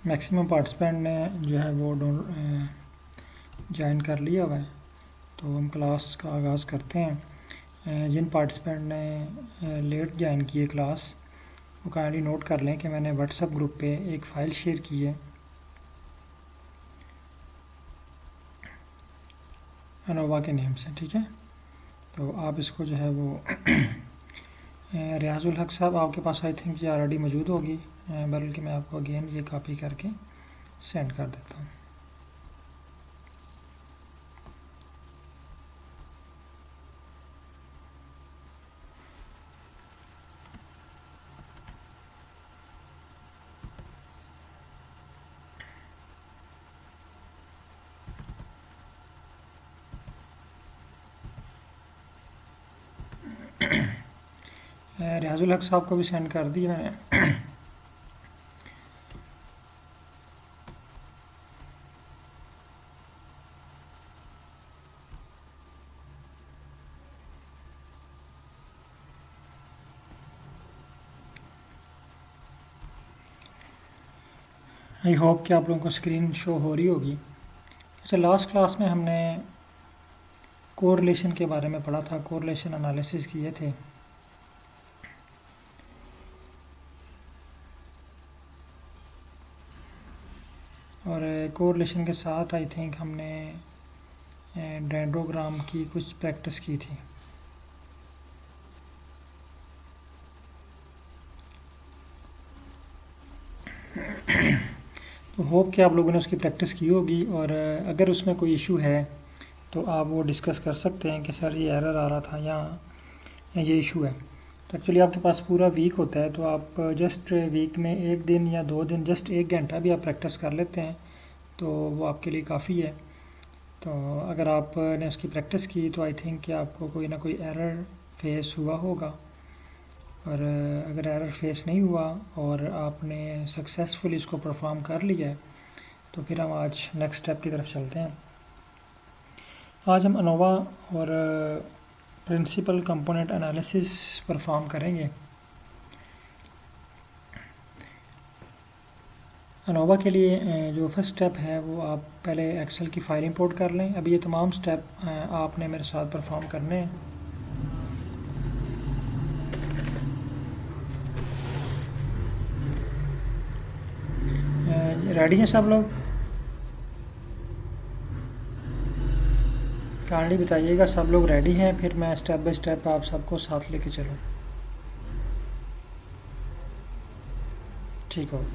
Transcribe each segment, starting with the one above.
Maximum participant ने जो है वो ज्वाइन कर लिया हुआ है। तो हम क्लास का आगाज़ करते हैं। जिन पार्टिसिपेंट ने लेट ज्वाइन की है क्लास, वो काइंडली नोट कर लें कि मैंने व्हाट्सएप ग्रुप पे एक फ़ाइल शेयर की है अनोवा के नेम से, ठीक है। तो आप इसको जो है वो रियाजुल हक साहब, आपके पास आई थिंक ये ऑलरेडी मौजूद होगी, बल्कि मैं आपको अगेन ये कॉपी करके सेंड कर देता हूँ। रियाजुल हक साहब को भी सेंड कर दिया मैंने। आई होप कि आप लोगों को स्क्रीन शो हो रही होगी। अच्छा, लास्ट क्लास में हमने कोरिलेशन के बारे में पढ़ा था, कोरिलेशन एनालिसिस किए थे। और कोरिलेशन के साथ आई थिंक हमने डेंड्रोग्राम की कुछ प्रैक्टिस की थी। तो होप कि आप लोगों ने उसकी प्रैक्टिस की होगी, और अगर उसमें कोई इशू है तो आप वो डिस्कस कर सकते हैं कि सर ये एरर आ रहा था या ये इशू है। तो एक्चुअली आपके पास पूरा वीक होता है, तो आप जस्ट वीक में 1 दिन या 2 दिन, जस्ट 1 घंटा भी आप प्रैक्टिस कर लेते हैं तो वो आपके लिए काफ़ी है। तो अगर आपने उसकी प्रैक्टिस की तो आई थिंक कि आपको कोई ना कोई एरर फेस हुआ होगा, और अगर एरर फेस नहीं हुआ और आपने सक्सेसफुली इसको परफॉर्म कर लिया है, तो फिर हम आज नेक्स्ट स्टेप की तरफ चलते हैं। आज हम अनोवा और प्रिंसिपल कंपोनेंट एनालिसिस परफॉर्म करेंगे। अनोवा के लिए जो फर्स्ट स्टेप है वो आप पहले एक्सेल की फ़ाइल इंपोर्ट कर लें। अभी ये तमाम स्टेप आपने मेरे साथ परफॉर्म करने हैं। रेडी हैं सब लोग? काइंडली बताइएगा सब लोग रेडी हैं, फिर मैं स्टेप बाय स्टेप आप सबको साथ लेके चलूँ। ठीक हो।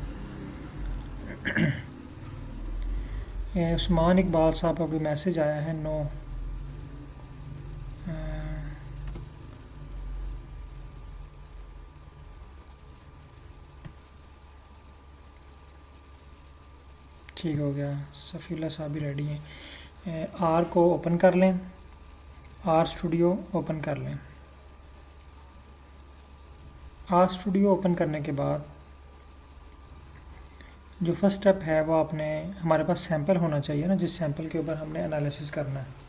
उस्मान इकबाल साहब का कोई मैसेज आया है? नो। ठीक हो गया। सफ़ीला साहब भी रेडी हैं। आर को ओपन कर लें, आर स्टूडियो ओपन कर लें। आर स्टूडियो ओपन करने के बाद जो फर्स्ट स्टेप है वो आपने, हमारे पास सैंपल होना चाहिए ना, जिस सैंपल के ऊपर हमने एनालिसिस करना है।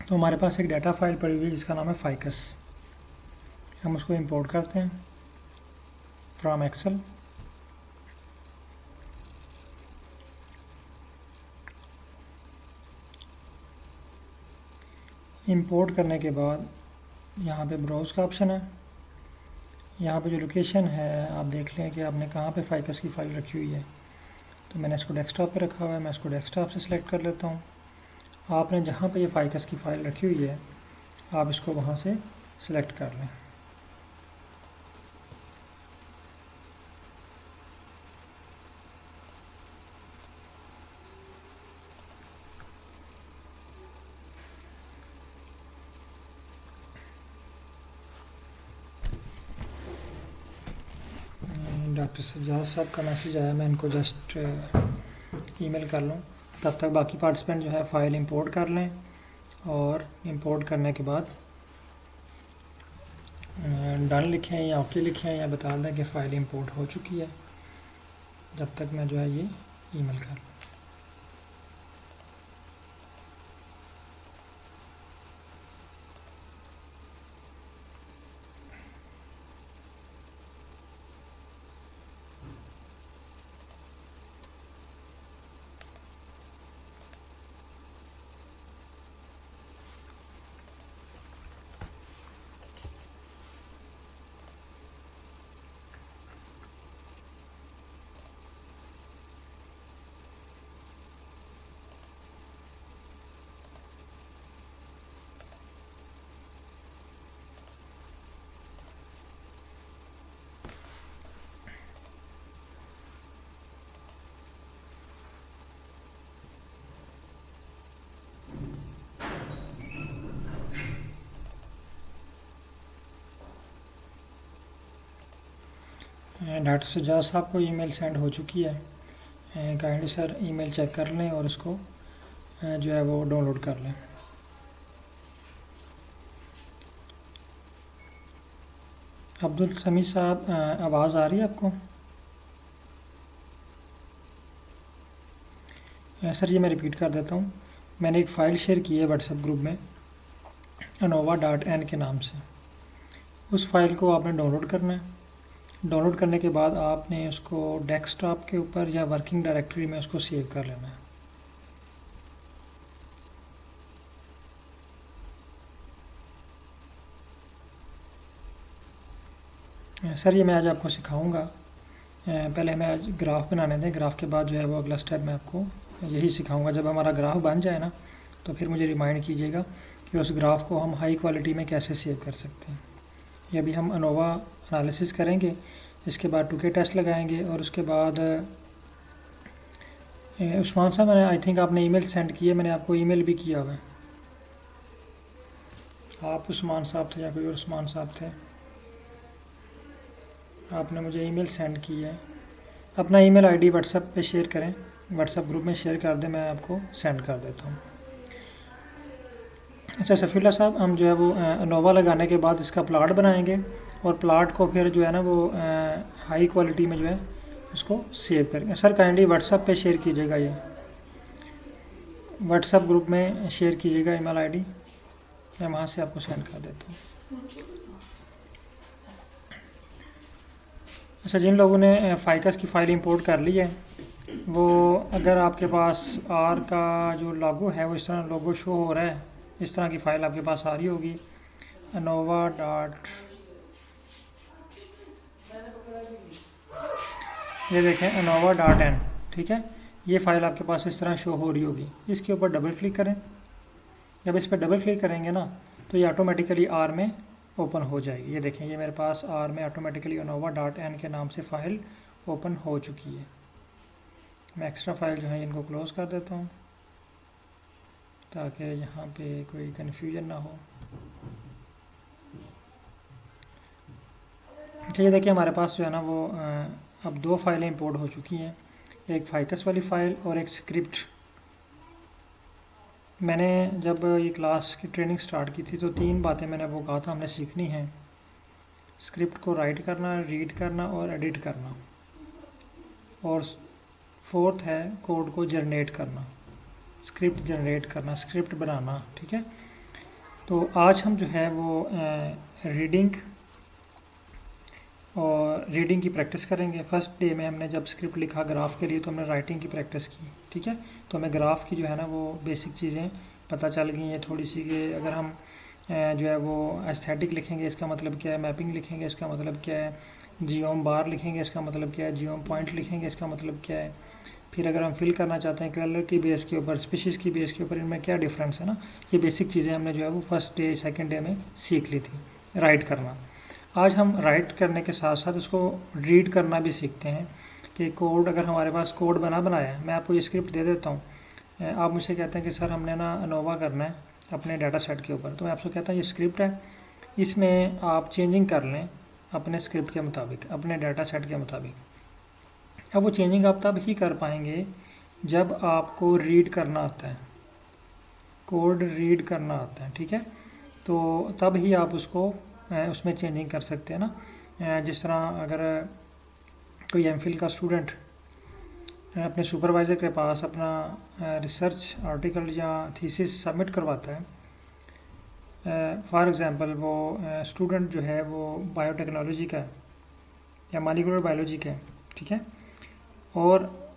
तो हमारे पास एक डाटा फाइल पड़ी हुई है जिसका नाम है फाइकस। हम उसको इंपोर्ट करते हैं फ्रॉम एक्सेल। इंपोर्ट करने के बाद यहाँ पे ब्राउज़ का ऑप्शन है। यहाँ पे जो लोकेशन है आप देख लें कि आपने कहाँ पे फाइकस की फ़ाइल रखी हुई है। तो मैंने इसको डेस्कटॉप पे रखा हुआ है, मैं इसको डेस्कटॉप से सिलेक्ट कर लेता हूँ। आपने जहाँ पे ये फाइकस की फ़ाइल रखी हुई है आप इसको वहाँ से सिलेक्ट कर लें। डॉक्टर सज्जाद साहब का मैसेज आया, मैं इनको जस्ट ईमेल कर लूँ। तब तक बाकी पार्टिसिपेंट जो है फ़ाइल इंपोर्ट कर लें, और इंपोर्ट करने के बाद डन लिखें या ओके लिखें या बता दें कि फ़ाइल इंपोर्ट हो चुकी है, जब तक मैं जो है ये ईमेल कर लूँ। डॉक्टर सज्जाद साहब को ईमेल सेंड हो चुकी है। काइंडली सर ईमेल चेक कर लें और उसको जो है वो डाउनलोड कर लें। अब्दुल समीद साहब आवाज़ आ रही है आपको? सर ये मैं रिपीट कर देता हूँ। मैंने एक फ़ाइल शेयर की है व्हाट्सएप ग्रुप में ANOVA.N के नाम से। उस फाइल को आपने डाउनलोड करना है। डाउनलोड करने के बाद आपने उसको डेस्कटॉप के ऊपर या वर्किंग डायरेक्टरी में उसको सेव कर लेना है। सर ये मैं आज आपको सिखाऊंगा। पहले हमें आज ग्राफ बनाने दें, ग्राफ के बाद जो है वो अगला स्टेप मैं आपको यही सिखाऊंगा। जब हमारा ग्राफ बन जाए ना तो फिर मुझे रिमाइंड कीजिएगा कि उस ग्राफ को हम हाई क्वालिटी में कैसे सेव कर सकते हैं। ये अभी हम ANOVA एनालिसिस करेंगे, इसके बाद 2K टेस्ट लगाएंगे और उसके बाद उस्मान साहब मैंने आई थिंक आपने ईमेल सेंड की है, मैंने आपको ईमेल भी किया हुआ है। आप उस्मान साहब थे या कोई और उस्मान साहब थे? आपने मुझे ईमेल सेंड की है। अपना ईमेल आईडी व्हाट्सएप पे शेयर करें, व्हाट्सएप ग्रुप में शेयर कर दें, मैं आपको सेंड कर देता हूँ। अच्छा सफ़ीउल्लाह साहब, हम जो है वो ANOVA लगाने के बाद इसका प्लाट बनाएंगे और प्लाट को फिर जो है ना वो हाई क्वालिटी में जो है उसको सेव करेंगे। सर काइंडली व्हाट्सएप पे शेयर कीजिएगा, ये व्हाट्सएप ग्रुप में शेयर कीजिएगा ईमेल आईडी, मैं वहाँ से आपको सेंड कर देता हूँ। अच्छा, जिन लोगों ने फाइकस की फ़ाइल इंपोर्ट कर ली है वो, अगर आपके पास आर का जो लोगो है वो इस तरह लोगो शो हो रहा है, इस तरह की फ़ाइल आपके पास आ रही होगी ANOVA. ये देखें ANOVA.N, ठीक है। ये फ़ाइल आपके पास इस तरह शो हो रही होगी। इसके ऊपर डबल क्लिक करें। जब इस पर डबल क्लिक करेंगे ना तो ये ऑटोमेटिकली आर में ओपन हो जाएगी। ये देखें, ये मेरे पास आर में ऑटोमेटिकली ANOVA.N के नाम से फ़ाइल ओपन हो चुकी है। मैं एक्स्ट्रा फाइल जो है इनको क्लोज़ कर देता हूँ ताकि यहाँ पे कोई कन्फ्यूजन ना हो। अच्छा, ये देखिए हमारे पास जो है ना वो अब 2 फाइलें इंपोर्ट हो चुकी हैं, एक फाइकस वाली फ़ाइल और एक स्क्रिप्ट। मैंने जब ये क्लास की ट्रेनिंग स्टार्ट की थी तो 3 बातें मैंने वो कहा था हमने सीखनी है। स्क्रिप्ट को राइट करना, रीड करना और एडिट करना, और 4th है कोड को जनरेट करना, स्क्रिप्ट जनरेट करना, स्क्रिप्ट बनाना, ठीक है। तो आज हम जो है वो रीडिंग की प्रैक्टिस करेंगे। फर्स्ट डे में हमने जब स्क्रिप्ट लिखा ग्राफ के लिए तो हमने राइटिंग की प्रैक्टिस की, ठीक है। तो हमें ग्राफ की जो है ना वो बेसिक चीज़ें पता चल गई हैं थोड़ी सी, कि अगर हम जो है वो एस्थेटिक लिखेंगे इसका मतलब क्या है, मैपिंग लिखेंगे इसका मतलब क्या है, जियोम बार लिखेंगे इसका मतलब क्या है, जियोम पॉइंट लिखेंगे इसका मतलब क्या है। फिर अगर हम फिल करना चाहते हैं कलर की बेस के ऊपर, स्पीशीज़ की बेस के ऊपर, इनमें क्या डिफरेंस है ना, ये बेसिक चीज़ें हमने जो है वो फर्स्ट डे सेकंड डे में सीख ली थी। राइट करना, आज हम राइट करने के साथ साथ उसको रीड करना भी सीखते हैं कि कोड, अगर हमारे पास कोड बनाया है, मैं आपको ये स्क्रिप्ट दे देता हूँ, आप मुझसे कहते हैं कि सर हमने ना ANOVA करना है अपने डाटा सेट के ऊपर, तो मैं आपसे कहता हूँ ये स्क्रिप्ट है, इसमें आप चेंजिंग कर लें अपने स्क्रिप्ट के मुताबिक, अपने डाटा सेट के मुताबिक। अब वो चेंजिंग आप तब ही कर पाएंगे जब आपको रीड करना आता है, कोड रीड करना आता है, ठीक है। तो तब ही आप उसको उसमें चेंजिंग कर सकते हैं ना। जिस तरह अगर कोई MPhil का स्टूडेंट अपने सुपरवाइज़र के पास अपना रिसर्च आर्टिकल या थीसिस सबमिट करवाता है, फॉर एग्ज़ाम्पल वो स्टूडेंट जो है वो बायोटेक्नोलॉजी का है या मॉलिक्यूलर बायोलॉजी का है, ठीक है, और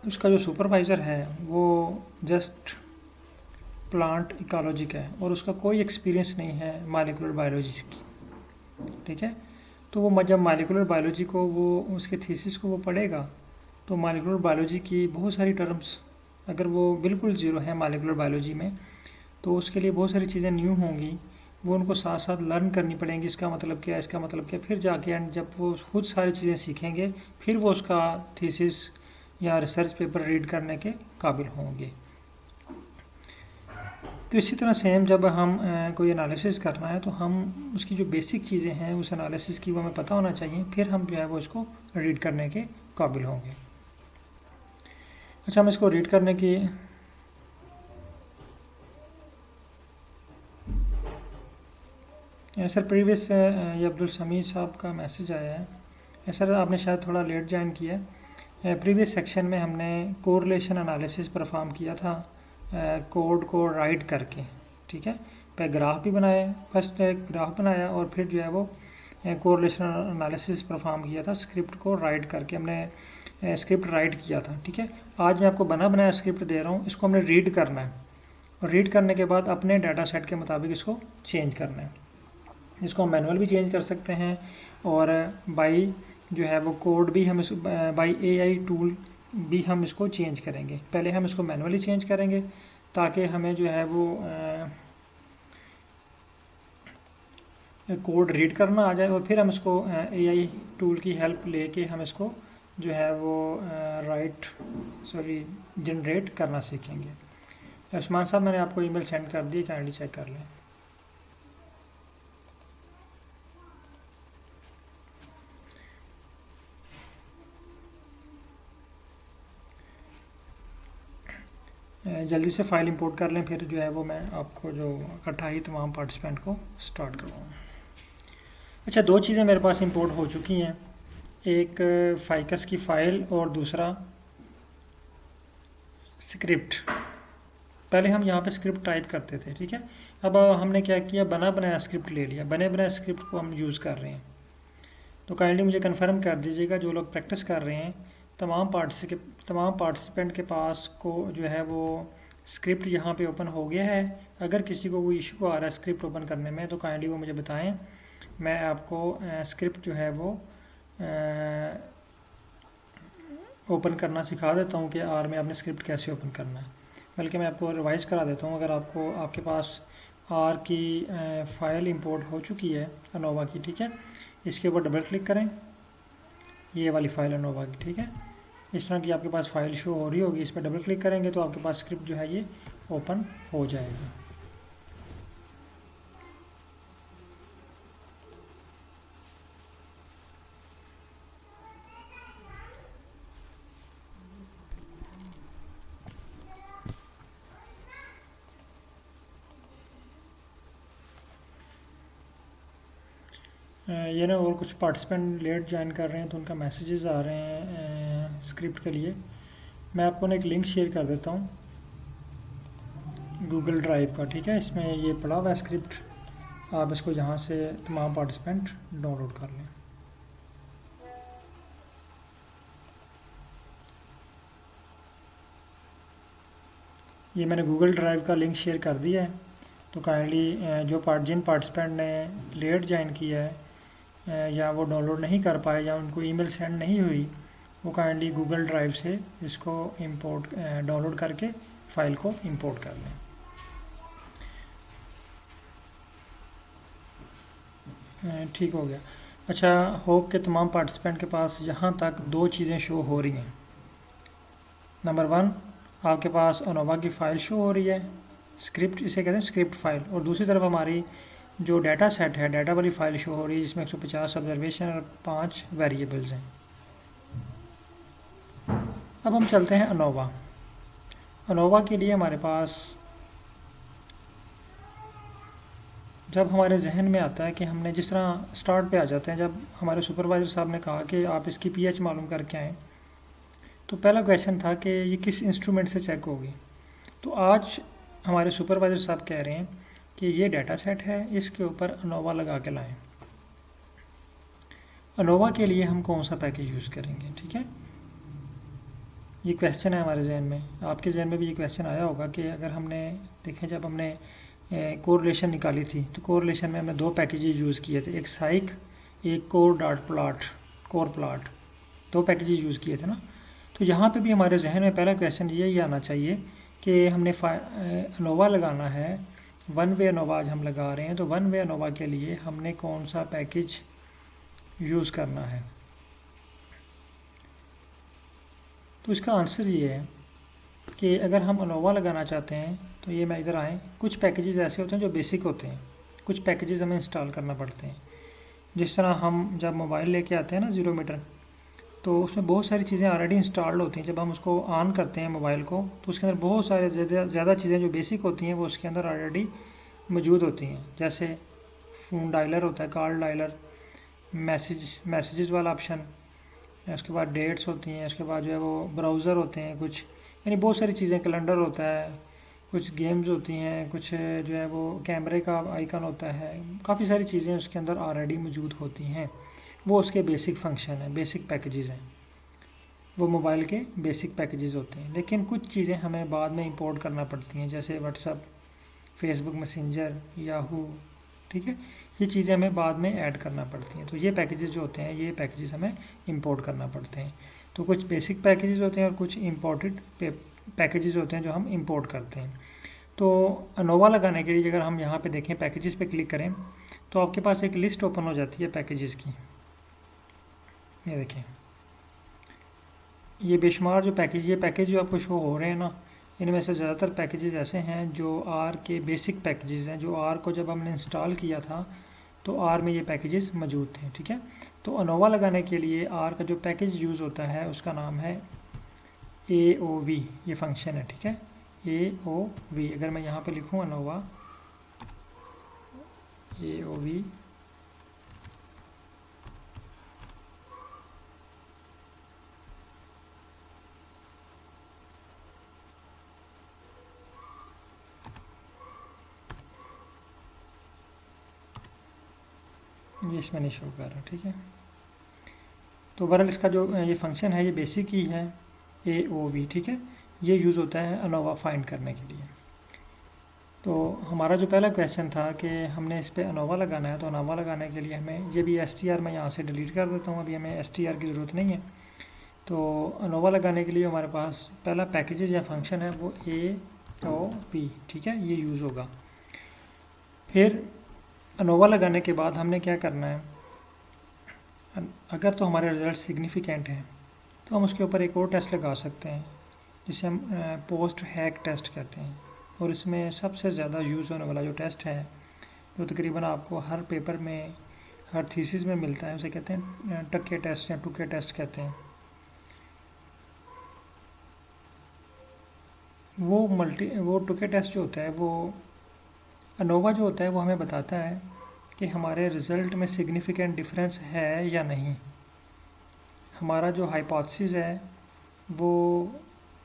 उसका जो सुपरवाइज़र है वो जस्ट प्लांट इकोलॉजी का है और उसका कोई एक्सपीरियंस नहीं है मॉलिक्यूलर बायोलॉजी की, ठीक है। तो वो जब मॉलिक्यूलर बायोलॉजी को वो उसके थीसिस को वो पढ़ेगा तो मॉलिक्यूलर बायोलॉजी की बहुत सारी टर्म्स, अगर वो बिल्कुल ज़ीरो है मॉलिक्यूलर बायोलॉजी में, तो उसके लिए बहुत सारी चीज़ें न्यू होंगी, वो उनको साथ साथ लर्न करनी पड़ेंगी, इसका मतलब क्या है, इसका मतलब क्या, फिर जाके एंड जब वो खुद सारी चीज़ें सीखेंगे फिर वो उसका थीसिस या रिसर्च पेपर रीड करने के काबिल होंगे। तो इसी तरह सेम जब हम कोई एनालिसिस करना है तो हम उसकी जो बेसिक चीज़ें हैं उस एनालिसिस की वो हमें पता होना चाहिए, फिर हम जो है वो इसको रीड करने के काबिल होंगे। अच्छा, हम इसको रीड करने की सर प्रीवियस ये अब्दुल समीर साहब का मैसेज आया है। सर आपने शायद थोड़ा लेट ज्वाइन किया है। प्रीवियस सेक्शन में हमने कोरिलेशन एनालिसिस परफॉर्म किया था कोड को राइट करके, ठीक है। पहले ग्राफ भी बनाया, फर्स्ट एक ग्राफ बनाया और फिर जो है वो कोरिलेशन एनालिसिस परफॉर्म किया था स्क्रिप्ट को राइट करके, हमने स्क्रिप्ट राइट किया था, ठीक है। आज मैं आपको बना बनाया स्क्रिप्ट दे रहा हूँ, इसको हमने रीड करना है और रीड करने के बाद अपने डाटा सेट के मुताबिक इसको चेंज करना है। इसको हम मैनुअल भी चेंज कर सकते हैं और बाई जो है वो कोड भी हम इस बाई एआई टूल भी हम इसको चेंज करेंगे। पहले हम इसको मैनुअली चेंज करेंगे ताकि हमें जो है वो कोड रीड करना आ जाए और फिर हम इसको एआई टूल की हेल्प लेके हम इसको जो है वो जनरेट करना सीखेंगे। उस्मान साहब मैंने आपको ईमेल सेंड कर दी, काइंडली चेक कर लें। जल्दी से फ़ाइल इंपोर्ट कर लें, फिर जो है वो मैं आपको जो इकट्ठा ही तमाम पार्टिसिपेंट को स्टार्ट करवाऊँ। अच्छा, दो चीज़ें मेरे पास इंपोर्ट हो चुकी हैं, एक फाइकस की फ़ाइल और दूसरा स्क्रिप्ट। पहले हम यहाँ पे स्क्रिप्ट टाइप करते थे, ठीक है। अब हमने क्या किया, बना बनाया स्क्रिप्ट ले लिया, बने बनाए स्क्रिप्ट को हम यूज़ कर रहे हैं। तो काइंडली मुझे कंफर्म कर दीजिएगा जो लोग प्रैक्टिस कर रहे हैं, तमाम पार्टिसिपेंट के पास को जो है वो स्क्रिप्ट यहाँ पे ओपन हो गया है। अगर किसी को कोई इशू आ रहा है स्क्रिप्ट ओपन करने में तो काइंडली वो मुझे बताएं, मैं आपको स्क्रिप्ट जो है वो ओपन करना सिखा देता हूँ कि आर में आपने स्क्रिप्ट कैसे ओपन करना है। बल्कि मैं आपको रिवाइज़ करा देता हूँ। अगर आपके पास आर की फ़ाइल इंपोर्ट हो चुकी है अनोवा की, ठीक है, इसके ऊपर डबल क्लिक करें, ये वाली फ़ाइल अनोवा की, ठीक है। इस तरह की आपके पास फ़ाइल शो हो रही होगी, इस पर डबल क्लिक करेंगे तो आपके पास स्क्रिप्ट जो है ये ओपन हो जाएगी। ये ना और कुछ पार्टिसिपेंट लेट ज्वाइन कर रहे हैं तो उनका मैसेजेस आ रहे हैं स्क्रिप्ट के लिए। मैं आपको ना एक लिंक शेयर कर देता हूँ गूगल ड्राइव का, ठीक है। इसमें ये पड़ा हुआ है स्क्रिप्ट, आप इसको यहाँ से तमाम पार्टिसिपेंट डाउनलोड कर लें। ये मैंने गूगल ड्राइव का लिंक शेयर कर दिया है, तो काइंडली जिन पार्टिसिपेंट ने लेट ज्वाइन किया है या वो डाउनलोड नहीं कर पाए या उनको ईमेल सेंड नहीं हुई, वो काइंडली गूगल ड्राइव से इसको इंपोर्ट डाउनलोड करके फ़ाइल को इंपोर्ट कर लें। ठीक हो गया। अच्छा, होप के तमाम पार्टिसिपेंट के पास यहाँ तक दो चीज़ें शो हो रही हैं। नंबर 1, आपके पास अनोवा की फ़ाइल शो हो रही है, स्क्रिप्ट इसे कहते हैं स्क्रिप्ट फ़ाइल, और दूसरी तरफ हमारी जो डाटा सेट है, डाटा वाली फ़ाइल शो हो रही है जिसमें 150 ऑब्जर्वेशन और 5 वेरिएबल्स हैं। अब हम चलते हैं अनोवा। अनोवा के लिए हमारे पास जब हमारे जहन में आता है कि हमने जिस तरह स्टार्ट पे आ जाते हैं, जब हमारे सुपरवाइज़र साहब ने कहा कि आप इसकी पीएच मालूम करके आएँ, तो पहला क्वेश्चन था कि ये किस इंस्ट्रूमेंट से चेक होगी। तो आज हमारे सुपरवाइज़र साहब कह रहे हैं कि ये डाटा सेट है, इसके ऊपर अनोवा लगा के लाएँ। अनोवा के लिए हम कौन सा पैकेज यूज़ करेंगे, ठीक है। ये क्वेश्चन है हमारे जहन में, आपके जहन में भी ये क्वेश्चन आया होगा कि अगर हमने देखें, जब हमने कोरिलेशन निकाली थी तो कोरिलेशन में हमने दो पैकेजेज यूज़ किए थे, एक साइक, एक कोर प्लाट, दो पैकेजेज यूज़ किए थे ना। तो यहाँ पे भी हमारे जहन में पहला क्वेश्चन यही आना चाहिए कि हमने अनोवा लगाना है, वन वे अनोवा आज हम लगा रहे हैं, तो वन वे अनोवा के लिए हमने कौन सा पैकेज यूज़ करना है। तो इसका आंसर ये है कि अगर हम अनोवा लगाना चाहते हैं तो ये मैं इधर आएँ, कुछ पैकेजेस ऐसे होते हैं जो बेसिक होते हैं, कुछ पैकेजेस हमें इंस्टॉल करना पड़ते हैं। जिस तरह हम जब मोबाइल लेके आते हैं ना 0 मीटर, तो उसमें बहुत सारी चीज़ें ऑलरेडी इंस्टॉल्ड होती हैं। जब हम उसको ऑन करते हैं मोबाइल को, तो उसके अंदर बहुत सारे ज़्यादा चीज़ें जो बेसिक होती हैं वो उसके अंदर ऑलरेडी मौजूद होती हैं। जैसे फ़ोन डायलर होता है, कॉल डायलर, मैसेजेस वाला ऑप्शन, उसके बाद डेट्स होती हैं, उसके बाद जो है वो ब्राउज़र होते हैं कुछ, यानी बहुत सारी चीज़ें, कैलेंडर होता है, कुछ गेम्स होती हैं, कुछ जो है वो कैमरे का आइकन होता है, काफ़ी सारी चीज़ें उसके अंदर ऑलरेडी मौजूद होती हैं। वो उसके बेसिक फंक्शन हैं, बेसिक पैकेजेस हैं, वो मोबाइल के बेसिक पैकेजेस होते हैं। लेकिन कुछ चीज़ें हमें बाद में इंपोर्ट करना पड़ती हैं, जैसे व्हाट्सअप, फेसबुक मैसेंजर, याहू, ठीक है, ये चीज़ें हमें बाद में ऐड करना पड़ती हैं। तो ये पैकेजेस जो होते हैं, ये पैकेजेस हमें इंपोर्ट करना पड़ते हैं। तो कुछ बेसिक पैकेजेस होते हैं और कुछ इंपोर्टेड पैकेजेस होते हैं जो हम इंपोर्ट करते हैं। तो अनोवा लगाने के लिए अगर हम यहाँ पे देखें, पैकेजेस पे क्लिक करें, तो आपके पास एक लिस्ट ओपन हो जाती है पैकेजेस की। ये देखें, ये बेशुमार जो ये पैकेज जो आपको शो हो रहे हैं ना, इनमें से ज़्यादातर पैकेजेस ऐसे हैं जो आर के बेसिक पैकेजेस हैं, जो आर को जब हमने इंस्टॉल किया था तो आर में ये पैकेजेस मौजूद थे, ठीक है। तो अनोवा लगाने के लिए आर का जो पैकेज यूज़ होता है उसका नाम है AOV, ये फंक्शन है, ठीक है, AOV। अगर मैं यहाँ पे लिखूँ अनोवा AOV, ये इसमें नहीं शो कर रहा, ठीक है। तो ओवरऑल इसका जो ये फंक्शन है ये बेसिक ही है, AOV, ठीक है। ये यूज़ होता है अनोवा फाइंड करने के लिए। तो हमारा जो पहला क्वेश्चन था कि हमने इस पर अनोवा लगाना है, तो अनोवा लगाने के लिए हमें ये भी STR मैं यहाँ से डिलीट कर देता हूँ, अभी हमें STR की ज़रूरत नहीं है। तो अनोवा लगाने के लिए हमारे पास पहला पैकेजेज या फंक्शन है वो AOV, ठीक है, ये यूज़ होगा। फिर अनोवा लगाने के बाद हमने क्या करना है, अगर तो हमारे रिज़ल्ट सिग्निफिकेंट हैं तो हम उसके ऊपर एक और टेस्ट लगा सकते हैं जिसे हम पोस्ट हैक टेस्ट कहते हैं। और इसमें सबसे ज़्यादा यूज़ होने वाला जो टेस्ट है, जो तकरीबन आपको हर पेपर में, हर थीसिस में मिलता है, उसे कहते हैं टक्के टेस्ट या टुके टेस्ट कहते हैं। वो टुके टेस्ट जो होता है, वो अनोवा जो होता है वो हमें बताता है कि हमारे रिज़ल्ट में सिग्निफिकेंट डिफरेंस है या नहीं, हमारा जो हाइपोथेसिस है वो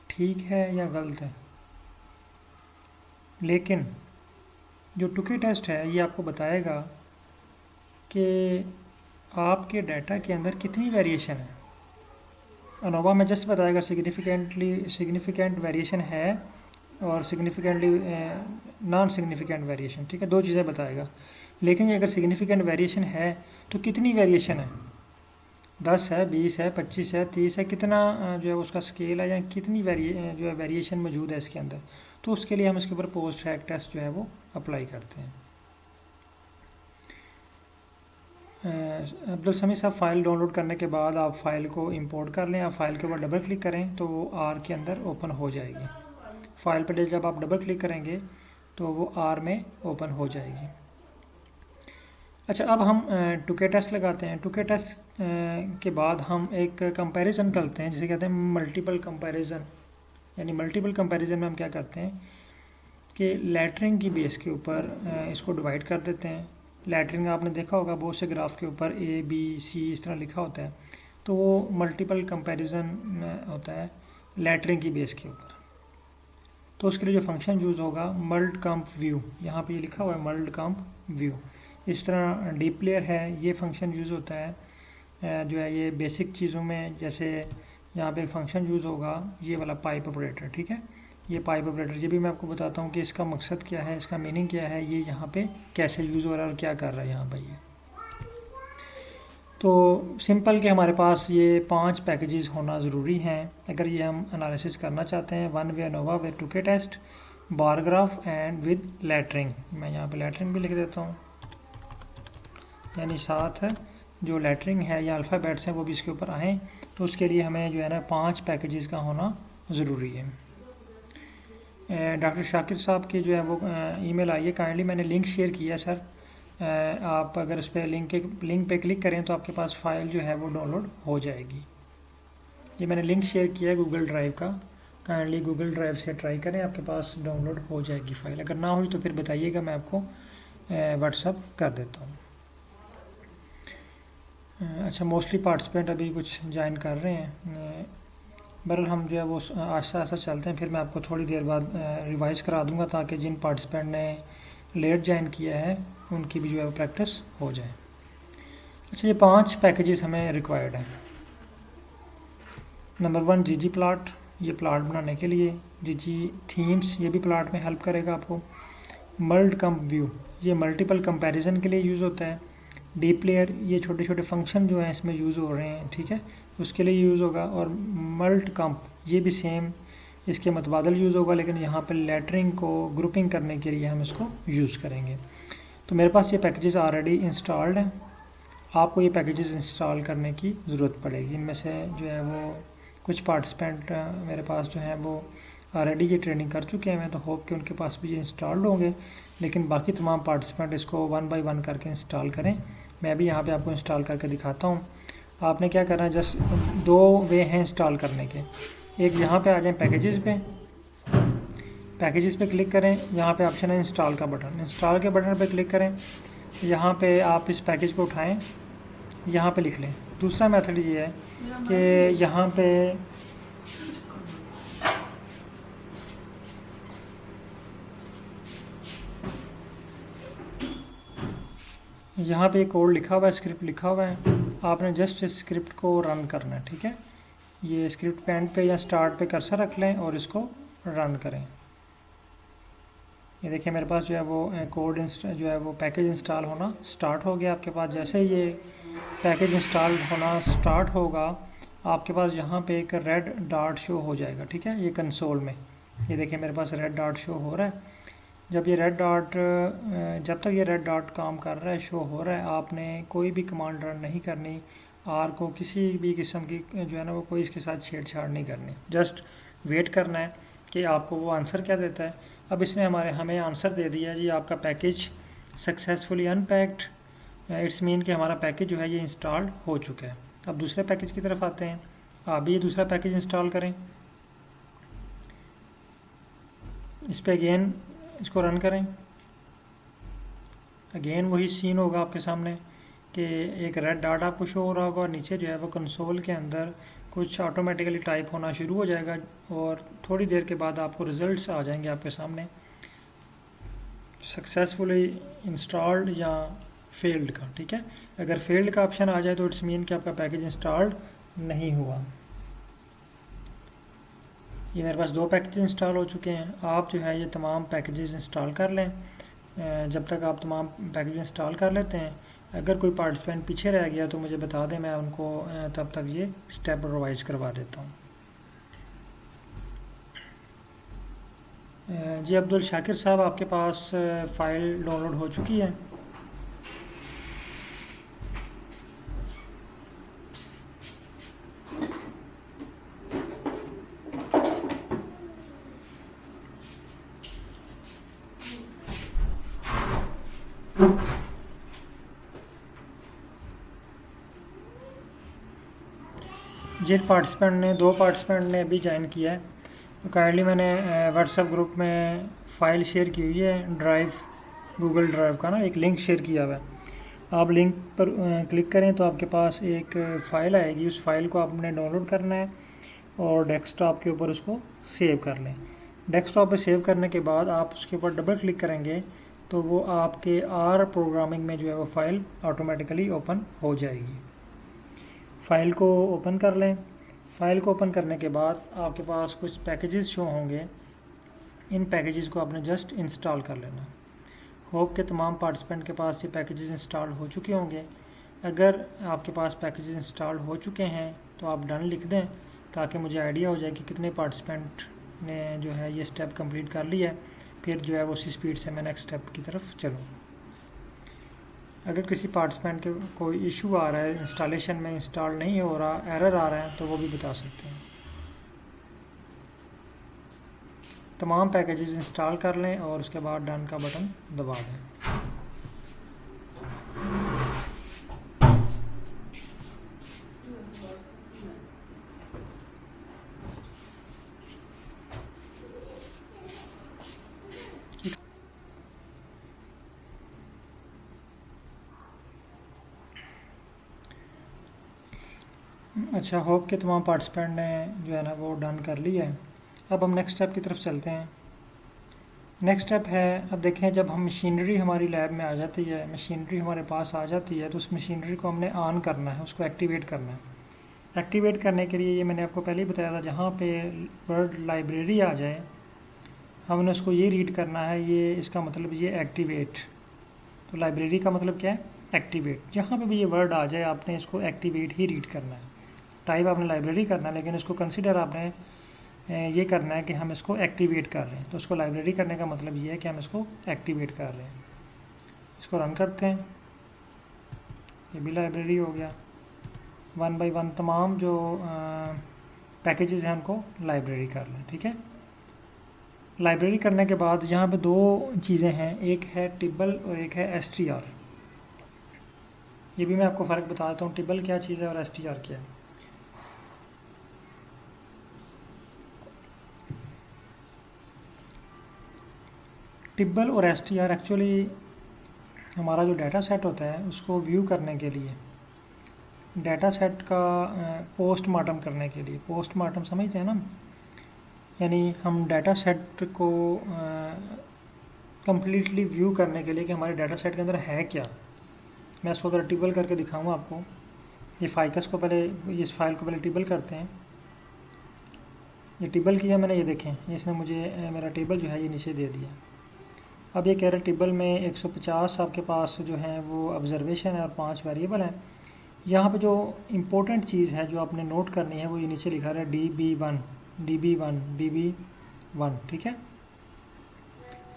ठीक है या गलत है। लेकिन जो टुके टेस्ट है ये आपको बताएगा कि आपके डाटा के अंदर कितनी वेरिएशन है। अनोवा में जस्ट बताएगा सिग्निफिकेंट वेरिएशन है और सिग्निफिकेंटली नॉन सिग्निफिकेंट वेरिएशन, ठीक है, दो चीज़ें बताएगा। लेकिन ये अगर सिग्निफिकेंट वेरिएशन है तो कितनी वेरिएशन है, 10 है, 20 है, 25 है, 30 है, कितना जो है उसका स्केल है या कितनी जो है वेरिएशन मौजूद है इसके अंदर, तो उसके लिए हम इसके ऊपर पोस्ट हैक टेस्ट जो है वो अप्लाई करते हैं। अब्दुल समी साहब, फ़ाइल डाउनलोड करने के बाद आप फ़ाइल को इंपोर्ट कर लें, आप फ़ाइल के ऊपर डबल क्लिक करें तो वो आर के अंदर ओपन हो जाएगी। फ़ाइल पर जब आप डबल क्लिक करेंगे तो वो आर में ओपन हो जाएगी। अच्छा, अब हम टुके टेस्ट लगाते हैं। टुके टेस्ट के बाद हम एक कंपैरिजन करते हैं जिसे कहते हैं मल्टीपल कंपैरिजन। यानी मल्टीपल कंपैरिजन में हम क्या करते हैं कि लैटरिंग की बेस के ऊपर इसको डिवाइड कर देते हैं। लैटरिंग आपने देखा होगा बहुत से ग्राफ के ऊपर ABC इस तरह लिखा होता है, तो वो मल्टीपल कंपैरिजन होता है लैटरिंग की बेस के ऊपर। तो उसके लिए जो फंक्शन यूज़ होगा मल्ट कम्प व्यू, यहाँ पे ये लिखा हुआ है मल्ट कम्प व्यू। इस तरह डीप प्लेयर है, ये फंक्शन यूज़ होता है जो है ये बेसिक चीज़ों में, जैसे यहाँ पे एक फंक्शन यूज़ होगा ये वाला पाइप ऑपरेटर, ठीक है, ये पाइप ऑपरेटर, ये भी मैं आपको बताता हूँ कि इसका मकसद क्या है, इसका मीनिंग क्या है, ये यहाँ पे कैसे यूज़ हो रहा है और क्या कर रहा है यहाँ पर ये। तो सिंपल कि हमारे पास ये 5 पैकेजेस होना ज़रूरी हैं अगर ये हम एनालिसिस करना चाहते हैं। One way ANOVA way Tukey test, bar graph and with lettering. मैं यहाँ पे लैटरिंग भी लिख देता हूँ, यानी साथ जो लैटरिंग है या अल्फ़ाबेट्स हैं वो भी इसके ऊपर आएँ। तो उसके लिए हमें जो है ना 5 पैकेजेस का होना ज़रूरी है। डॉक्टर शाकिर साहब की जो है वो ईमेल आई है। काइंडली मैंने लिंक शेयर किया है सर। आप अगर उस पर लिंक पे क्लिक करें तो आपके पास फ़ाइल जो है वो डाउनलोड हो जाएगी। ये मैंने लिंक शेयर किया है गूगल ड्राइव का। काइंडली गूगल ड्राइव से ट्राई करें, आपके पास डाउनलोड हो जाएगी फ़ाइल। अगर ना हुई तो फिर बताइएगा, मैं आपको व्हाट्सअप कर देता हूँ। अच्छा, मोस्टली पार्टिसिपेंट अभी कुछ ज्वाइन कर रहे हैं। बहरहाल हम जो है वो आस्ता आस्ता चलते हैं, फिर मैं आपको थोड़ी देर बाद रिवाइज़ करा दूंगा ताकि जिन पार्टिसिपेंट ने लेट ज्वाइन किया है उनकी भी जो है वो प्रैक्टिस हो जाए। अच्छा, ये 5 पैकेजेस हमें रिक्वायर्ड हैं। नंबर 1 जीजी प्लाट, ये प्लाट बनाने के लिए। जीजी थीम्स, ये भी प्लाट में हेल्प करेगा आपको। मल्ड कम्प व्यू, ये मल्टीपल कंपैरिजन के लिए यूज़ होता है। डी प्लेयर, ये छोटे छोटे फंक्शन जो हैं इसमें यूज़ हो रहे हैं, ठीक है, उसके लिए यूज़ होगा। और मल्ट कम्प, ये भी सेम इसके मतबादल यूज़ होगा, लेकिन यहाँ पर लेटरिंग को ग्रुपिंग करने के लिए हम इसको यूज़ करेंगे। तो मेरे पास ये पैकेजेस ऑलरेडी इंस्टॉल्ड हैं। आपको ये पैकेजेस इंस्टॉल करने की ज़रूरत पड़ेगी। इनमें से जो है वो कुछ पार्टिसिपेंट मेरे पास जो हैं वो ऑलरेडी ये ट्रेनिंग कर चुके हैं, तो होप कि उनके पास भी ये इंस्टॉल्ड होंगे। लेकिन बाकी तमाम पार्टिसिपेंट इसको 1 बाय 1 करके इंस्टॉल करें। मैं भी यहाँ पे आपको इंस्टॉल करके दिखाता हूँ। आपने क्या करना है, जस्ट 2 वे हैं इंस्टॉल करने के। एक, यहाँ पे आ जाएं पैकेजेस पे, पैकेजेस पे क्लिक करें। यहाँ पे ऑप्शन है इंस्टॉल का बटन, इंस्टॉल के बटन पे क्लिक करें। यहाँ पे आप इस पैकेज को उठाएं, यहाँ पे लिख लें। दूसरा मेथड ये है कि यहाँ पे कोड लिखा हुआ है, स्क्रिप्ट लिखा हुआ है। आपने जस्ट इस स्क्रिप्ट को रन करना है, ठीक है। ये स्क्रिप्ट पेन पे या स्टार्ट पे कर्सर रख लें और इसको रन करें। ये देखिए मेरे पास जो है वो कोड जो है वो पैकेज इंस्टॉल होना स्टार्ट हो गया आपके पास। जैसे ही ये पैकेज इंस्टॉल होना स्टार्ट होगा, आपके पास यहाँ पे एक रेड डॉट शो हो जाएगा, ठीक है, ये कंसोल में। ये देखिए मेरे पास रेड डॉट शो हो रहा है। जब तक ये रेड डॉट काम कर रहा है, शो हो रहा है, आपने कोई भी कमांड रन नहीं करनी। आर को किसी भी किस्म की जो है ना वो कोई इसके साथ छेड़छाड़ नहीं करनी। जस्ट वेट करना है कि आपको वो आंसर क्या देता है। अब इसने हमें आंसर दे दिया जी, आपका package successfully unpacked. It's mean कि हमारा पैकेज जो है ये इंस्टॉल्ड हो चुका है। अब दूसरे पैकेज की तरफ आते हैं। आप भी ये दूसरा पैकेज इंस्टॉल करें। इस पर अगेन इसको रन करें। अगेन वही सीन होगा आपके सामने कि एक रेड डॉट आपको शो हो रहा होगा और नीचे जो है वो कंसोल के अंदर कुछ ऑटोमेटिकली टाइप होना शुरू हो जाएगा और थोड़ी देर के बाद आपको रिजल्ट्स आ जाएंगे आपके सामने, सक्सेसफुली इंस्टॉल्ड या फेल्ड का, ठीक है। अगर फेल्ड का ऑप्शन आ जाए तो इट्स मीन कि आपका पैकेज इंस्टॉल्ड नहीं हुआ। ये मेरे पास 2 पैकेज इंस्टॉल हो चुके हैं। आप जो है ये तमाम पैकेजेस इंस्टॉल कर लें। जब तक आप तमाम पैकेज इंस्टॉल कर लेते हैं, अगर कोई पार्टिसिपेंट पीछे रह गया तो मुझे बता दें, मैं उनको तब तक ये स्टेप रिवाइज करवा देता हूँ। जी अब्दुल शाकिर साहब, आपके पास फ़ाइल डाउनलोड हो चुकी है? जिन पार्टिसिपेंट ने 2 पार्टिसिपेंट ने अभी ज्वाइन किया है, तो काइंडली मैंने व्हाट्सएप ग्रुप में फ़ाइल शेयर की हुई है ड्राइव, गूगल ड्राइव का ना एक लिंक शेयर किया हुआ है। आप लिंक पर क्लिक करें तो आपके पास एक फ़ाइल आएगी। उस फाइल को आपने डाउनलोड करना है और डेस्कटॉप के ऊपर उसको सेव कर लें। डेस्कटॉप पे सेव करने के बाद आप उसके ऊपर डबल क्लिक करेंगे तो वो आपके आर प्रोग्रामिंग में जो है वो फ़ाइल ऑटोमेटिकली ओपन हो जाएगी। फ़ाइल को ओपन कर लें। फ़ाइल को ओपन करने के बाद आपके पास कुछ पैकेजेस शो होंगे। इन पैकेजेस को आपने जस्ट इंस्टॉल कर लेना। होप के तमाम पार्टिसिपेंट के पास ये पैकेजेस इंस्टॉल हो चुके होंगे। अगर आपके पास पैकेजेस इंस्टॉल हो चुके हैं तो आप डन लिख दें ताकि मुझे आइडिया हो जाए कि कितने पार्टिसिपेंट ने जो है ये स्टेप कंप्लीट कर लिया है। फिर जो है वो उसी स्पीड से मैं नेक्स्ट स्टेप की तरफ चलूँ। अगर किसी पार्टिसिपेंट के कोई इशू आ रहा है, इंस्टॉलेशन में इंस्टॉल नहीं हो रहा, एरर आ रहा है, तो वो भी बता सकते हैं। तमाम पैकेजेस इंस्टॉल कर लें और उसके बाद डन का बटन दबा दें। अच्छा, होप के तमाम पार्टिसिपेंट ने जो है ना वो डन कर लिया है। अब हम नेक्स्ट स्टेप की तरफ चलते हैं। नेक्स्ट स्टेप है, अब देखें जब हम मशीनरी हमारी लैब में आ जाती है, मशीनरी हमारे पास आ जाती है, तो उस मशीनरी को हमने ऑन करना है, उसको एक्टिवेट करना है। एक्टिवेट करने के लिए ये मैंने आपको पहले ही बताया था, जहाँ पे वर्ड लाइब्रेरी आ जाए हमने उसको ये रीड करना है, ये इसका मतलब ये एक्टिवेट। तो लाइब्रेरी का मतलब क्या है? एक्टिवेट। जहाँ पे भी ये वर्ड आ जाए आपने इसको एक्टिवेट ही रीड करना है। टाइप आपने लाइब्रेरी करना है, लेकिन इसको कंसिडर आपने ये करना है कि हम इसको एक्टिवेट कर रहे हैं। तो उसको लाइब्रेरी करने का मतलब ये है कि हम इसको एक्टिवेट कर रहे हैं। इसको रन करते हैं, ये भी लाइब्रेरी हो गया। 1 बाय 1 तमाम जो पैकेजेस हैं उनको लाइब्रेरी कर लें, ठीक है। लाइब्रेरी करने के बाद यहाँ पे दो चीज़ें हैं, एक है टिबल और एक है str। ये भी मैं आपको फ़र्क बताता हूँ, टिबल क्या चीज़ है और str क्या है। टिबल और str एक्चुअली हमारा जो डाटा सेट होता है उसको व्यू करने के लिए, डाटा सेट का पोस्टमार्टम करने के लिए। पोस्टमार्टम समझते हैं ना, यानी हम डाटा सेट को कम्प्लीटली व्यू करने के लिए कि हमारे डाटा सेट के अंदर है क्या। मैं इसको अगर टिबल करके दिखाऊंगा आपको, ये फाइकस को पहले, इस फाइल को पहले टिबल करते हैं। ये टिबल किया मैंने, ये देखें इसने मुझे मेरा टेबल जो है ये नीचे दे दिया। अब ये कह रहे टेबल में 150 आपके पास जो है वो ऑब्जर्वेशन है और 5 वेरिएबल हैं। यहाँ पे जो इम्पोर्टेंट चीज़ है जो आपने नोट करनी है वो ये नीचे लिखा है DB1 DB1 DB1, ठीक है।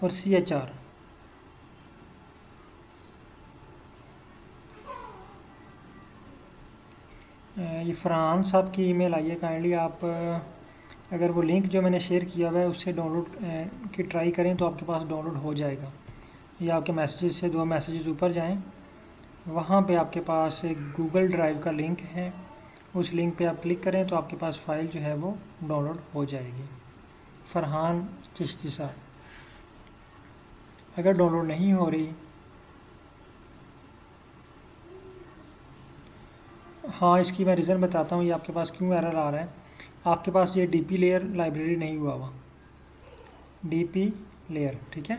और CHR, ये फरहान साहब की ईमेल आई है। काइंडली आप अगर वो लिंक जो मैंने शेयर किया हुआ है उससे डाउनलोड की ट्राई करें तो आपके पास डाउनलोड हो जाएगा। या आपके मैसेजेस से 2 मैसेजेस ऊपर जाएं, वहाँ पे आपके पास एक गूगल ड्राइव का लिंक है, उस लिंक पे आप क्लिक करें तो आपके पास फ़ाइल जो है वो डाउनलोड हो जाएगी। फरहान चिश्ती साहब, अगर डाउनलोड नहीं हो रही, हाँ इसकी मैं रीज़न बताता हूँ ये आपके पास क्यों एरर आ रहा है। आपके पास ये DP लेयर लाइब्रेरी नहीं हुआ हुआ, DP लेयर, ठीक है।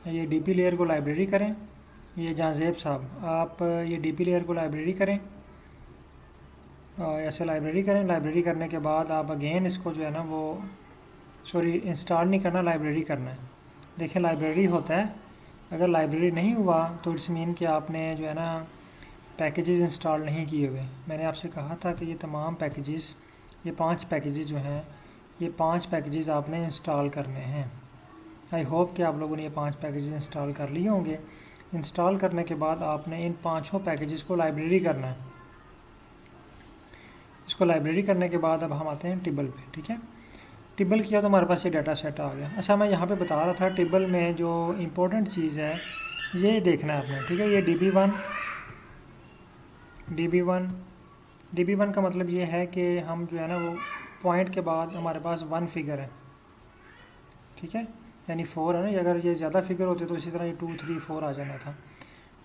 ये DP लेयर को लाइब्रेरी करें। ये जाजेब साहब, आप ये DP लेयर को लाइब्रेरी करें, ऐसे लाइब्रेरी करें। लाइब्रेरी करने के बाद आप अगेन इसको जो है ना वो, सॉरी इंस्टॉल नहीं करना, लाइब्रेरी करना है। देखें लाइब्रेरी होता है, अगर लाइब्रेरी नहीं हुआ तो इट्स मीन कि आपने जो है ना पैकेजेस इंस्टॉल नहीं किए हुए। मैंने आपसे कहा था कि ये तमाम पैकेजेस, ये 5 पैकेजेस जो हैं, ये 5 पैकेजेस आपने इंस्टॉल करने हैं। आई होप कि आप लोगों ने ये 5 पैकेजेस इंस्टॉल कर लिए होंगे। इंस्टॉल करने के बाद आपने इन 5 पैकेजेस को लाइब्रेरी करना है। इसको लाइब्रेरी करने के बाद अब हम आते हैं टेबल पे, ठीक है। टेबल किया तो हमारे पास ये डाटा सेट आ गया। अच्छा, मैं यहाँ पे बता रहा था टेबल में जो इम्पोर्टेंट चीज़ है ये देखना है आपने, ठीक है। ये DB1 का मतलब ये है कि हम जो है ना वो पॉइंट के बाद हमारे पास 1 फिगर है, ठीक है, यानी 4 है ना। अगर ये ज़्यादा फिगर होते तो इसी तरह ये 2 3 4 आ जाना था।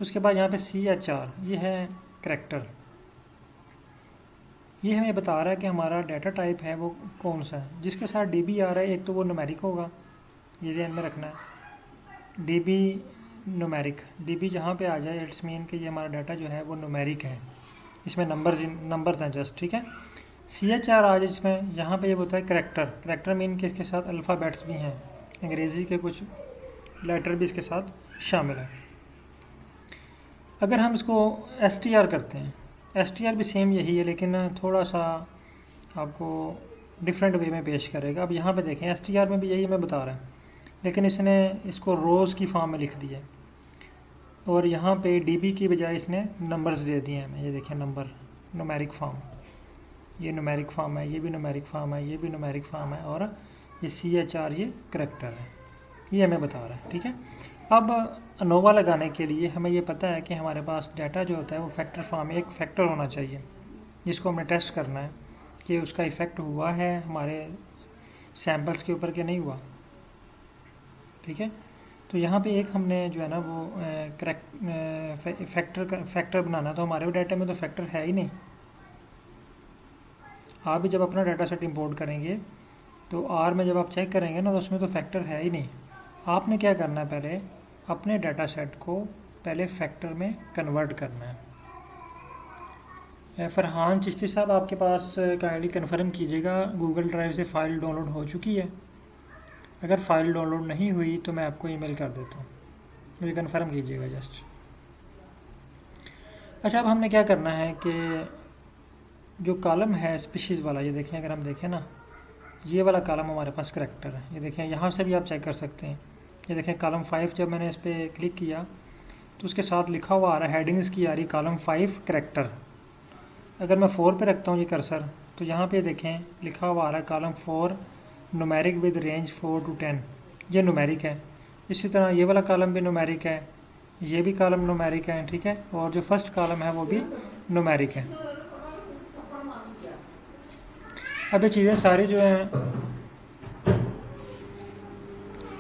उसके बाद यहाँ पे CHR, ये है करैक्टर। ये हमें बता रहा है कि हमारा डाटा टाइप है वो कौन सा है। जिसके साथ DB आ रहा है एक तो वो न्यूमेरिक होगा, ये ध्यान में रखना है। DB न्यूमेरिक, DB जहाँ पे आ जाए इट्स मीन कि ये हमारा डाटा जो है वो न्यूमेरिक है, इसमें नंबर्स हैं जस्ट, ठीक है। CHR आ जाए इसमें, यहाँ पे ये होता है करैक्टर मीन कि इसके साथ अल्फ़ाबेट्स भी हैं, अंग्रेज़ी के कुछ लेटर भी इसके साथ शामिल है। अगर हम इसको STR करते हैं, STR भी सेम यही है लेकिन थोड़ा सा आपको डिफरेंट वे में पेश करेगा। अब यहाँ पे देखें STR में भी यही हमें बता रहा है, लेकिन इसने इसको रोज़ की फॉर्म में लिख दिया है और यहाँ पे DB की बजाय इसने नंबर्स दे दिए हैं हमें। ये देखें नंबर, न्यूमेरिक फॉर्म, ये न्यूमेरिक फॉर्म है, ये भी न्यूमेरिक फॉर्म है, ये भी न्यूमेरिक फॉर्म है और ये CHR ये करैक्टर है, ये हमें बता रहा है। ठीक है, अब अनोवा लगाने के लिए हमें ये पता है कि हमारे पास डाटा जो होता है वो फैक्टर फॉर्म में एक फैक्टर होना चाहिए, जिसको हमने टेस्ट करना है कि उसका इफ़ेक्ट हुआ है हमारे सैम्पल्स के ऊपर कि नहीं हुआ। ठीक है, तो यहाँ पे एक हमने जो है ना वो फैक्टर बनाना, तो हमारे डाटा में तो फैक्टर है ही नहीं। आप भी जब अपना डाटा सेट इंपोर्ट करेंगे तो R में जब आप चेक करेंगे ना तो उसमें तो फैक्टर है ही नहीं। आपने क्या करना है, पहले अपने डाटा सेट को पहले फैक्टर में कन्वर्ट करना है। फरहान चिश्ती साहब, आपके पास काइंडली कन्फर्म कीजिएगा गूगल ड्राइव से फ़ाइल डाउनलोड हो चुकी है। अगर फ़ाइल डाउनलोड नहीं हुई तो मैं आपको ईमेल कर देता हूँ, मुझे कन्फर्म कीजिएगा जस्ट। अच्छा, अब हमने क्या करना है कि जो कॉलम है स्पीशीज़ वाला, ये देखें, अगर हम देखें ना, ये वाला कॉलम हमारे पास करैक्टर है। ये देखें, यहाँ से भी आप चेक कर सकते हैं। ये देखें कॉलम 5, जब मैंने इस पर क्लिक किया तो उसके साथ लिखा हुआ आ रहा है, हेडिंग्स की आ रही कॉलम 5 करैक्टर। अगर मैं 4 पे रखता हूँ ये कर्सर, तो यहाँ पे देखें लिखा हुआ आ रहा है column 4 numeric with range 4 to 10, ये न्यूमेरिक है। इसी तरह ये वाला कॉलम भी न्यूमेरिक है, ये भी कॉलम न्यूमेरिक है। ठीक है, और जो फर्स्ट कॉलम है वो भी न्यूमेरिक है। अब ये चीज़ें सारी जो हैं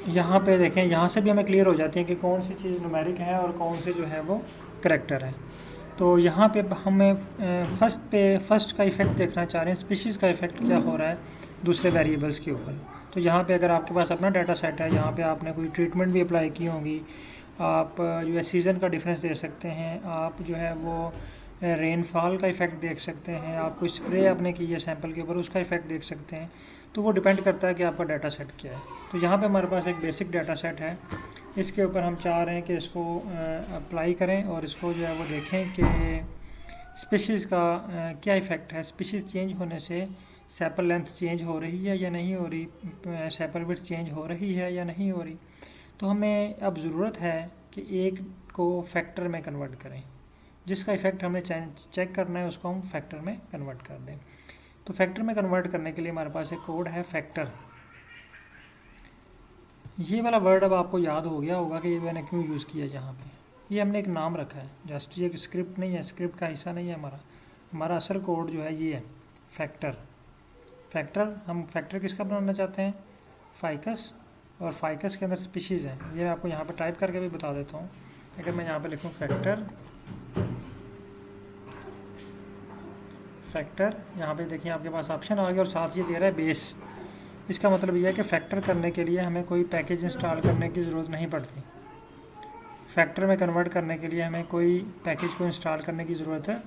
यहाँ पे देखें, यहाँ से भी हमें क्लियर हो जाती है कि कौन सी चीज़ न्यूमेरिक है और कौन सी जो है वो करैक्टर है। तो यहाँ पे हमें फर्स्ट का इफ़ेक्ट देखना चाह रहे हैं, स्पीशीज़ का इफ़ेक्ट क्या हो रहा है दूसरे वेरिएबल्स के ऊपर। तो यहाँ पे अगर आपके पास अपना डाटा सेट है, यहाँ पे आपने कोई ट्रीटमेंट भी अप्लाई की होंगी, आप जो है सीज़न का डिफरेंस दे सकते हैं, आप जो है वो रेनफॉल का इफ़ेक्ट देख सकते हैं, आप कोई स्प्रे आपने की है सैंपल के ऊपर उसका इफ़ेक्ट देख सकते हैं। तो वो डिपेंड करता है कि आपका डाटा सेट क्या है। तो यहाँ पे हमारे पास एक बेसिक डाटा सेट है, इसके ऊपर हम चाह रहे हैं कि इसको अप्लाई करें और इसको जो है वो देखें कि स्पीशीज़ का क्या इफ़ेक्ट है। स्पीशीज़ चेंज होने से सैपल लेंथ चेंज हो रही है या नहीं हो रही, सैपल विड्थ चेंज हो रही है या नहीं हो रही। तो हमें अब ज़रूरत है कि एक को फैक्टर में कन्वर्ट करें, जिसका इफ़ेक्ट हमें चेक करना है उसको हम फैक्टर में कन्वर्ट कर दें। तो फैक्टर में कन्वर्ट करने के लिए हमारे पास एक कोड है फैक्टर। ये वाला वर्ड अब आपको याद हो गया होगा कि ये मैंने क्यों यूज़ किया यहाँ पे। ये हमने एक नाम रखा है, जस्ट ये स्क्रिप्ट नहीं है, स्क्रिप्ट का हिस्सा नहीं है हमारा असल कोड जो है ये है फैक्टर। हम फैक्टर किसका बनाना चाहते हैं, फाइकस, और फाइकस के अंदर स्पीशीज़ हैं। ये मैं आपको यहाँ पर टाइप करके भी बता देता हूँ। अगर मैं यहाँ पर लिखूँ फैक्टर, यहाँ पे देखिए आपके पास ऑप्शन आ गया और साथ ये दे रहा है बेस। इसका मतलब यह है कि फैक्टर करने के लिए हमें कोई पैकेज इंस्टॉल करने की ज़रूरत नहीं पड़ती। फैक्टर में कन्वर्ट करने के लिए हमें कोई पैकेज को इंस्टॉल करने की ज़रूरत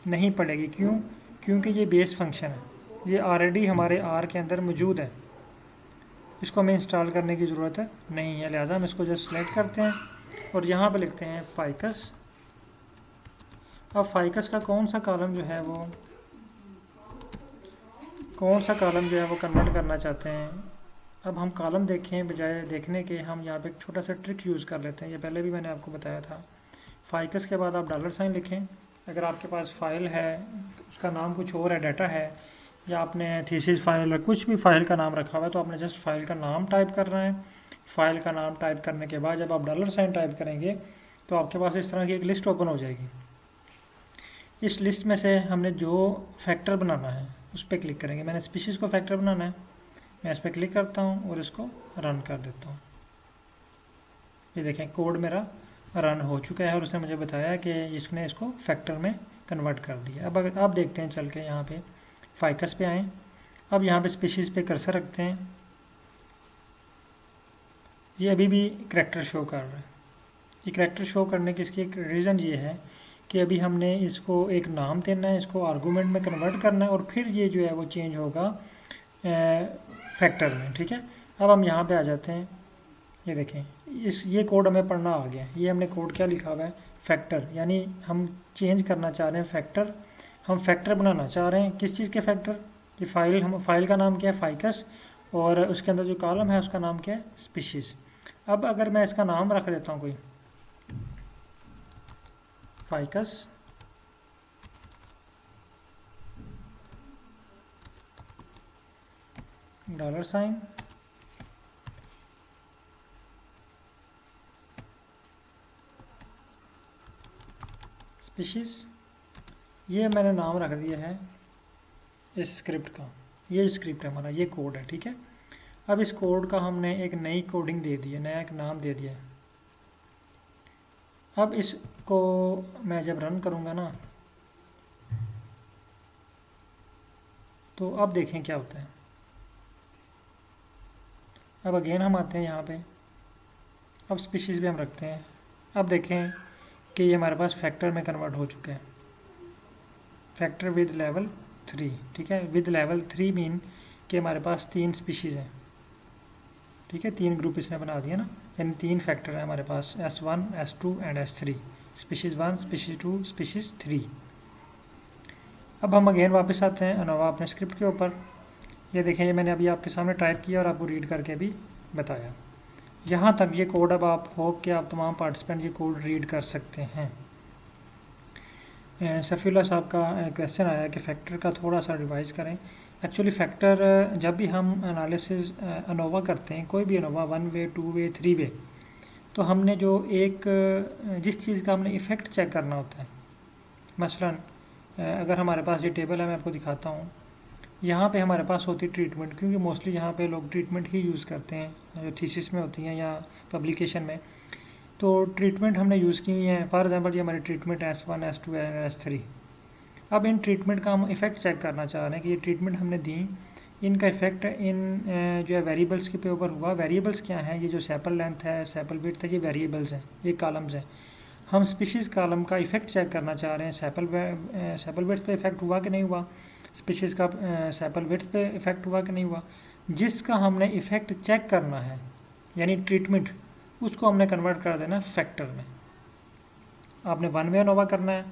नहीं पड़ेगी। क्यों? क्योंकि ये बेस फंक्शन है, ये ऑलरेडी हमारे R के अंदर मौजूद है, इसको हमें इंस्टॉल करने की ज़रूरत नहीं है। लिहाजा हम इसको जस्ट सेलेक्ट करते हैं और यहाँ पर लिखते हैं फाइकस। अब फाइकस का कौन सा कॉलम जो है वो कन्वर्ट करना चाहते हैं। अब हम कॉलम देखें बजाय देखने के, हम यहाँ पे एक छोटा सा ट्रिक यूज़ कर लेते हैं। ये पहले भी मैंने आपको बताया था। फाइकस के बाद आप $साइन लिखें। अगर आपके पास फ़ाइल है, उसका नाम कुछ और है, डाटा है, या आपने थीसिस फाइल और कुछ भी फ़ाइल का नाम रखा हुआ है, तो आपने जस्ट फाइल का नाम टाइप करना है। फ़ाइल का नाम टाइप करने के बाद जब आप $साइन टाइप करेंगे तो आपके पास इस तरह की एक लिस्ट ओपन हो जाएगी। इस लिस्ट में से हमने जो फैक्टर बनाना है उस पर क्लिक करेंगे। मैंने स्पीशीज़ को फैक्टर बनाना है, मैं इस पर क्लिक करता हूँ और इसको रन कर देता हूँ। ये देखें कोड मेरा रन हो चुका है और उसने मुझे बताया कि इसने इसको फैक्टर में कन्वर्ट कर दिया। अब अगर आप देखते हैं चल के यहाँ पे फाइकस पे आएँ, अब यहाँ पे स्पीशीज़ पे कर्सर रखते हैं, ये अभी भी करैक्टर शो कर रहा है। ये करैक्टर शो करने की इसकी एक रीज़न ये है कि अभी हमने इसको एक नाम देना है, इसको आर्गूमेंट में कन्वर्ट करना है और फिर ये जो है वो चेंज होगा फैक्टर में। ठीक है, अब हम यहाँ पे आ जाते हैं। ये देखें ये कोड हमें पढ़ना आ गया। ये हमने कोड क्या लिखा हुआ है, फैक्टर, यानी हम चेंज करना चाह रहे हैं फैक्टर। हम फैक्टर बनाना चाह रहे हैं, किस चीज़ के फैक्टर, कि फाइल का नाम क्या है फाइकस, और उसके अंदर जो कॉलम है उसका नाम क्या है स्पीशीज़। अब अगर मैं इसका नाम रख देता हूँ कोई फाइकस, $साइन, स्पीशीज़, ये मैंने नाम रख दिया है इस स्क्रिप्ट का। ये स्क्रिप्ट है हमारा, ये कोड है, ठीक है। अब इस कोड का हमने एक नई कोडिंग दे दी है, नया एक नाम दे दिया है। अब इसको मैं जब रन करूँगा ना, तो अब देखें क्या होता है। अब अगेन हम आते हैं यहाँ पे, अब स्पीशीज़ भी हम रखते हैं। अब देखें कि ये हमारे पास फैक्टर में कन्वर्ट हो चुका है, फैक्टर विद लेवल 3, ठीक है। विद लेवल 3 मीन कि हमारे पास 3 स्पीशीज़ हैं, ठीक है। 3 ग्रुप इसने बना दिया ना, यानी 3 फैक्टर है हमारे पास, S1, S2 and S3, species 1, species 2, species 3। अब हम अगेन वापस आते हैं अनोवा अपने स्क्रिप्ट के ऊपर। ये देखें, ये मैंने अभी आपके सामने टाइप किया और आपको रीड करके भी बताया। यहाँ तक ये कोड, अब आप होप कि आप तमाम पार्टिसिपेंट ये कोड रीड कर सकते हैं। सफ़ीउल्लाह साहब का क्वेश्चन आया कि फ़ैक्टर का थोड़ा सा रिवाइज़ करें। एक्चुअली फ़ैक्टर जब भी हम एनालिसिस अनोवा करते हैं, कोई भी अनोवा 1 वे, 2 वे, 3 वे, तो हमने जो जिस चीज़ का हमने इफ़ेक्ट चेक करना होता है, मसलन अगर हमारे पास ये टेबल है, मैं आपको दिखाता हूँ। यहाँ पे हमारे पास होती ट्रीटमेंट, क्योंकि मोस्टली यहाँ पे लोग ट्रीटमेंट ही यूज़ करते हैं, जो थीसिस में होती हैं या पब्लिकेशन में। तो ट्रीटमेंट हमने यूज़ की हुई है। फॉर एग्जांपल ये हमारी ट्रीटमेंट S1, S2 S3। अब इन ट्रीटमेंट का हम इफ़ेक्ट चेक करना चाह रहे हैं कि ये ट्रीटमेंट हमने दी, इनका इफ़ेक्ट इन जो है वेरिएबल्स के ऊपर हुआ। वेरिएबल्स क्या हैं? ये जो सैपल लेंथ है, सैपल विड्थ है, ये वेरिएबल्स हैं, ये कॉलम्स हैं। हम स्पीशीज़ कॉलम का इफ़ेक्ट चेक करना चाह रहे हैं, सैपल विड्थ पे इफ़ेक्ट हुआ कि नहीं हुआ, स्पीशीज़ का सैपल विड्थ पे इफ़ेक्ट हुआ कि नहीं हुआ। जिसका हमने इफ़ेक्ट चेक करना है, यानी ट्रीटमेंट, उसको हमने कन्वर्ट कर देना फैक्टर में। आपने 1 वे अनोवा करना है,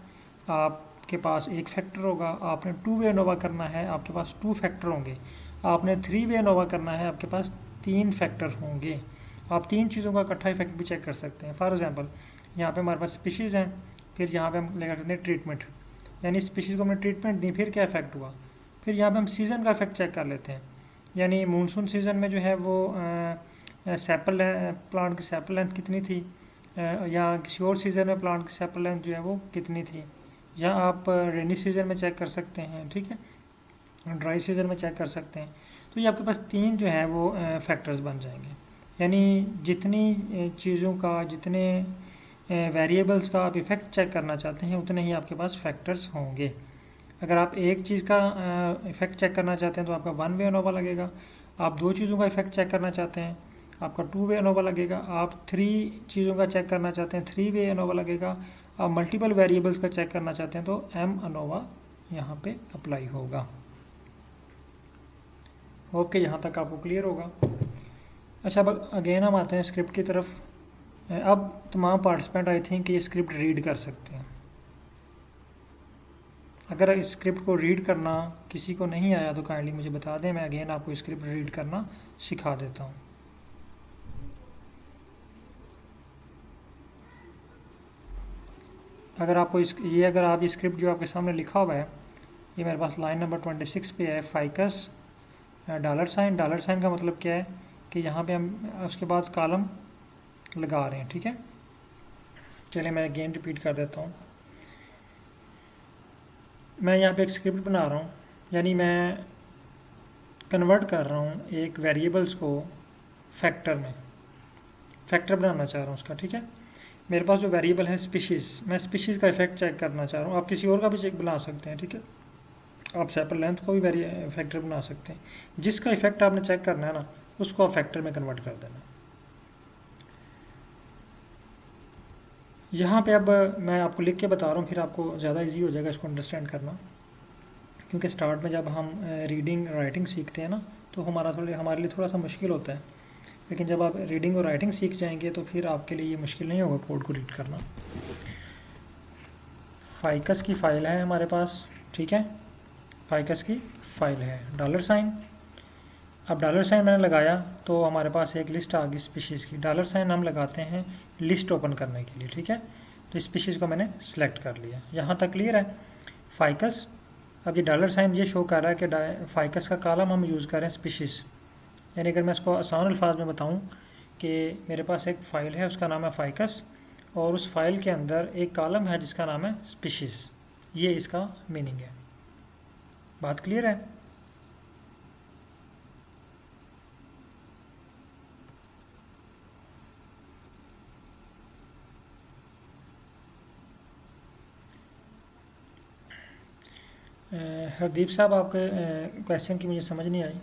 आपके पास एक फैक्टर होगा। आपने 2 वे अनोवा करना है, आपके पास 2 फैक्टर होंगे। आपने 3 वे अनोवा करना है, आपके पास 3 फैक्टर होंगे। आप 3 चीज़ों का इकट्ठा इफेक्ट भी चेक कर सकते हैं। फॉर एग्जांपल यहाँ पे हमारे पास स्पीशीज़ हैं, फिर यहाँ पे हम लेकर सकते हैं ट्रीटमेंट, यानी स्पीशीज़ को हमने ट्रीटमेंट दी, फिर क्या इफेक्ट हुआ। फिर यहाँ पे हम सीज़न का इफेक्ट चेक कर लेते हैं, यानी मानसून सीज़न में जो है वो सैपल प्लांट की सैपल लेंथ कितनी थी, या किसी और सीज़न में प्लांट की सैपल लेंथ जो है वो कितनी थी। या आप रेनी सीज़न में चेक कर सकते हैं, ठीक है, ड्राई सीज़न में चेक कर सकते हैं। तो ये आपके पास 3 जो है वो फैक्टर्स बन जाएंगे, यानी जितनी चीज़ों का, जितने वेरिएबल्स का आप इफ़ेक्ट चेक करना चाहते हैं, उतने ही आपके पास फैक्टर्स होंगे। अगर आप एक चीज़ का इफ़ेक्ट चेक करना चाहते हैं तो आपका 1 वे अनोवा लगेगा। आप 2 चीज़ों का इफ़ेक्ट चेक करना चाहते हैं, आपका 2 वे अनोवा लगेगा। आप 3 चीज़ों का चेक करना चाहते हैं, 3 वे अनोवा लगेगा। आप मल्टीपल वेरिएबल्स का चेक करना चाहते हैं तो M अनोवा यहाँ पे अप्लाई होगा। ओके, यहाँ तक आपको क्लियर होगा। अच्छा, अब अगेन हम आते हैं स्क्रिप्ट की तरफ। अब तमाम पार्टिसिपेंट आई थिंक ये स्क्रिप्ट रीड कर सकते हैं। अगर इस स्क्रिप्ट को रीड करना किसी को नहीं आया तो काइंडली मुझे बता दें, मैं अगेन आपको स्क्रिप्ट रीड करना सिखा देता हूँ। अगर आपको अगर आप ये स्क्रिप्ट जो आपके सामने लिखा हुआ है, ये मेरे पास लाइन नंबर 26 पे है, फाइकस $। डॉलर साइन का मतलब क्या है कि यहाँ पे हम उसके बाद कॉलम लगा रहे हैं, ठीक है। चलिए मैं अगेन रिपीट कर देता हूँ। मैं यहाँ पे एक स्क्रिप्ट बना रहा हूँ, यानी मैं कन्वर्ट कर रहा हूँ एक वेरिएबल्स को फैक्टर में, फैक्टर बनाना चाह रहा हूँ उसका, ठीक है। मेरे पास जो वेरिएबल है स्पीशीज़, मैं स्पीशीज़ का इफेक्ट चेक करना चाह रहा हूँ। आप किसी और का भी चेक बना सकते हैं, ठीक है। आप सैपल लेंथ को भी फैक्टर बना सकते हैं। जिसका इफेक्ट आपने चेक करना है ना, उसको आप फैक्टर में कन्वर्ट कर देना। यहाँ पे अब मैं आपको लिख के बता रहा हूँ, फिर आपको ज़्यादा इजी हो जाएगा इसको अंडरस्टैंड करना, क्योंकि स्टार्ट में जब हम रीडिंग राइटिंग सीखते हैं ना, तो हमारे लिए थोड़ा सा मुश्किल होता है। लेकिन जब आप रीडिंग और राइटिंग सीख जाएंगे तो फिर आपके लिए ये मुश्किल नहीं होगा कोड को रीड करना। फाइकस की फ़ाइल है हमारे पास, ठीक है, फाइकस की फ़ाइल है, $। अब $। मैंने लगाया तो हमारे पास एक लिस्ट आ गई स्पीशीज़ की। $। हम लगाते हैं लिस्ट ओपन करने के लिए, ठीक है। तो स्पीशीज़ को मैंने सेलेक्ट कर लिया। यहाँ तक क्लियर है। फाइकस, अब ये $। ये शो कर रहा है कि फाइकस का कॉलम हम यूज़ कर रहे हैं स्पीशीज़, यानी अगर मैं इसको आसान अल्फाज में बताऊँ कि मेरे पास एक फ़ाइल है, उसका नाम है फाइकस, और उस फाइल के अंदर एक कॉलम है जिसका नाम है स्पीशीज़। ये इसका मीनिंग है। बात क्लियर है? हरदीप साहब, आपके क्वेश्चन की मुझे समझ नहीं आई।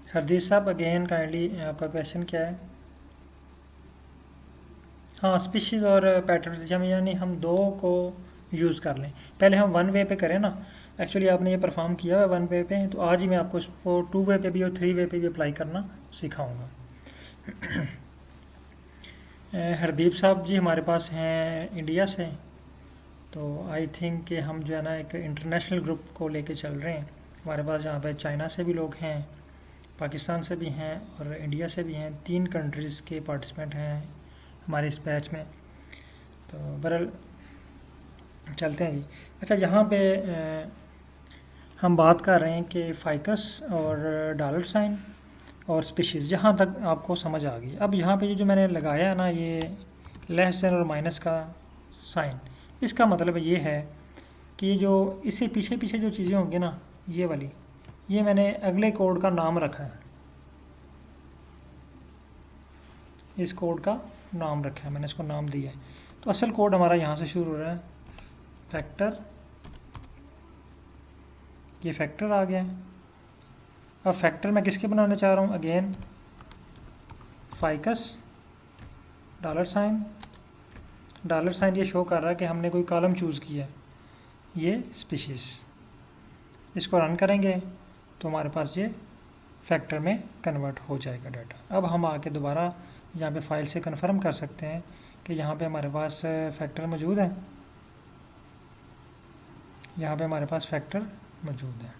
हरदीप साहब, अगेन काइंडली आपका क्वेश्चन क्या है? हाँ, स्पीशीज़ और पैटर्न यानी हम दो को यूज़ कर लें। पहले हम वन वे पे करें ना। एक्चुअली आपने ये परफॉर्म किया है वन वे पे, तो आज ही मैं आपको इसको टू वे पे भी और थ्री वे पे भी अप्लाई करना सिखाऊंगा। हरदीप साहब जी हमारे पास हैं इंडिया से, तो आई थिंक कि हम जो है ना एक इंटरनेशनल ग्रुप को लेके चल रहे हैं। हमारे पास यहाँ पे चाइना से भी लोग हैं, पाकिस्तान से भी हैं और इंडिया से भी हैं। 3 कंट्रीज़ के पार्टिसिपेंट हैं हमारे इस बैच में। तो बहरहाल चलते हैं जी। अच्छा, यहाँ पे हम बात कर रहे हैं कि फाइकस और डॉलर साइन और स्पीशीज़, जहाँ तक आपको समझ आ गई। अब यहाँ पे जो मैंने लगाया है ना, ये लेस देन और माइनस का साइन, इसका मतलब ये है कि जो इससे पीछे पीछे जो चीज़ें होंगी ना, ये वाली, ये मैंने अगले कोड का नाम रखा है। इस कोड का नाम रखा है, मैंने इसको नाम दिया है। तो असल कोड हमारा यहाँ से शुरू हो रहा है, फैक्टर। ये फैक्टर आ गया है। अब फैक्टर मैं किसके बनाना चाह रहा हूँ? Again ficus, dollar sign. Dollar sign ये शो कर रहा है कि हमने कोई कॉलम चूज़ किया है, ये स्पीशीज़। इसको रन करेंगे तो हमारे पास ये फैक्टर में कन्वर्ट हो जाएगा डाटा। अब हम आके दोबारा यहाँ पे फाइल से कन्फर्म कर सकते हैं कि यहाँ पे हमारे पास फैक्टर मौजूद है। यहाँ पे हमारे पास फैक्टर मौजूद है।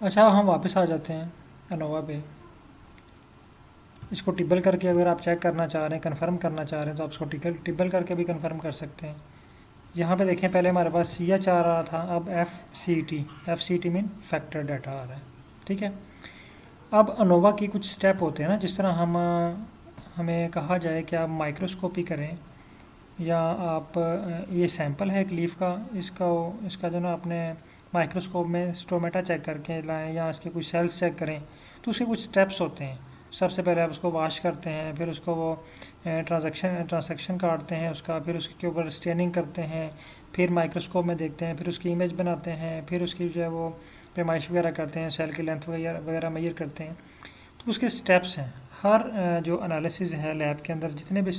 अच्छा, हम वापस आ जाते हैं अनोवा पे। इसको टिबल करके अगर आप चेक करना चाह रहे हैं, कन्फर्म करना चाह रहे हैं, तो आप इसको टिबल करके भी कन्फर्म कर सकते हैं। यहाँ पे देखें, पहले हमारे पास CH आ रहा था, अब FCT मीन फैक्टर डाटा आ रहा है। ठीक है। अब अनोवा की कुछ स्टेप होते हैं ना, जिस तरह हमें कहा जाए कि आप माइक्रोस्कोपी करें, या आप ये सैंपल है एक लीफ का, इसका जो ना अपने माइक्रोस्कोप में स्टोमेटा चेक करके लाएं, या इसके कुछ सेल्स चेक करें, तो उसके कुछ स्टेप्स होते हैं। सबसे पहले आप उसको वॉश करते हैं, फिर उसको वो ट्रांसैक्शन काटते हैं उसका, फिर उसके ऊपर स्टेनिंग करते हैं, फिर माइक्रोस्कोप में देखते हैं, फिर उसकी इमेज बनाते हैं, फिर उसकी जो है वो पैमाइश वगैरह करते हैं, सेल की लेंथ वगैरह मेजर करते हैं। तो उसके स्टेप्स हैं। हर जो एनालिसिस है लैब के अंदर, जितने भी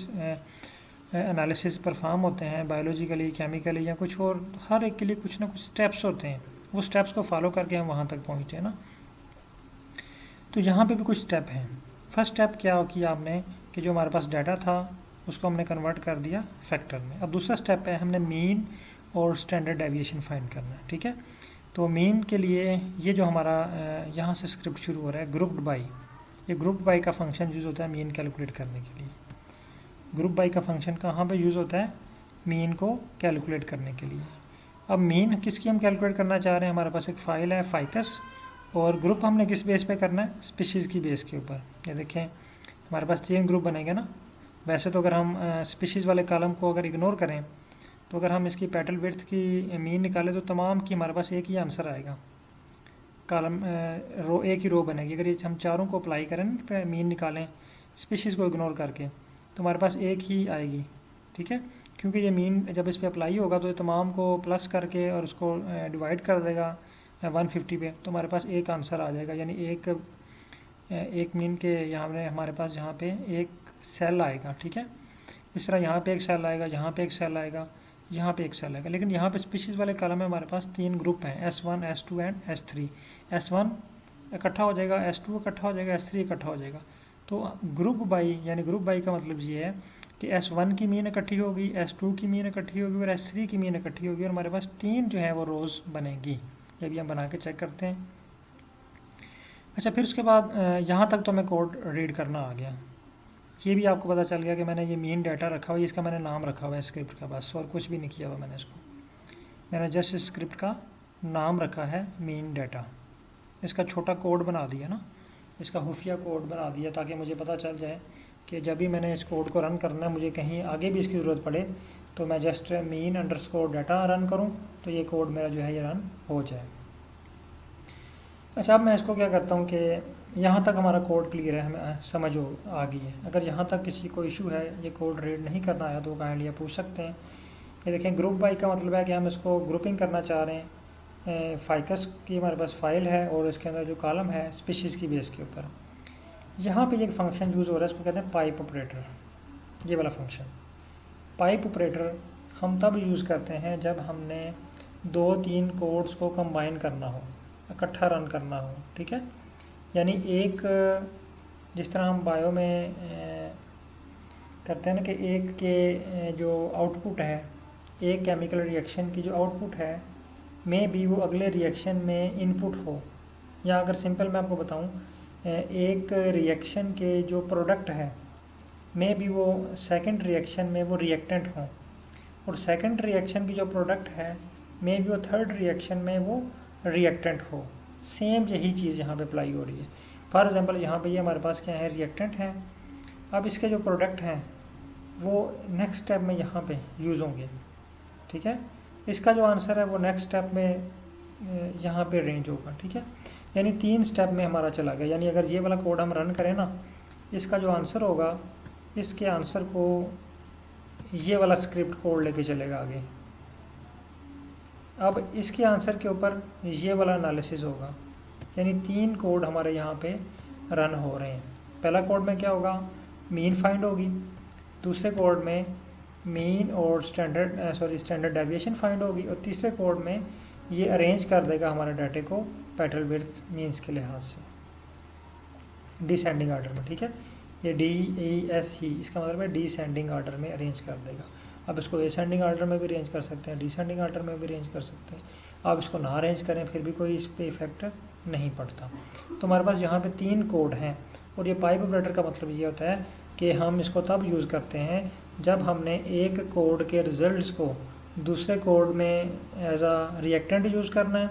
एनालिसिस परफॉर्म होते हैं बायोलॉजिकली, केमिकली या कुछ और, हर एक के लिए कुछ ना कुछ स्टेप्स होते हैं। वो स्टेप्स को फॉलो करके हम वहाँ तक पहुँचते हैं ना। तो यहाँ पे भी कुछ स्टेप हैं। फर्स्ट स्टेप क्या किया आपने कि जो हमारे पास डाटा था उसको हमने कन्वर्ट कर दिया फैक्टर में। अब दूसरा स्टेप है, हमने मीन और स्टैंडर्ड डेविएशन फाइंड करना है। ठीक है। तो मीन के लिए ये जो हमारा यहाँ से स्क्रिप्ट शुरू हो रहा है, ग्रुप्ड बाई, ये ग्रुप्ड बाई का फंक्शन यूज़ होता है मीन कैलकुलेट करने के लिए। ग्रुप बाई का फंक्शन कहाँ पे यूज़ होता है? मीन को कैलकुलेट करने के लिए। अब मीन किसकी हम कैलकुलेट करना चाह रहे हैं? हमारे पास एक फ़ाइल है फाइकस, और ग्रुप हमने किस बेस पे करना है? स्पीशीज़ की बेस के ऊपर। ये देखें, हमारे पास 3 ग्रुप बनेंगे ना। वैसे तो अगर हम स्पीशीज़ वाले कॉलम को अगर इग्नोर करें, तो अगर हम इसकी पेटल विड्थ की मीन निकालें तो तमाम की हमारे पास एक ही आंसर आएगा। कॉलम रो, एक ही रो बनेगी। अगर ये हम चारों को अप्लाई करें, मीन निकालें स्पीशीज़ को इग्नोर करके, तो हमारे पास एक ही आएगी। ठीक है। क्योंकि ये मीन जब इस पर अप्लाई होगा तो ये तमाम को प्लस करके और उसको डिवाइड कर देगा 150 पे, तो हमारे पास एक आंसर आ जाएगा। यानी एक मीन के यहाँ में हमारे पास यहाँ पे एक सेल आएगा। ठीक है। इस तरह यहाँ पे एक सेल आएगा, यहाँ पे एक सेल आएगा, यहाँ पे एक सेल आएगा। लेकिन यहाँ पे स्पीशीज़ वाले कॉलम में हमारे पास 3 ग्रुप हैं, S1, S2 and S3। S1 इकट्ठा हो जाएगा, S2 इकट्ठा हो जाएगा, S3 इकट्ठा हो जाएगा। तो ग्रुप बाई, यानी ग्रुप बाई का मतलब ये है कि S1 की मीन इकट्ठी होगी, S2 की मीन इकट्ठी होगी और S3 की मीन इकट्ठी होगी, और हमारे पास 3 जो है वो रोज़ बनेंगी। जब ये हम बना के चेक करते हैं अच्छा, फिर उसके बाद यहाँ तक तो मैं कोड रीड करना आ गया। ये भी आपको पता चल गया कि मैंने ये मीन डाटा रखा हुआ है, इसका मैंने नाम रखा हुआ है स्क्रिप्ट का, बस और कुछ भी नहीं किया हुआ मैंने इसको। मैंने जस्ट स्क्रिप्ट का नाम रखा है मीन डाटा, इसका छोटा कोड बना दिया ना, इसका खुफिया कोड बना दिया ताकि मुझे पता चल जाए कि जब भी मैंने इस कोड को रन करना है, मुझे कहीं आगे भी इसकी ज़रूरत पड़े तो मैं just mean underscore data run करूं तो ये कोड मेरा जो है ये रन हो जाए। अच्छा, अब मैं इसको क्या करता हूँ कि यहाँ तक हमारा कोड क्लियर है, हमें समझ आ गई है। अगर यहाँ तक किसी को इशू है, ये कोड रीड नहीं करना आया, तो वो काइंडली पूछ सकते हैं। ये देखें, ग्रुप बाई का मतलब है कि हम इसको ग्रुपिंग करना चाह रहे हैं। फाइकस की हमारे पास फाइल है और इसके अंदर जो कॉलम है स्पीशीज़ की बेस के ऊपर। यहाँ पे एक फंक्शन यूज़ हो रहा है, इसको कहते हैं पाइप ऑपरेटर। ये वाला फंक्शन पाइप ऑपरेटर हम तब यूज़ करते हैं जब हमने 2-3 कोड्स को कंबाइन करना हो, इकट्ठा रन करना हो, ठीक है। यानी एक, जिस तरह हम बायो में करते हैं ना कि एक के जो आउटपुट है, एक केमिकल रिएक्शन की जो आउटपुट है में भी वो अगले रिएक्शन में इनपुट हो, या अगर सिंपल मैं आपको बताऊं, एक रिएक्शन के जो प्रोडक्ट है में भी वो सेकंड रिएक्शन में वो रिएक्टेंट हो, और सेकंड रिएक्शन की जो प्रोडक्ट है में भी वो थर्ड रिएक्शन में वो रिएक्टेंट हो। सेम यही चीज़ यहाँ पे अप्लाई हो रही है। फॉर एग्जांपल यहाँ पे ये हमारे पास क्या है, रिएक्टेंट है। अब इसके जो प्रोडक्ट हैं वो नेक्स्ट स्टेप में यहाँ पे यूज़ होंगे, ठीक है। इसका जो आंसर है वो नेक्स्ट स्टेप में यहाँ पे रेंज होगा, ठीक है। यानी 3 स्टेप में हमारा चला गया। यानी अगर ये वाला कोड हम रन करें ना, इसका जो आंसर होगा, इसके आंसर को ये वाला स्क्रिप्ट कोड लेके चलेगा आगे। अब इसके आंसर के ऊपर ये वाला एनालिसिस होगा। यानी 3 कोड हमारे यहाँ पे रन हो रहे हैं। पहला कोड में क्या होगा, मीन फाइंड होगी। दूसरे कोड में मीन और स्टैंडर्ड डेविएशन फाइंड होगी। और तीसरे कोड में ये अरेंज कर देगा हमारे डाटे को पेटल विड्थ मीन्स के लिहाज से डिसेंडिंग ऑर्डर में, ठीक है। ये DESC इसका मतलब है डिसेंडिंग ऑर्डर में अरेंज कर देगा। अब इसको असेंडिंग ऑर्डर में भी अरेंज कर सकते हैं, डिसेंडिंग ऑर्डर में भी अरेंज कर सकते हैं। आप इसको ना अरेंज करें फिर भी कोई इस पर इफेक्ट नहीं पड़ता। तो हमारे पास यहाँ पे 3 कोड हैं। और ये पाइप ऑपरेटर का मतलब ये होता है कि हम इसको तब यूज़ करते हैं जब हमने एक कोड के रिजल्ट्स को दूसरे कोड में एज आ रिएक्टेंट यूज़ करना है,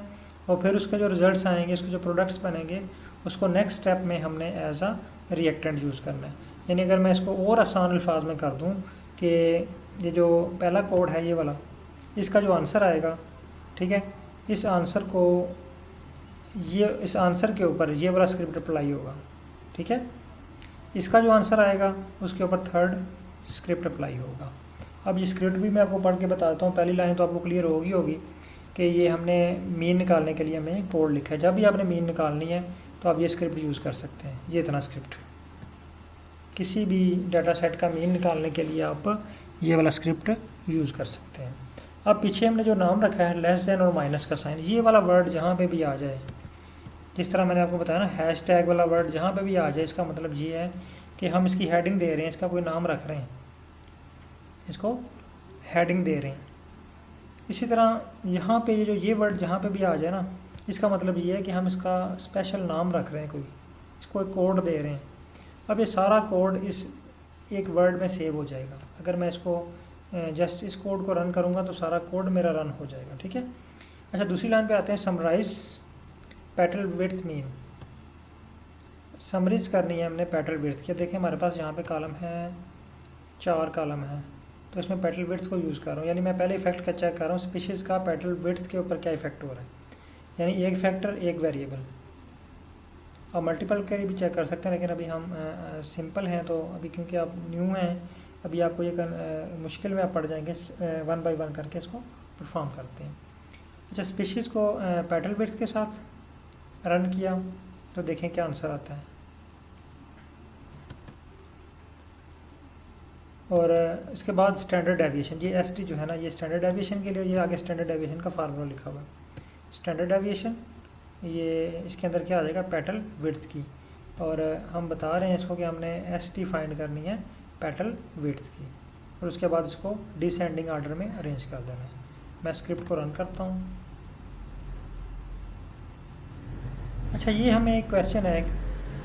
और फिर उसके जो रिजल्ट्स आएंगे, उसके जो प्रोडक्ट्स बनेंगे, उसको नेक्स्ट स्टेप में हमने एज आ रिएक्टेंट यूज़ करना है। यानी अगर मैं इसको और आसान अल्फाज में कर दूँ कि ये जो पहला कोड है ये वाला, इसका जो आंसर आएगा, ठीक है, इस आंसर के ऊपर ये वाला स्क्रिप्ट अप्लाई होगा, ठीक है। इसका जो आंसर आएगा उसके ऊपर थर्ड स्क्रिप्ट अप्लाई होगा। अब ये स्क्रिप्ट भी मैं आपको पढ़ के बताता हूँ। पहली लाइन तो आपको क्लियर होगी कि ये हमने मीन निकालने के लिए हमें कोड लिखा है। जब भी आपने मीन निकालनी है तो आप ये स्क्रिप्ट यूज़ कर सकते हैं। ये इतना स्क्रिप्ट, किसी भी डाटा सेट का मीन निकालने के लिए आप ये वाला स्क्रिप्ट यूज़ कर सकते हैं। अब पीछे हमने जो नाम रखा है लेस देन और माइनस का साइन, ये वाला वर्ड जहाँ पे भी आ जाए, जिस तरह मैंने आपको बताया ना हैशटैग वाला वर्ड जहाँ पे भी आ जाए, इसका मतलब ये है कि हम इसकी हेडिंग दे रहे हैं, इसका कोई नाम रख रहे हैं, इसको हेडिंग दे रहे हैं। इसी तरह यहाँ पे ये वर्ड जहाँ पे भी आ जाए ना, इसका मतलब ये है कि हम इसका स्पेशल नाम रख रहे हैं, कोई इसको एक कोड दे रहे हैं। अब ये सारा कोड इस एक वर्ड में सेव हो जाएगा। अगर मैं इसको जस्ट इस कोड को रन करूँगा तो सारा कोड मेरा रन हो जाएगा, ठीक है। अच्छा, दूसरी लाइन पे आते हैं, summarise petal width mean. Summarise करनी है हमने पेटल विड्थ की। देखिए हमारे पास यहाँ पे कॉलम है, 4 कॉलम है, तो इसमें पेटल विड्थ को यूज़ कर रहा हूँ। यानी मैं पहले इफेक्ट का चेक कर रहा हूँ, स्पीशीज़ का पेटल विड्थ के ऊपर क्या इफेक्ट हो रहा है। यानी एक फैक्टर एक वेरिएबल। और मल्टीपल के भी चेक कर सकते हैं, लेकिन अभी हम सिंपल हैं तो अभी क्योंकि आप न्यू हैं, अभी आपको ये मुश्किल में आप पड़ जाएंगे। 1 बाय 1 करके इसको परफॉर्म करते हैं। अच्छा, स्पीशीज़ को पेटल विड्थ के साथ रन किया तो देखें क्या आंसर आता है। और इसके बाद स्टैंडर्ड डेविएशन, ये SD जो है ना, ये स्टैंडर्ड डेविएशन के लिए, ये आगे स्टैंडर्ड डेविएशन का फार्मूला लिखा हुआ है। स्टैंडर्ड डेविएशन ये इसके अंदर क्या आ जाएगा, पेटल विड्थ की। और हम बता रहे हैं इसको कि हमने SD फाइंड करनी है पेटल विड्थ की, और उसके बाद इसको डिसेंडिंग ऑर्डर में अरेंज कर देना है। मैं स्क्रिप्ट को रन करता हूँ। अच्छा, ये हमें एक क्वेश्चन है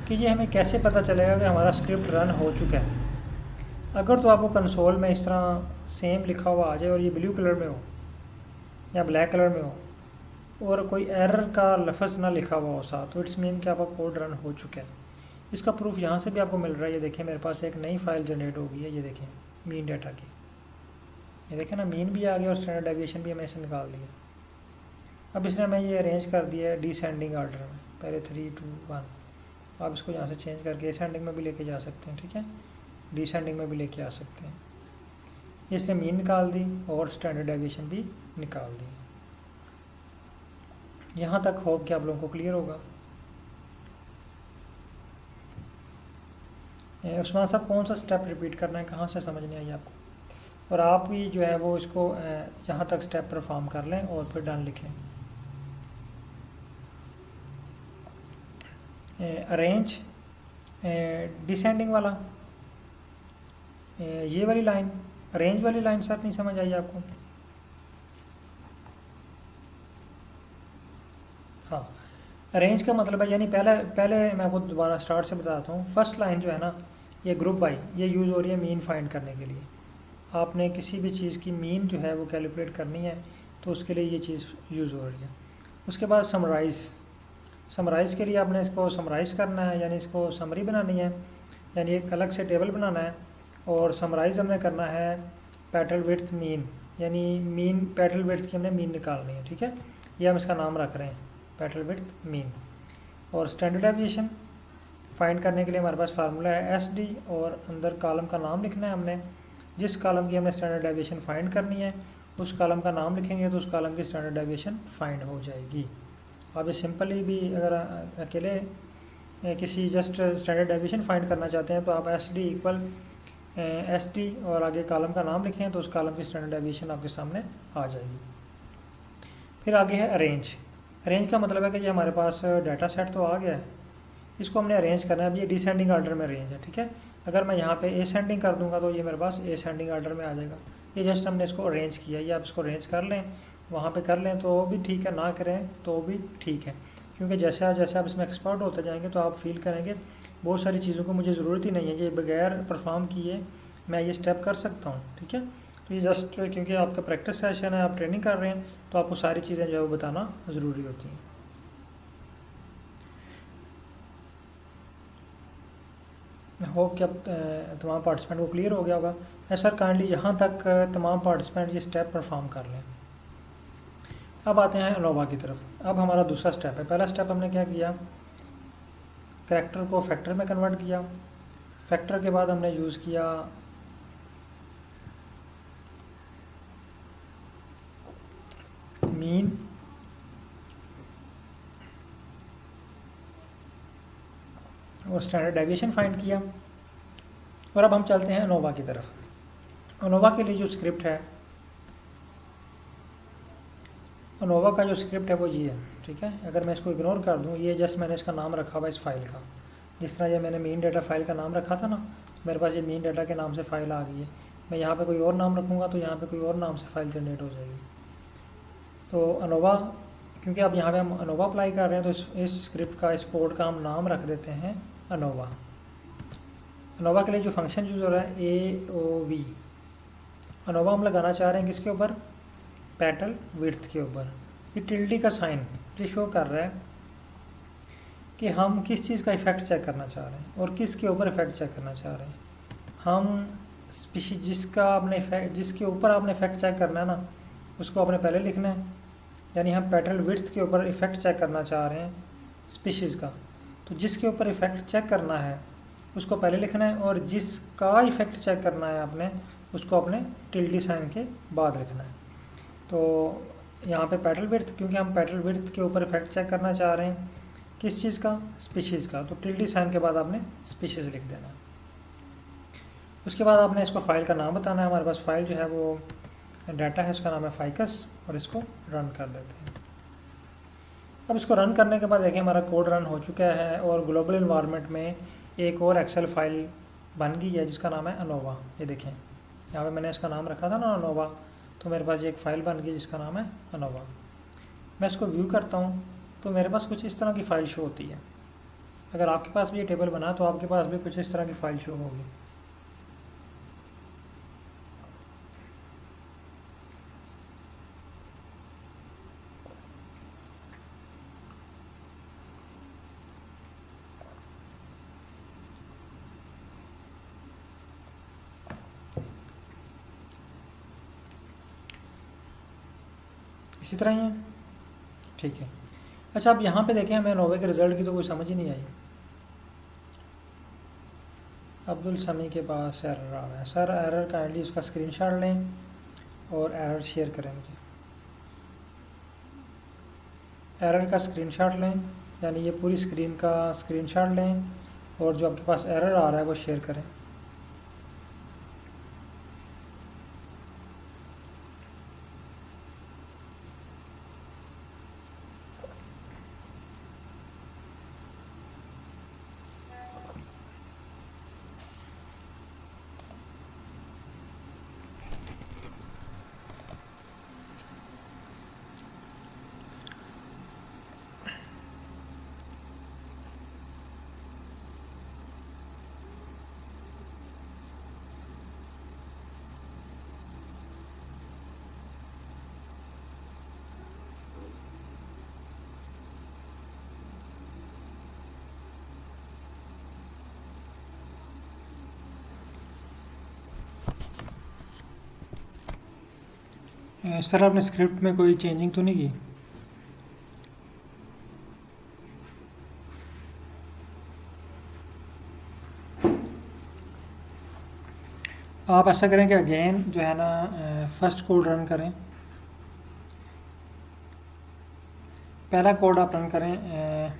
कि ये हमें कैसे पता चलेगा कि हमारा स्क्रिप्ट रन हो चुका है। अगर तो आपको कंसोल में इस तरह सेम लिखा हुआ आ जाए और ये ब्लू कलर में हो या ब्लैक कलर में हो और कोई एरर का लफ्ज़ ना लिखा हुआ हो साथ, तो इट्स मीन कि आपका कोड रन हो चुका है। इसका प्रूफ यहाँ से भी आपको मिल रहा है। ये देखें, मेरे पास एक नई फाइल जनरेट हो गई है। ये देखें, मीन डाटा की, ये देखें ना, मीन भी आ गया और स्टैंडर्ड डेविएशन भी हमें इसे निकाल दिया। अब इसने हमें ये अरेंज कर दिया है डिसेंडिंग ऑर्डर में, पहले 3 2 1। आप इसको यहाँ से चेंज करके असेंडिंग में भी लेके जा सकते हैं, ठीक है, डिसेंडिंग में भी लेके आ सकते हैं। इसने मीन निकाल दी और स्टैंडर्ड डेविएशन भी निकाल दी। यहाँ तक होप कि आप लोगों को क्लियर होगा। उस्मान साहब, कौन सा स्टेप रिपीट करना है, कहाँ से समझ नहीं आई आपको? और आप भी जो है वो इसको यहाँ तक स्टेप परफॉर्म कर लें और फिर डन लिखें। अरेंज डिसेंडिंग वाला, ये वाली लाइन, अरेंज वाली लाइन सर नहीं समझ आई आपको? हाँ, अरेंज का मतलब है, यानी पहले मैं आपको दोबारा स्टार्ट से बताता हूँ। फर्स्ट लाइन जो है ना, ये ग्रुप बाई, ये यूज़ हो रही है मीन फाइंड करने के लिए। आपने किसी भी चीज़ की मीन जो है वो कैलकुलेट करनी है, तो उसके लिए ये चीज़ यूज़ हो रही है। उसके बाद समराइज़ के लिए आपने इसको समराइज़ करना है, यानी इसको समरी बनानी है, यानी एक अलग से टेबल बनाना है। और समराइज़ हमने करना है पेटल विड्थ मीन, यानी मीन पेटल विड्थ की हमने मीन निकालनी है, ठीक है। ये हम इसका नाम रख रहे हैं, पेटल विड्थ मीन। और स्टैंडर्ड डेविएशन फाइंड करने के लिए हमारे पास फार्मूला है SD, और अंदर कॉलम का नाम लिखना है हमने। जिस कॉलम की हमने स्टैंडर्ड डेविएशन फाइंड करनी है, उस कॉलम का नाम लिखेंगे तो उस कॉलम की स्टैंडर्ड डेविएशन फाइंड हो जाएगी। आप ये सिंपली भी अगर अकेले किसी जस्ट स्टैंडर्ड डेविएशन फाइंड करना चाहते हैं, तो आप SD इक्वल SD और आगे कॉलम का नाम लिखें तो उस कॉलम की स्टैंडर्ड डेविएशन आपके सामने आ जाएगी। फिर आगे है अरेंज। अरेंज का मतलब है कि ये हमारे पास डाटा सेट तो आ गया है, इसको हमने अरेंज करना है। अब ये डिसेंडिंग ऑर्डर में अरेंज है, ठीक है। अगर मैं यहाँ पे असेंडिंग कर दूंगा तो ये मेरे पास असेंडिंग ऑर्डर में आ जाएगा। ये जस्ट हमने इसको अरेंज किया, ये आप इसको अरेंज कर लें, वहाँ पे कर लें तो भी ठीक है, ना करें तो भी ठीक है। क्योंकि जैसे आप इसमें एक्सपर्ट होते जाएंगे तो आप फील करेंगे बहुत सारी चीज़ों को मुझे ज़रूरत ही नहीं है, ये बगैर परफॉर्म किए मैं ये स्टेप कर सकता हूँ, ठीक है। तो ये जस्ट क्योंकि आपका प्रैक्टिस सेशन है, आप ट्रेनिंग कर रहे हैं, तो आपको सारी चीज़ें जो है वो बताना ज़रूरी होती हैं। होप कि अब तमाम पार्टिसिपेंट को क्लियर हो गया होगा। सर काइंडली यहाँ तक तमाम पार्टिसिपेंट ये स्टेप परफॉर्म कर लें। अब आते हैं अनोवा की तरफ। अब हमारा दूसरा स्टेप है। पहला स्टेप हमने क्या किया, कैरेक्टर को फैक्टर में कन्वर्ट किया। फैक्टर के बाद हमने यूज़ किया मीन, और स्टैंडर्ड डेविएशन फाइंड किया। और अब हम चलते हैं अनोवा की तरफ। अनोवा के लिए जो स्क्रिप्ट है, अनोवा का जो स्क्रिप्ट है वो ये है, ठीक है। अगर मैं इसको इग्नोर कर दूं, ये जस्ट मैंने इसका नाम रखा हुआ इस फाइल का। जिस तरह ये मैंने मीन डाटा फाइल का नाम रखा था ना, मेरे पास ये मीन डाटा के नाम से फाइल आ गई है। मैं यहाँ पे कोई और नाम रखूँगा तो यहाँ पे कोई और नाम से फाइल जनरेट हो जाएगी। तो अनोवा, क्योंकि अब यहाँ पे हम अनोवा अप्लाई कर रहे हैं, तो इस स्क्रिप्ट का, इस कोड का हम नाम रख देते हैं अनोवा। अनोवा के लिए जो फंक्शन यूज़ हो रहा है AOV। अनोवा हम लगाना चाह रहे हैं किसके ऊपर, पेटल विड्थ के ऊपर। ये टिल्डी का साइन ये शो कर रहा है कि हम किस चीज़ का इफेक्ट चेक करना चाह रहे हैं और किसके ऊपर इफेक्ट चेक करना चाह रहे हैं। हम स्पीशीज जिसके ऊपर आपने इफेक्ट चेक करना है ना, उसको आपने पहले लिखना है। यानी हम पेटल विड्थ के ऊपर इफेक्ट चेक करना चाह रहे हैं स्पीशीज़ का, तो जिसके ऊपर इफेक्ट चेक करना है उसको पहले लिखना है, और जिसका इफेक्ट चेक करना है आपने, उसको अपने टिल्डी साइन के बाद लिखना है। तो यहाँ पे पेटल विड्थ, क्योंकि हम पेटल विड्थ के ऊपर इफेक्ट चेक करना चाह रहे हैं किस चीज़ का, स्पीशीज़ का, तो टिल्डी साइन के बाद आपने स्पीशीज़ लिख देना। उसके बाद आपने इसको फाइल का नाम बताना है। हमारे पास फाइल जो है वो डाटा है, उसका नाम है फाइकस, और इसको रन कर देते हैं। अब इसको रन करने के बाद देखिए हमारा कोड रन हो चुका है, और ग्लोबल इन्वायरमेंट में एक और एक्सेल फाइल बन गई है जिसका नाम है अनोवा। ये देखें, यहाँ पे मैंने इसका नाम रखा था ना अनोवा, तो मेरे पास एक फ़ाइल बन गई जिसका नाम है अनोवा। मैं इसको व्यू करता हूँ तो मेरे पास कुछ इस तरह की फ़ाइल शो होती है। अगर आपके पास भी ये टेबल बना तो आपके पास भी कुछ इस तरह की फ़ाइल शो होगी। इसी तरह ही है, ठीक है। अच्छा, अब यहाँ पे देखें, हमें नोवे के रिज़ल्ट की तो कोई समझ ही नहीं आई। अब्दुल समी के पास एरर आ रहा है। सर एरर काइंडली उसका स्क्रीनशॉट लें और एरर शेयर करें मुझे। एरर का स्क्रीनशॉट लें, यानी ये पूरी स्क्रीन का स्क्रीनशॉट लें और जो आपके पास एरर आ रहा है वो शेयर करें। सर आपने स्क्रिप्ट में कोई चेंजिंग तो नहीं की? आप ऐसा करें कि अगेन जो है ना फर्स्ट कोड रन करें। पहला कोड आप रन करें,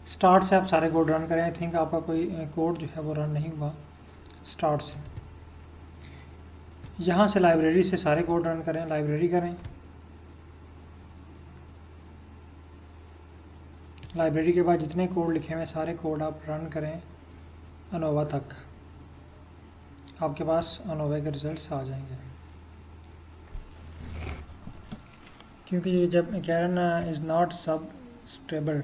स्टार्ट से आप सारे कोड रन करें। आई थिंक आपका कोई कोड जो है वो रन नहीं हुआ स्टार्ट से। यहाँ से लाइब्रेरी से सारे कोड रन करें, लाइब्रेरी करें। लाइब्रेरी के बाद जितने कोड लिखे हुए सारे कोड आप रन करें अनोवा तक। आपके पास अनोवा के रिजल्ट्स आ जाएंगे। क्योंकि ये जब कैरन इज़ नॉट सब स्टेबल,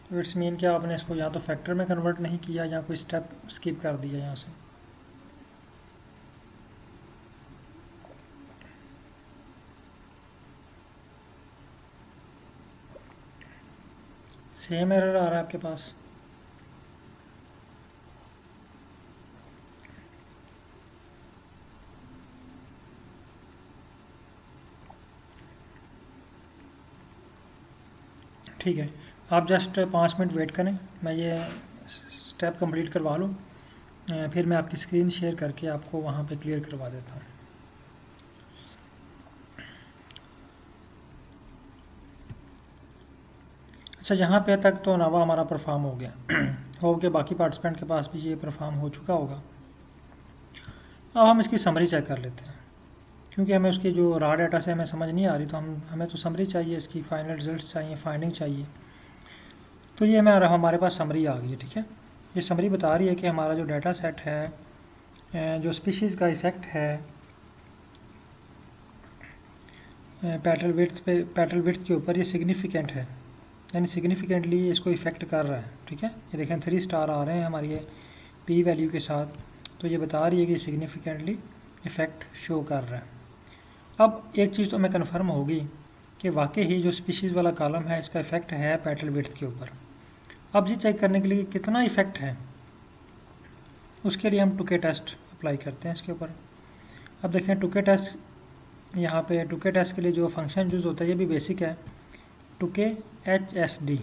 तो इट्स मीन कि आपने इसको या तो फैक्टर में कन्वर्ट नहीं किया या कोई स्टेप स्किप कर दिया यहाँ से। सेम एरर आ रहा है आपके पास। ठीक है, आप जस्ट 5 मिनट वेट करें, मैं ये स्टेप कंप्लीट करवा लूँ, फिर मैं आपकी स्क्रीन शेयर करके आपको वहाँ पे क्लियर करवा देता हूँ। अच्छा, यहाँ पे तक तो अनावा हमारा परफॉर्म हो गया हो के बाकी पार्टिसिपेंट के पास भी ये परफॉर्म हो चुका होगा। अब हम इसकी समरी चेक कर लेते हैं, क्योंकि हमें उसकी जो रॉ डाटा से हमें समझ नहीं आ रही, तो हमें तो समरी चाहिए, इसकी फाइनल रिजल्ट चाहिए, फाइंडिंग चाहिए। तो ये हमारे पास समरी आ गई है। ठीक है, ये समरी बता रही है कि हमारा जो डाटा सेट है, जो स्पीशीज़ का इफ़ेक्ट है पेटल विड्थ के ऊपर, ये सिग्निफिकेंट है, यानी सिग्निफिकेंटली इसको इफ़ेक्ट कर रहा है। ठीक है, ये देखें 3 स्टार आ रहे हैं हमारी ये पी वैल्यू के साथ, तो ये बता रही है कि सिग्निफिकेंटली इफ़ेक्ट शो कर रहा है। अब एक चीज़ तो हमें कन्फर्म होगी कि वाकई ही जो स्पीशीज़ वाला कॉलम है इसका इफ़ेक्ट है पेटल विड्थ के ऊपर। अब ये चेक करने के लिए कितना इफ़ेक्ट है, उसके लिए हम टुके टेस्ट अप्लाई करते हैं इसके ऊपर। अब देखें टुके टेस्ट, यहाँ पे टुके टेस्ट के लिए जो फंक्शन यूज़ होता है ये भी बेसिक है, टुके HSD,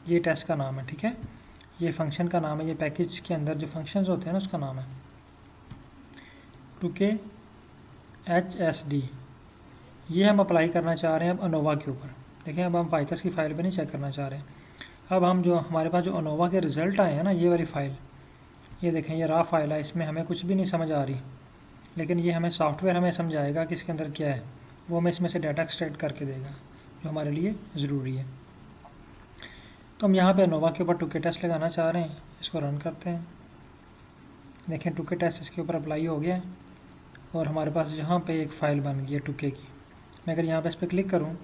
ये टेस्ट का नाम है। ठीक है, ये फंक्शन का नाम है, ये पैकेज के अंदर जो फंक्शंस होते हैं ना उसका नाम है टुके HSD। ये हम अप्लाई करना चाह रहे हैं अब अनोवा के ऊपर। देखें, अब हम फाइकस की फ़ाइल पे नहीं चेक करना चाह रहे। अब हम जो हमारे पास जो अनोवा के रिज़ल्ट आए हैं ना, ये वाली फ़ाइल, ये देखें ये रॉ फाइल है, इसमें हमें कुछ भी नहीं समझ आ रही, लेकिन ये हमें सॉफ्टवेयर हमें समझाएगा कि इसके अंदर क्या है, वो हमें इसमें से डाटा एक्सट्रैक्ट करके देगा जो हमारे लिए ज़रूरी है। तो हम यहाँ पे अनोवा के ऊपर टुके टेस्ट लगाना चाह रहे हैं, इसको रन करते हैं। देखें टुके टेस्ट इसके ऊपर अप्लाई हो गया है और हमारे पास यहाँ पे एक फ़ाइल बन गई है टुके की। मैं अगर यहाँ पे इस पर क्लिक करूँ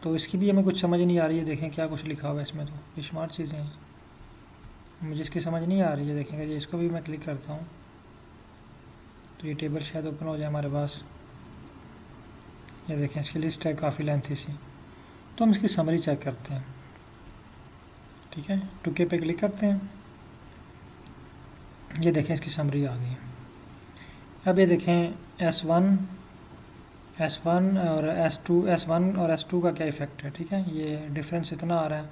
तो इसकी भी हमें कुछ समझ नहीं आ रही है। देखें क्या कुछ लिखा हुआ है इसमें, तो ये स्मार्ट चीज़ें हैं, मुझे इसकी समझ नहीं आ रही है। देखेंगे जी, इसको भी मैं क्लिक करता हूँ तो ये टेबल शायद ओपन हो जाए हमारे पास। ये देखें इसकी लिस्ट है काफ़ी लेंथी सी। तो हम इसकी समरी चेक करते हैं। ठीक है, टुके पे क्लिक करते हैं, ये देखें इसकी समरी आ गई है। अब ये देखें S1 और S1 और S2 का क्या इफ़ेक्ट है। ठीक है, ये डिफरेंस इतना आ रहा है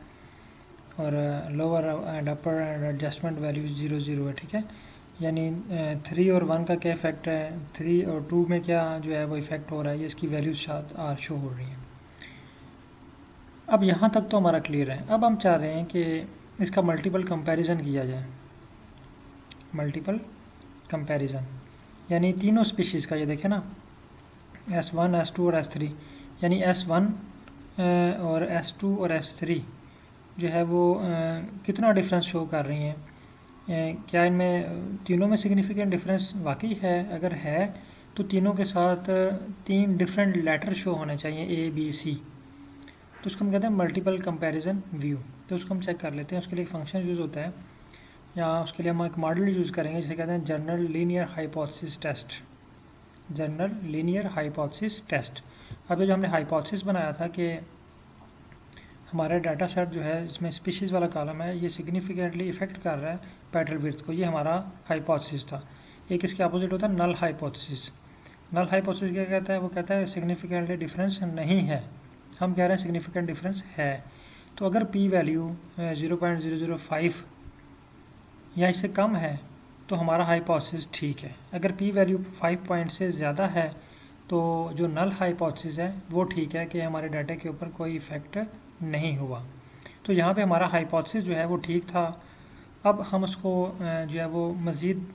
और lower and upper and adjustment values 0 0 है। ठीक है, यानी 3 और 1 का क्या इफ़ेक्ट है, 3 और 2 में क्या जो है वो इफ़ेक्ट हो रहा है, ये इसकी वैल्यूज शायद शो हो रही हैं। अब यहाँ तक तो हमारा क्लियर है। अब हम चाह रहे हैं कि इसका मल्टीपल कंपैरिजन किया जाए। मल्टीपल कंपैरिजन यानी तीनों स्पीशीज़ का, ये देखें ना, S1 S2 और S3, यानी S1 और S2 और S3 जो है वो कितना डिफरेंस शो कर रही हैं। क्या इनमें तीनों में सिग्निफिकेंट डिफरेंस वाकई है? अगर है तो तीनों के साथ 3 डिफरेंट लेटर शो होने चाहिए, A B C। तो उसको हम कहते हैं मल्टीपल कंपैरिजन व्यू। तो उसको हम चेक कर लेते हैं। उसके लिए एक फंक्शन यूज़ होता है, या उसके लिए हम एक मॉडल यूज़ करेंगे जिसे कहते हैं general linear hypothesis test. General linear hypothesis test. अब ये जो हमने हाइपोथेसिस बनाया था कि हमारा डाटा सेट जो है इसमें स्पीशीज़ वाला कॉलम है, ये सिग्निफिकेंटली इफेक्ट कर रहा है पेटल विड्थ को, ये हमारा हाइपोथेसिस था। एक इसके अपोजिट होता है नल हाइपोथेसिस। नल हाइपोथेसिस क्या कहता है? वो कहता है सिग्निफिकेंटली डिफरेंस नहीं है। हम कह रहे हैं सिग्निफिकेंट डिफरेंस है। तो अगर p वैल्यू 0.005 या इससे कम है तो हमारा हाइपोथेसिस ठीक है। अगर p वैल्यू 5 पॉइंट से ज़्यादा है तो जो नल हाइपोथेसिस है वो ठीक है कि हमारे डाटा के ऊपर कोई इफ़ेक्ट नहीं हुआ। तो यहाँ पे हमारा हाइपोथेसिस जो है वो ठीक था। अब हम उसको जो है वो मज़ीद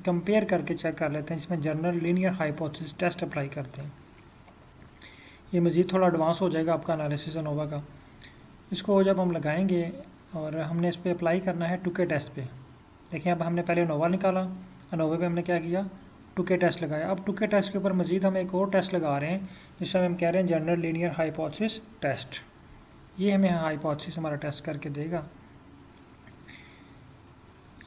कंपेयर करके चेक कर लेते हैं, जिसमें general linear hypothesis test apply करते हैं। ये मज़ीद थोड़ा एडवांस हो जाएगा आपका एनालिसिस अनोवा का। इसको जब हम लगाएंगे और हमने इस पर अप्लाई करना है टुके टेस्ट पे। देखिए अब हमने पहले अनोवा निकाला, अनोवा पे हमने क्या किया, टुके टेस्ट लगाया। अब टुके टेस्ट के ऊपर मज़ीद हम एक और टेस्ट लगा रहे हैं जिसमें हम कह रहे हैं जनरल लीनियर हाइपोथेसिस टेस्ट। ये हमें हाइपोथेसिस हमारा टेस्ट करके देगा।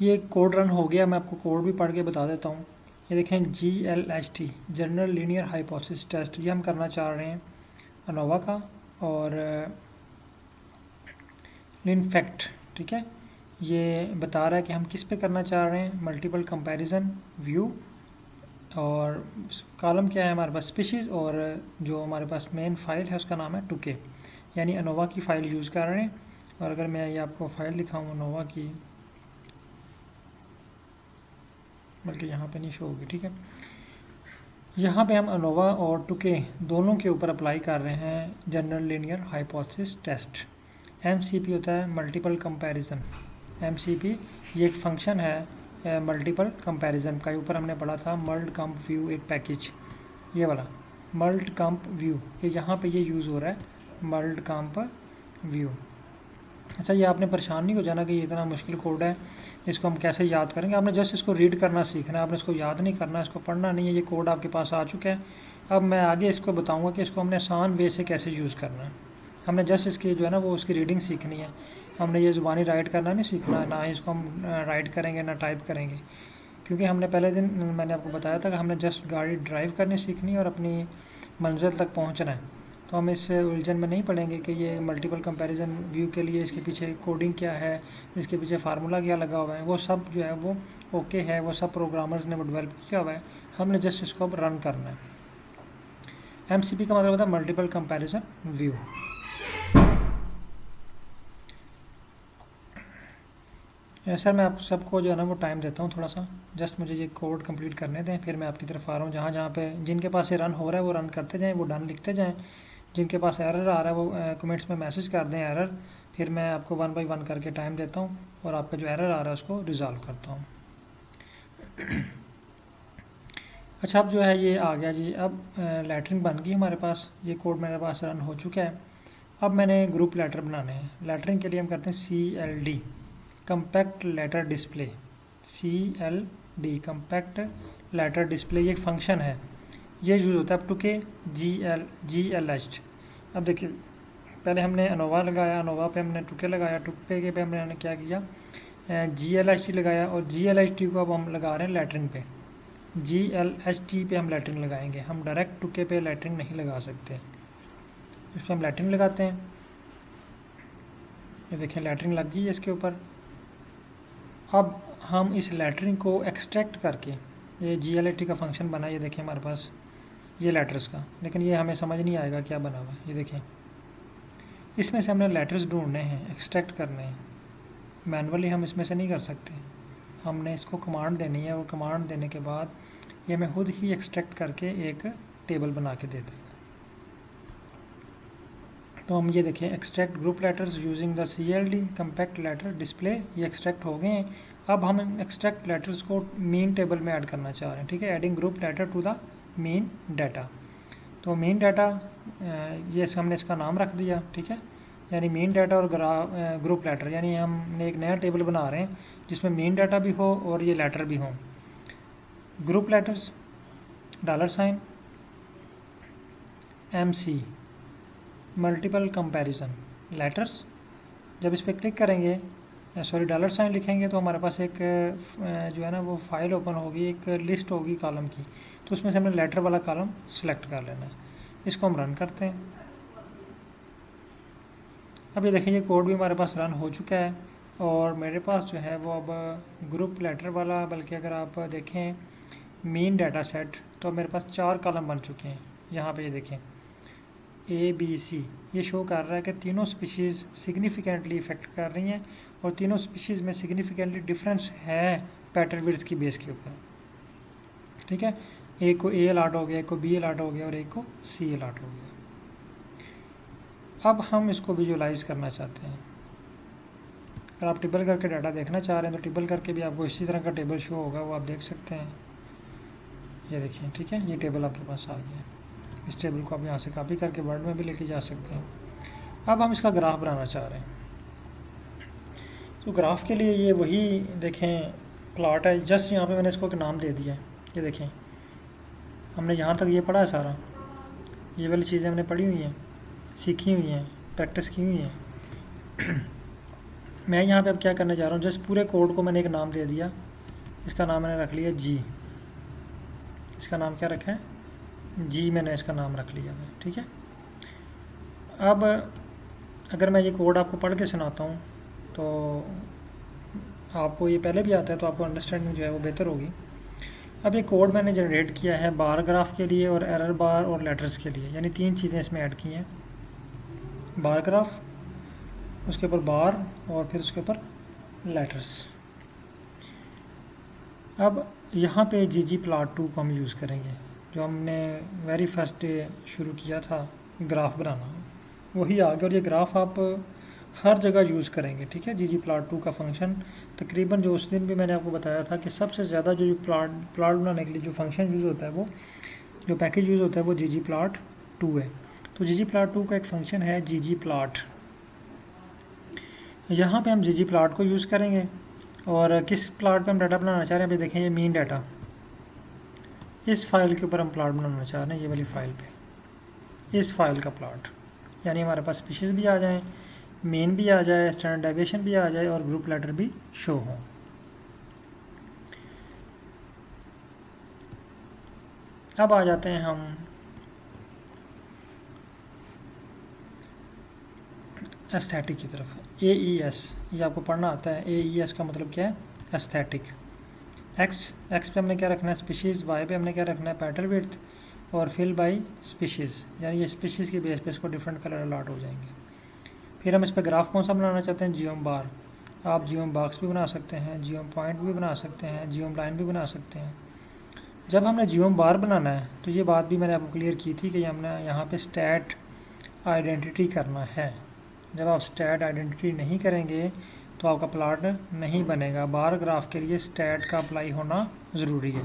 ये कोड रन हो गया, मैं आपको कोड भी पढ़ के बता देता हूँ। ये देखें GLHT general linear hypothesis test, ये हम करना चाह रहे हैं अनोवा का और लिनफेक्ट। ठीक है, ये बता रहा है कि हम किस पे करना चाह रहे हैं, मल्टीपल कंपैरिजन व्यू। और कॉलम क्या है हमारे पास, स्पीशीज़, और जो हमारे पास मेन फाइल है उसका नाम है टुके, यानी अनोवा की फ़ाइल यूज़ कर रहे हैं। और अगर मैं ये आपको फ़ाइल दिखाऊँ अनोवा की, बल्कि यहाँ पे नहीं शो होगी। ठीक है, यहाँ पे हम अनोवा और टुके दोनों के ऊपर अप्लाई कर रहे हैं general linear hypothesis test. MCP होता है मल्टीपल कंपैरिजन। MCP ये एक फंक्शन है मल्टीपल कंपैरिजन का। ऊपर हमने पढ़ा था मल्ट कंप व्यू, एक पैकेज ये वाला मल्ट कंप व्यू, ये यहाँ पे ये यूज़ हो रहा है मल्ट कंप व्यू। अच्छा, ये आपने परेशान नहीं हो जाना कि ये इतना मुश्किल कोड है, इसको हम कैसे याद करेंगे। आपने जस्ट इसको रीड करना सीखना है, आपने इसको याद नहीं करना, इसको पढ़ना नहीं है। ये कोड आपके पास आ चुका है। अब मैं आगे इसको बताऊंगा कि इसको हमने आसान वे से कैसे यूज़ करना है। हमने जस्ट इसकी जो है ना वो उसकी रीडिंग सीखनी है। हमने ये ज़ुबानी राइट करना नहीं सीखना है, ना ही इसको हम राइट करेंगे ना टाइप करेंगे, क्योंकि हमने पहले दिन मैंने आपको बताया था कि हमने जस्ट गाड़ी ड्राइव करनी सीखनी है और अपनी मंजिल तक पहुँचना है। तो हम इस उलझन में नहीं पड़ेंगे कि ये मल्टीपल कंपैरिजन व्यू के लिए इसके पीछे कोडिंग क्या है, इसके पीछे फार्मूला क्या लगा हुआ है, वो सब जो है वो ओके है, वो सब प्रोग्रामर्स ने वो डेवलप किया हुआ है। हमने जस्ट इसको अब रन करना है। MCP का मतलब होता है मल्टीपल कंपैरिजन व्यू। सर मैं आप सबको जो है ना वो टाइम देता हूँ थोड़ा सा, जस्ट मुझे ये कोड कंप्लीट करने दें, फिर मैं आपकी तरफ आ रहा हूँ। जहाँ जहाँ पे जिनके पास ये रन हो रहा है वो रन करते जाएँ, वो डन लिखते जाएँ। जिनके पास एरर आ रहा है वो कमेंट्स में मैसेज कर दें एरर, फिर मैं आपको 1 बाय 1 करके टाइम देता हूँ और आपका जो एरर आ रहा है उसको रिज़ॉल्व करता हूँ। अच्छा, अब जो है ये आ गया जी। अब लेटरिंग बन गई हमारे पास, ये कोड मेरे पास रन हो चुका है। अब मैंने ग्रुप लेटर बनाने हैं। लेटरिंग के लिए हम करते हैं CLD compact letter display. CLD compact letter display, ये एक फंक्शन है, ये यूज़ होता है अप टू के GLH। अब देखिए पहले हमने अनोवा लगाया, अनोवा पे हमने टुके लगाया, टुके के पे हमने क्या किया GLHT लगाया, और GLHT को अब हम लगा रहे हैं लेटरिन पे। GLHT पे हम लेटरिन लगाएंगे, हम डायरेक्ट टुके पे लेटरिन नहीं लगा सकते। इस पर हम लेटरिन लगाते हैं, ये देखें लेटरिन लग गई है इसके ऊपर। अब हम इस लेटरिन को एक्सट्रैक्ट करके, ये GLHT का फंक्शन बना, ये देखें हमारे पास ये लेटर्स का, लेकिन ये हमें समझ नहीं आएगा क्या बना हुआ है। ये देखें इसमें से हमने लेटर्स ढूंढने हैं, एक्सट्रैक्ट करने हैं, मैनुअली हम इसमें से नहीं कर सकते, हमने इसको कमांड देनी है, और कमांड देने के बाद ये हमें खुद ही एक्सट्रैक्ट करके एक टेबल बना के देते हैं। तो हम ये देखें extract group letters using the CLD compact letter display, ये एक्सट्रैक्ट हो गए हैं। अब हम एक्सट्रैक्ट लेटर्स को मीन टेबल में ऐड करना चाह रहे हैं, ठीक है, adding group letter to the mean data. तो मीन डाटा ये हमने इसका नाम रख दिया, ठीक है, यानी मीन डाटा और ग्रुप लेटर, यानी हमने एक नया टेबल बना रहे हैं जिसमें मीन डाटा भी हो और ये लेटर भी हो। Group letters $, MC multiple comparison letters, जब इस पर क्लिक करेंगे $, लिखेंगे तो हमारे पास एक जो है ना वो फाइल ओपन होगी, एक लिस्ट होगी कॉलम की, तो उसमें से हमने लेटर वाला कॉलम सेलेक्ट कर लेना है। इसको हम रन करते हैं। अब ये देखें ये कोड भी हमारे पास रन हो चुका है, और मेरे पास जो है वो अब ग्रुप लेटर वाला, बल्कि अगर आप देखें मीन डाटा सेट, तो मेरे पास 4 कॉलम बन चुके हैं। यहाँ पे ये देखें ABC, ये शो कर रहा है कि तीनों स्पीशीज़ सिग्निफिकेंटली इफेक्ट कर रही हैं, और तीनों स्पीशीज़ में सिग्निफिकेंटली डिफरेंस है पैटर्न विड्थ की बेस के ऊपर, ठीक है। एक को A अलॉट हो गया, एक को B अलॉट हो गया, और एक को C अलॉट हो गया। अब हम इसको विजुअलाइज करना चाहते हैं। अगर आप टेबल करके डाटा देखना चाह रहे हैं तो टेबल करके भी आपको इसी तरह का टेबल शो होगा, वो आप देख सकते हैं। ये देखिए, ठीक है, ये टेबल आपके पास आ गया। इस टेबल को आप यहाँ से कॉपी करके वर्ड में भी लेके जा सकते हैं। अब हम इसका ग्राफ बनाना चाह रहे हैं, तो ग्राफ के लिए ये वही देखें प्लॉट है, जस्ट यहाँ पे मैंने इसको एक नाम दे दिया है। ये देखें हमने यहाँ तक ये पढ़ा है सारा, ये वाली चीज़ें हमने पढ़ी हुई हैं, सीखी हुई हैं, प्रैक्टिस की हुई हैं। मैं यहाँ पे अब क्या करने जा रहा हूँ, जस्ट पूरे कोड को मैंने एक नाम दे दिया, इसका नाम मैंने रख लिया G। इसका नाम क्या रखा है, G मैंने इसका नाम रख लिया है, ठीक है। अब अगर मैं ये कोड आपको पढ़ के सुनाता हूँ तो आपको ये पहले भी आता है, तो आपको अंडरस्टैंडिंग जो है वो बेहतर होगी। अब ये कोड मैंने जनरेट किया है बार ग्राफ के लिए, और एरर बार, और लेटर्स के लिए, यानी 3 चीज़ें इसमें ऐड की हैं। बार ग्राफ, उसके ऊपर बार, और फिर उसके ऊपर लेटर्स। अब यहाँ पे ggplot2 को हम यूज़ करेंगे, जो हमने वेरी फर्स्ट डे शुरू किया था ग्राफ बनाना, वही आ गया। और ये ग्राफ आप हर जगह यूज़ करेंगे, ठीक है। ggplot2 का फंक्शन तकरीबन, जो उस दिन भी मैंने आपको बताया था कि सबसे ज़्यादा जो प्लॉट बनाने के लिए जो फंक्शन यूज़ होता है, वो जो पैकेज यूज़ होता है वो ggplot2 है। तो ggplot2 का एक फंक्शन है ggplot, यहाँ पे हम ggplot को यूज़ करेंगे। और किस प्लॉट पे हम डाटा बनाना चाह रहे हैं, अभी देखें ये मीन डाटा, इस फाइल के ऊपर हम प्लॉट बनाना चाह रहे हैं, ये वाली फाइल पे, इस फाइल का प्लॉट, यानी हमारे पास स्पीशीज़ भी आ जाएं, मीन भी आ जाए, स्टैंडर्ड डेविएशन भी आ जाए, और ग्रुप लेटर भी शो हो। अब आ जाते हैं हम एस्थेटिक की तरफ। AES, ये आपको पढ़ना आता है। AES का मतलब क्या है, एस्थेटिक। X पे हमने क्या रखना है, स्पीशीज़। Y पे हमने क्या रखना है, पैटर्न विड्थ, और फिल बाय स्पीशीज़, यानी ये स्पीशीज़ की बेस पे इसको डिफरेंट कलर अलॉट हो जाएंगे। फिर हम इस पर ग्राफ कौन सा बनाना चाहते हैं, जियोम बार। आप जियोम बॉक्स भी बना सकते हैं, जियोम पॉइंट भी बना सकते हैं, जियोम लाइन भी बना सकते हैं। जब हमने जियोम बार बनाना है तो ये बात भी मैंने आपको क्लियर की थी कि हमने यहाँ पे स्टैट आइडेंटिटी करना है। जब आप स्टैट आइडेंटिटी नहीं करेंगे तो आपका प्लॉट नहीं बनेगा। बार ग्राफ के लिए स्टैट का अप्लाई होना ज़रूरी है।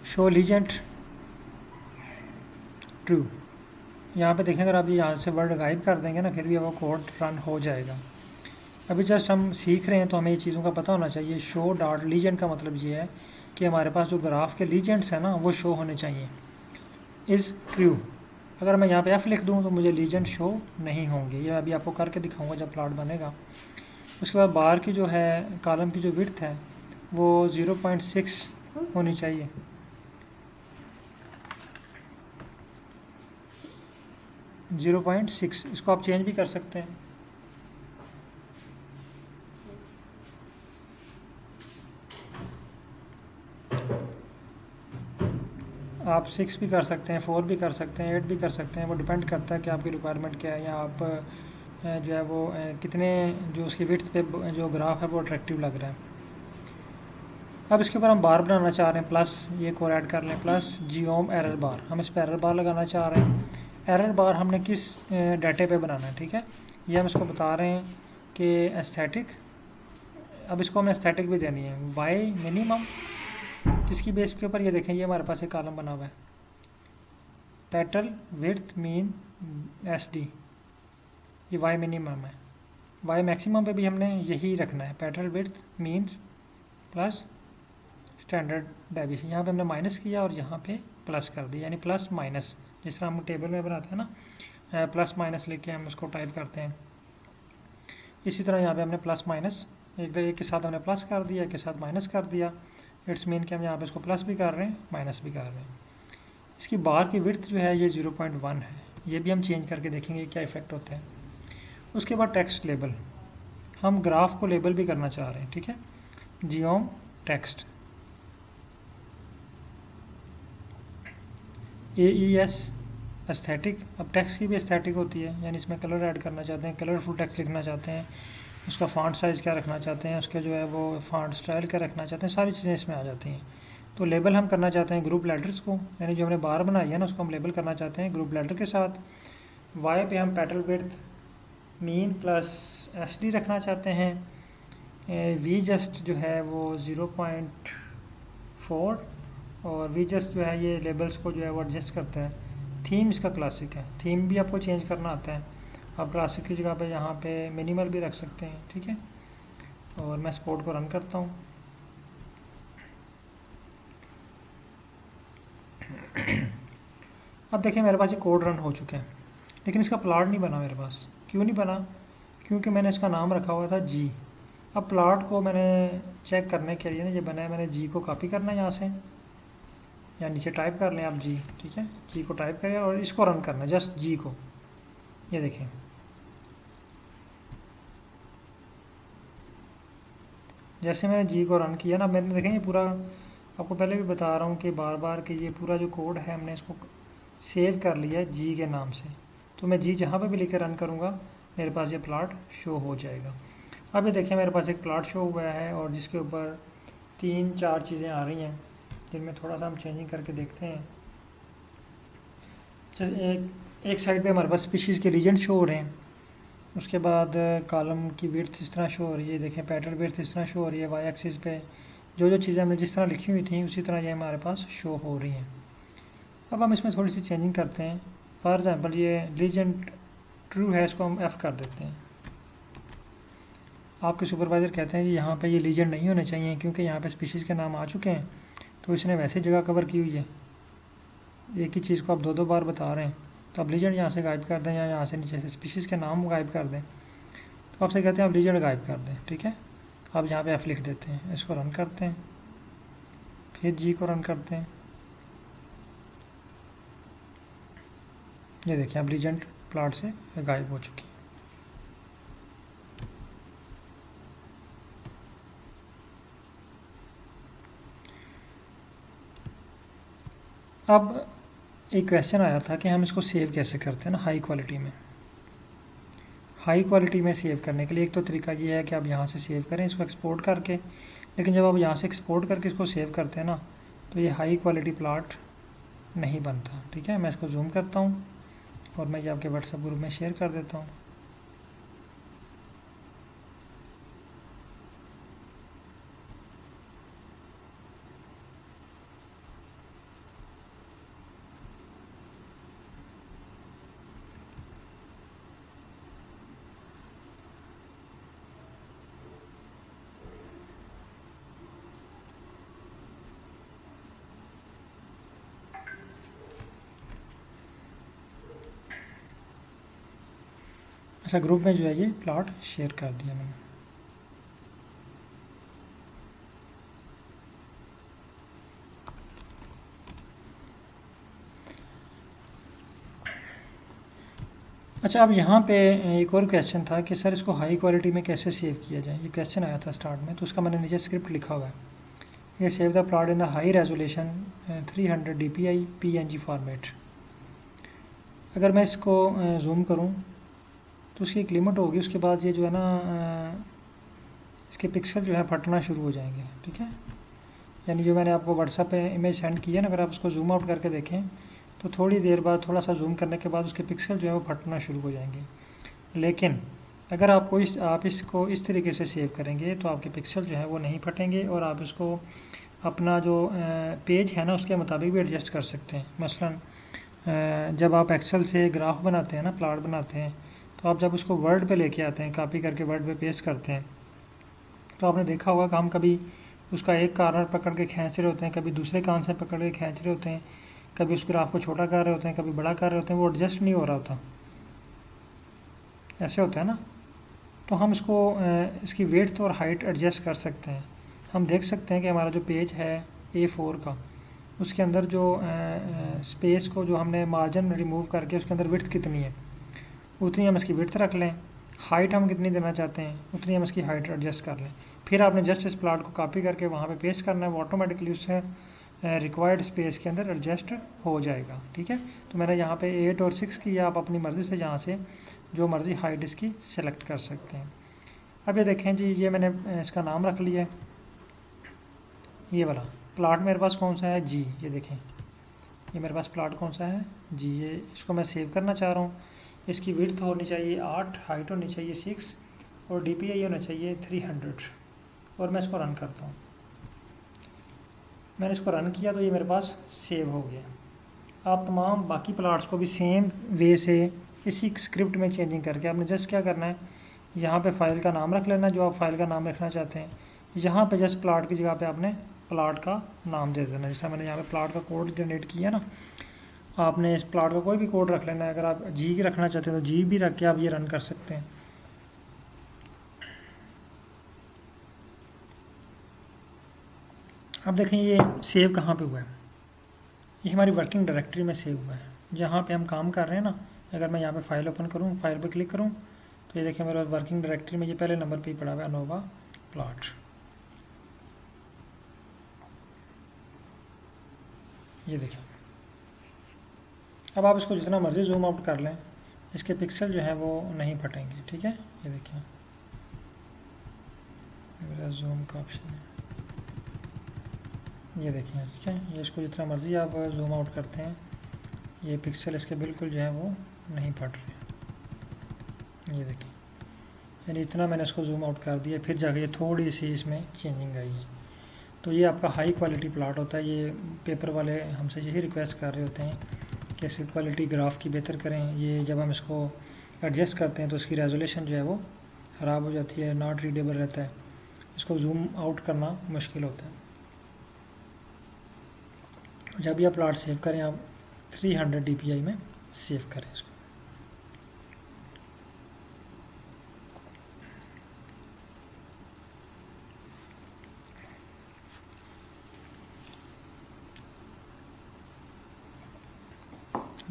शो लीजेंट ट्रू, यहाँ पे देखें, अगर आप यहाँ से वर्ड गायब कर देंगे ना, फिर भी वो कोड रन हो जाएगा। अभी जस्ट हम सीख रहे हैं तो हमें ये चीज़ों का पता होना चाहिए। शो डॉट लीजेंट का मतलब ये है कि हमारे पास जो ग्राफ के लीजेंट्स हैं ना, वो शो होने चाहिए। इज़ ट्रू, अगर मैं यहाँ पे f लिख दूँ तो मुझे लीजेंड शो नहीं होंगे। ये अभी आपको करके दिखाऊंगा जब प्लॉट बनेगा। उसके बाद बार की जो है कॉलम की जो विड्थ है वो 0.6 होनी चाहिए। ज़ीरो पॉइंट सिक्स, इसको आप चेंज भी कर सकते हैं। आप 6 भी कर सकते हैं, 4 भी कर सकते हैं, 8 भी कर सकते हैं। वो डिपेंड करता है कि आपकी रिक्वायरमेंट क्या है, या आप जो है वो कितने जो उसकी विड्थ पे जो ग्राफ है वो अट्रैक्टिव लग रहा है। अब इसके ऊपर हम बार बनाना चाह रहे हैं, प्लस ये को ऐड कर लें, प्लस जियोम एरर बार। हम इस पर एरर बार लगाना चाह रहे हैं। एरर बार हमने किस डाटे पे बनाना है, ठीक है, ये हम इसको बता रहे हैं कि एस्थेटिक। अब इसको हमें एस्थेटिक भी देनी है, वाई मिनिमम, किसकी बेस के ऊपर, ये देखें ये हमारे पास एक कॉलम बना हुआ है, petal width mean S D, ये वाई मिनिमम है। वाई मैक्सिमम पे भी हमने यही रखना है, petal width means plus standard deviation. यहाँ पे हमने माइनस किया और यहाँ पे प्लस कर दिया, यानी प्लस माइनस, जिस तरह हम टेबल में बनाते हैं ना, प्लस माइनस लेके हम उसको टाइप करते हैं। इसी तरह यहाँ पे हमने प्लस माइनस, एक के साथ हमने प्लस कर दिया, एक के साथ माइनस कर दिया। इट्स मीन कि हम यहाँ पे इसको प्लस भी कर रहे हैं, माइनस भी कर रहे हैं। इसकी बार की विड्थ जो है ये 0.1 है। ये भी हम चेंज करके देखेंगे क्या इफेक्ट होता है। उसके बाद टेक्स्ट लेबल, हम ग्राफ को लेबल भी करना चाह रहे हैं, ठीक है। जियोम टेक्स्ट, AES एस्थेटिक। अब टेक्स्ट की भी एस्थेटिक होती है, यानी इसमें कलर ऐड करना चाहते हैं, कलरफुल टेक्स्ट लिखना चाहते हैं, उसका फॉन्ट साइज़ क्या रखना चाहते हैं, उसके जो है वो फॉन्ट स्टाइल क्या रखना चाहते हैं, सारी चीज़ें इसमें आ जाती हैं। तो लेबल हम करना चाहते हैं ग्रुप लेटर्स को, यानी जो हमने बार बनाई है ना उसको हम लेबल करना चाहते हैं ग्रुप लेटर के साथ। वाई पे हम petal width mean plus SD रखना चाहते हैं। वी जस्ट जो है वो 0.4, और वी जस्ट जो है ये लेबल्स को जो है वो एडजस्ट करता है। थीम इसका क्लासिक है, थीम भी आपको चेंज करना आता है। आप क्लासिक की जगह पे यहाँ पे मिनिमल भी रख सकते हैं, ठीक है। और मैं स्पोर्ट को रन करता हूँ। अब देखिए मेरे पास ये कोड रन हो चुके हैं, लेकिन इसका प्लॉट नहीं बना मेरे पास। क्यों नहीं बना? क्योंकि मैंने इसका नाम रखा हुआ था जी। अब प्लॉट को मैंने चेक करने के लिए ना ये बनाया, मैंने जी को कॉपी करना है यहाँ से, या नीचे टाइप कर लें आप जी, ठीक है। जी को टाइप करें और इसको रन करना है, जस्ट जी को। ये देखें, जैसे मैंने जी को रन किया ना, मैंने देखें ये पूरा, आपको पहले भी बता रहा हूँ कि बार बार कि ये पूरा जो कोड है हमने इसको सेव कर लिया है जी के नाम से। तो मैं जी जहाँ पे भी लिख के रन करूँगा मेरे पास ये प्लॉट शो हो जाएगा। अब ये देखिए मेरे पास एक प्लॉट शो हुआ है, और जिसके ऊपर 3-4 चीज़ें आ रही हैं, जिनमें थोड़ा सा हम चेंजिंग करके देखते हैं। जैसे एक साइड पे हमारे पास स्पीशीज़ के रीजन शो हो रहे हैं, उसके बाद कॉलम की विड्थ इस तरह शो हो रही है, देखें पैटर्न विड्थ इस तरह शो हो रही है। वाई एक्सिस पे जो जो चीज़ें हमने जिस तरह लिखी हुई थी उसी तरह ये हमारे पास शो हो रही हैं। अब हम इसमें थोड़ी सी चेंजिंग करते हैं। फॉर एग्ज़ाम्पल ये लीजेंड ट्रू है, इसको हम F कर देते हैं। आपके सुपरवाइज़र कहते हैं कि यहाँ पे ये लीजेंड नहीं होने चाहिए क्योंकि यहाँ पे स्पीशीज़ के नाम आ चुके हैं, तो इसने वैसे जगह कवर की हुई है। एक ही चीज़ को आप 2-2 बार बता रहे हैं, तो आप लीजेंड यहाँ से गायब कर दें, या यहाँ से नीचे से स्पीशीज़ के नाम गायब कर दें। तो आपसे कहते हैं आप लीजेंड गायब कर दें, ठीक है। आप यहाँ पे F लिख देते हैं, इसको रन करते हैं, फिर जी को रन करते हैं। ये देखिए अब लीजेंड प्लॉट से गायब हो चुकी है। अब एक क्वेश्चन आया था कि हम इसको सेव कैसे करते हैं ना हाई क्वालिटी में। हाई क्वालिटी में सेव करने के लिए एक तो तरीका ये है कि आप यहाँ से सेव करें इसको एक्सपोर्ट करके, लेकिन जब आप यहाँ से एक्सपोर्ट करके इसको सेव करते हैं ना तो ये हाई क्वालिटी प्लॉट नहीं बनता, ठीक है। मैं इसको जूम करता हूँ और मैं ये आपके व्हाट्सएप ग्रुप में शेयर कर देता हूँ। अच्छा, ग्रुप में जो है ये प्लॉट शेयर कर दिया मैंने। अच्छा, अब यहाँ पे एक और क्वेश्चन था कि सर इसको हाई क्वालिटी में कैसे सेव किया जाए, ये क्वेश्चन आया था स्टार्ट में, तो उसका मैंने नीचे स्क्रिप्ट लिखा हुआ है। ये save the plot in the high resolution 300 DPI PNG format. अगर मैं इसको जूम करूँ तो उसकी एक लिमिट होगी, उसके बाद ये जो है ना इसके पिक्सल जो है फटना शुरू हो जाएंगे, ठीक है। यानी जो मैंने आपको व्हाट्सएप पे इमेज सेंड की है ना, अगर आप उसको जूम आउट करके देखें तो थोड़ी देर बाद थोड़ा सा जूम करने के बाद उसके पिक्सल जो है वो फटना शुरू हो जाएंगे। लेकिन अगर आप इसको इस तरीके से सेव करेंगे तो आपके पिक्सल जो है वो नहीं फटेंगे, और आप इसको अपना जो पेज है ना उसके मुताबिक भी एडजस्ट कर सकते हैं। मसलन जब आप एक्सेल से ग्राफ बनाते हैं ना, प्लॉट बनाते हैं, तो आप जब उसको वर्ड पे लेके आते हैं, कॉपी करके वर्ड पे पेस्ट करते हैं, तो आपने देखा होगा कि हम कभी उसका एक कॉर्नर पकड़ के खींच रहे होते हैं, कभी दूसरे कान से पकड़ के खींच रहे होते हैं, कभी उस ग्राफ को छोटा कर रहे होते हैं, कभी बड़ा कर रहे होते हैं, वो एडजस्ट नहीं हो रहा होता, ऐसे होता है ना। तो हम इसको इसकी वेड्थ और हाइट एडजस्ट कर सकते हैं। हम देख सकते हैं कि हमारा जो पेज है A4 का, उसके अंदर जो स्पेस को जो हमने मार्जिन रिमूव करके उसके अंदर विड्थ कितनी है उतनी हम इसकी विड्थ रख लें, हाइट हम कितनी देना चाहते हैं उतनी हम इसकी हाइट एडजस्ट कर लें। फिर आपने जस्ट इस प्लॉट को कॉपी करके वहाँ पे पेस्ट करना है, वो ऑटोमेटिकली उससे रिक्वायर्ड स्पेस के अंदर एडजस्ट हो जाएगा, ठीक है। तो मैंने यहाँ पे 8 और 6 की, आप अपनी मर्ज़ी से यहाँ से जो मर्ज़ी हाइट इसकी सेलेक्ट कर सकते हैं। अब ये देखें जी, ये मैंने इसका नाम रख लिया है, ये वाला प्लॉट मेरे पास कौन सा है जी, ये देखें ये मेरे पास प्लॉट कौन सा है जी, ये इसको मैं सेव करना चाह रहा हूँ। इसकी विड्थ होनी चाहिए 8, हाइट होनी चाहिए 6 और DPI होना चाहिए 300, और मैं इसको रन करता हूँ। मैंने इसको रन किया तो ये मेरे पास सेव हो गया। आप तमाम बाकी प्लॉट्स को भी सेम वे से इसी स्क्रिप्ट में चेंजिंग करके आपने जस्ट क्या करना है, यहाँ पे फाइल का नाम रख लेना जो आप फाइल का नाम रखना चाहते हैं। यहाँ पे जस्ट प्लॉट की जगह पे आपने प्लॉट का नाम दे देना, जैसे मैंने यहाँ पे प्लॉट का कोड जनरेट किया ना, आपने इस प्लॉट का कोई भी कोड रख लेना है। अगर आप जी रखना चाहते हैं तो जी भी रख के आप ये रन कर सकते हैं। अब देखें ये सेव कहाँ पे हुआ है, ये हमारी वर्किंग डायरेक्टरी में सेव हुआ है जहाँ पे हम काम कर रहे हैं ना। अगर मैं यहाँ पे फाइल ओपन करूँ, फाइल पे क्लिक करूँ, तो ये देखिए मेरे वर्किंग डायरेक्टरी में ये पहले नंबर पे ही पड़ा हुआ है, अनोवा प्लॉट। ये देखिए, अब आप इसको जितना मर्ज़ी जूम आउट कर लें, इसके पिक्सल जो हैं वो नहीं फटेंगे, ठीक है। ये देखिए मेरा जूम का ऑप्शन है, ये देखिए, ठीक है। ये इसको जितना मर्ज़ी आप जूम आउट करते हैं, ये पिक्सल इसके बिल्कुल जो है वो नहीं फट रहे। ये देखिए, यानी इतना मैंने इसको जूम आउट कर दिया, फिर जाके ये थोड़ी सी इसमें चेंजिंग आई है। तो ये आपका हाई क्वालिटी प्लॉट होता है। ये पेपर वाले हमसे यही रिक्वेस्ट कर रहे होते हैं कि इसकी क्वालिटी ग्राफ की बेहतर करें। ये जब हम इसको एडजस्ट करते हैं तो इसकी रेजोल्यूशन जो है वो ख़राब हो जाती है, नॉट रीडेबल रहता है, इसको जूम आउट करना मुश्किल होता है। जब भी आप प्लॉट सेव करें, आप 300 DPI में सेव करें इसको।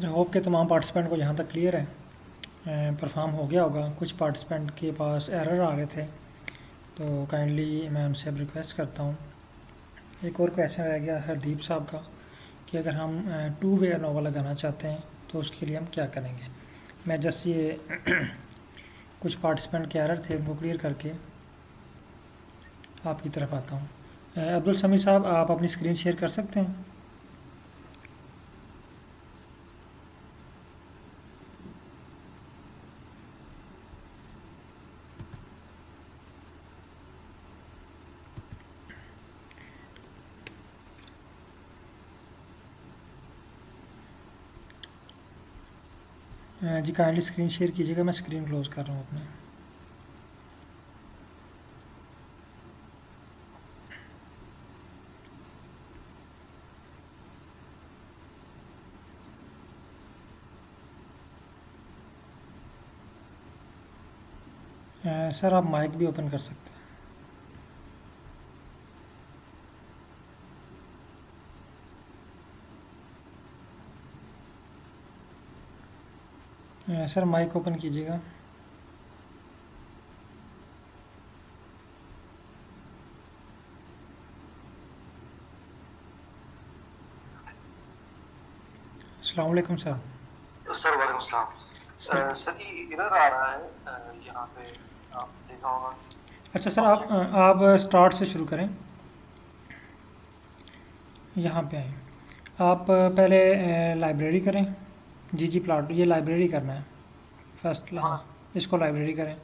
होप के तमाम पार्टिसिपेंट को यहाँ तक क्लियर है, परफॉर्म हो गया होगा। कुछ पार्टिसिपेंट के पास एरर आ रहे थे, तो काइंडली मैं उनसे अब रिक्वेस्ट करता हूँ। एक और क्वेश्चन रह गया हरदीप साहब का कि अगर हम 2 वे अनोवा लगाना चाहते हैं तो उसके लिए हम क्या करेंगे। मैं जस्ट ये कुछ पार्टिसिपेंट के एरर थे उनको क्लियर करके आपकी तरफ आता हूँ। अब्दुल समी साहब, आप अपनी स्क्रीन शेयर कर सकते हैं। जी काइंडली स्क्रीन शेयर कीजिएगा, मैं स्क्रीन क्लोज कर रहा हूँ अपने। सर आप माइक भी ओपन कर सकते हैं। सर माइक ओपन कीजिएगा। अस्सलाम वालेकुम सर। सर वालेकुम सलाम। सर सर ये एरर आ रहा है यहाँ पे, आप देखा होगा। अच्छा सर आप स्टार्ट से शुरू करें। यहाँ पे आए। आप पहले लाइब्रेरी करें। जी प्लाट ये लाइब्रेरी करना है फर्स्ट। ये हाँ वाला। इसको लाइब्रेरी करें।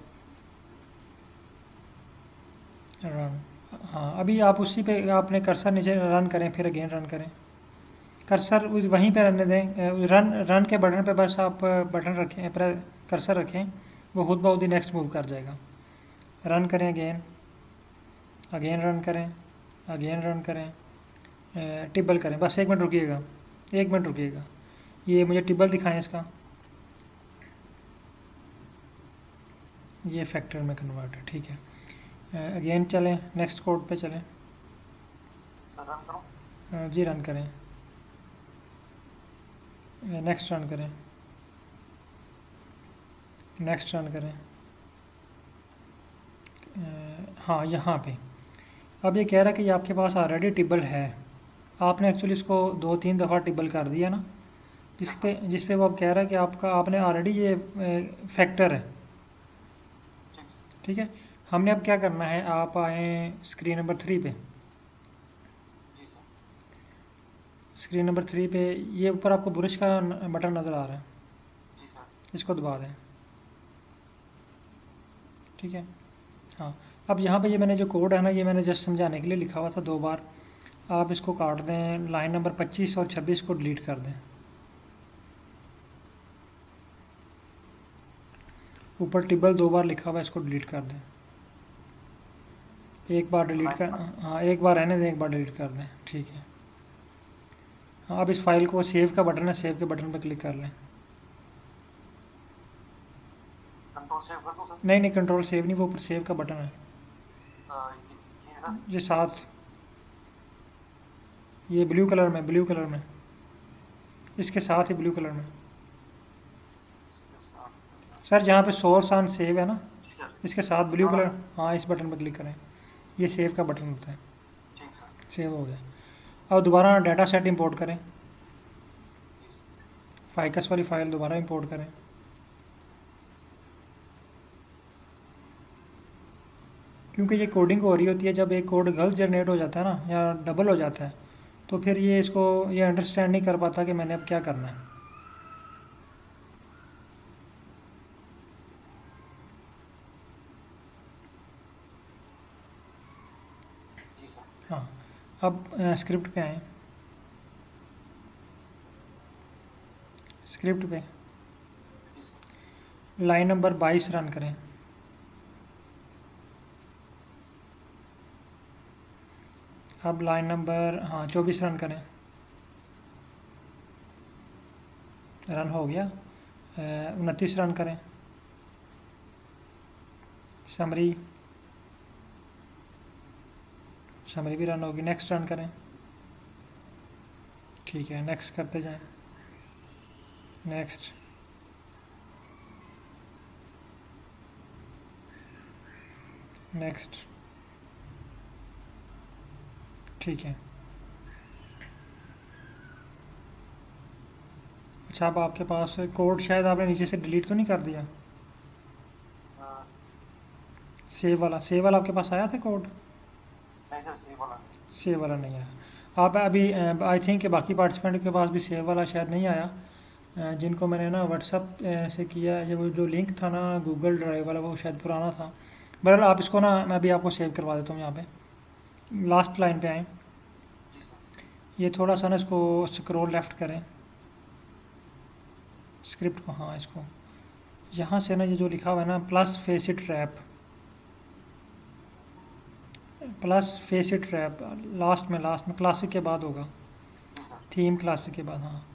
रन। हाँ अभी आप उसी पे आपने कर्सर नीचे रन करें, फिर अगेन रन करें। कर्सर वहीं पे रहने दें। रन रन के बटन पे बस आप बटन रखें, कर्सर रखें, वो खुद ब खुद ही नेक्स्ट मूव कर जाएगा। रन करें अगेन, अगेन रन करें, अगेन रन करें, टिबल करें। बस 1 मिनट रुकिएगा, 1 मिनट रुकिएगा। ये मुझे टिबल दिखाएं इसका। ये फैक्टर में कन्वर्ट है, ठीक है। अगेन चलें, नेक्स्ट कोड पे चलें। सर रन करूँ? जी रन करें, नेक्स्ट रन करें, नेक्स्ट रन करें। हाँ यहाँ पे अब ये कह रहा है कि ये आपके पास ऑलरेडी टिबल है। आपने एक्चुअली इसको 2-3 दफ़ा टिबल कर दिया ना, जिस पे वो अब कह रहा है कि आपने ऑलरेडी ये फैक्टर है। ठीक सर। ठीक है, हमने अब क्या करना है, आप आए स्क्रीन नंबर 3 पे। जी सर। स्क्रीन नंबर 3 पे ये ऊपर आपको ब्रश का बटन नज़र आ रहा है, जी सर। इसको दबा दें। ठीक है, हाँ अब यहाँ पे ये मैंने जो कोड है ना, ये मैंने जस्ट समझाने के लिए लिखा हुआ था 2 बार। आप इसको काट दें, लाइन नंबर 25 और 26 को डिलीट कर दें। ऊपर टिबल 2 बार लिखा हुआ है, इसको डिलीट कर दें। एक बार डिलीट कर, हाँ एक बार रहने दें, एक बार डिलीट कर दें। ठीक है, हाँ अब इस फाइल को सेव का बटन है, सेव के बटन पर क्लिक कर लें। कंट्रोल सेव कर दूँ सर? नहीं कंट्रोल सेव नहीं, वो ऊपर सेव का बटन है। ये सर। ये साथ, ये ब्लू कलर में, ब्लू कलर में, इसके साथ ही ब्लू कलर में। इसके साथ। सर जहाँ पे सोर्स ऑन सेव है ना, जी सर। इसके साथ ब्लू कलर, हाँ इस बटन पर क्लिक करें। ये सेव का बटन होता है। ठीक सर। सेव हो गया। अब दोबारा डाटा सेट इंपोर्ट करें, जी सर। फाइकस वाली फ़ाइल दोबारा इंपोर्ट करें। क्योंकि ये कोडिंग हो रही होती है, जब एक कोड गलत जनरेट हो जाता है ना, या डबल हो जाता है, तो फिर ये इसको ये अंडरस्टैंड नहीं कर पाता कि मैंने अब क्या करना है। जी सर। हाँ अब स्क्रिप्ट पे आएँ, स्क्रिप्ट पे जी सर। लाइन नंबर 22 रन करें। अब लाइन नंबर 24 रन करें। रन हो गया। 29 रन करें। समरी, समरी भी रन होगी। नेक्स्ट रन करें। ठीक है, नेक्स्ट करते जाएं। Next, next. ठीक है, अच्छा अब आपके पास कोड शायद आपने नीचे से डिलीट तो नहीं कर दिया? सेव वाला आपके पास आया था कोड? नहीं सर, सेव वाला नहीं। सेव वाला नहीं आया। आप अभी आई थिंक कि बाकी पार्टिसिपेंट के पास भी सेव वाला शायद नहीं आया। जिनको मैंने ना व्हाट्सअप से किया, जब जो लिंक था ना गूगल ड्राइव वाला, वो शायद पुराना था। बहरहाल आप इसको ना, मैं अभी आपको सेव करवा देता हूँ। यहाँ पे लास्ट लाइन पे आएँ, जी सर। ये थोड़ा सा ना इसको स्क्रॉल लेफ़्ट करें स्क्रिप्ट को। हाँ इसको यहाँ से ना, ये जो लिखा हुआ है ना plus facet wrap, plus facet wrap last में क्लासिक के बाद होगा। जी सर। थीम क्लासिक के बाद, हाँ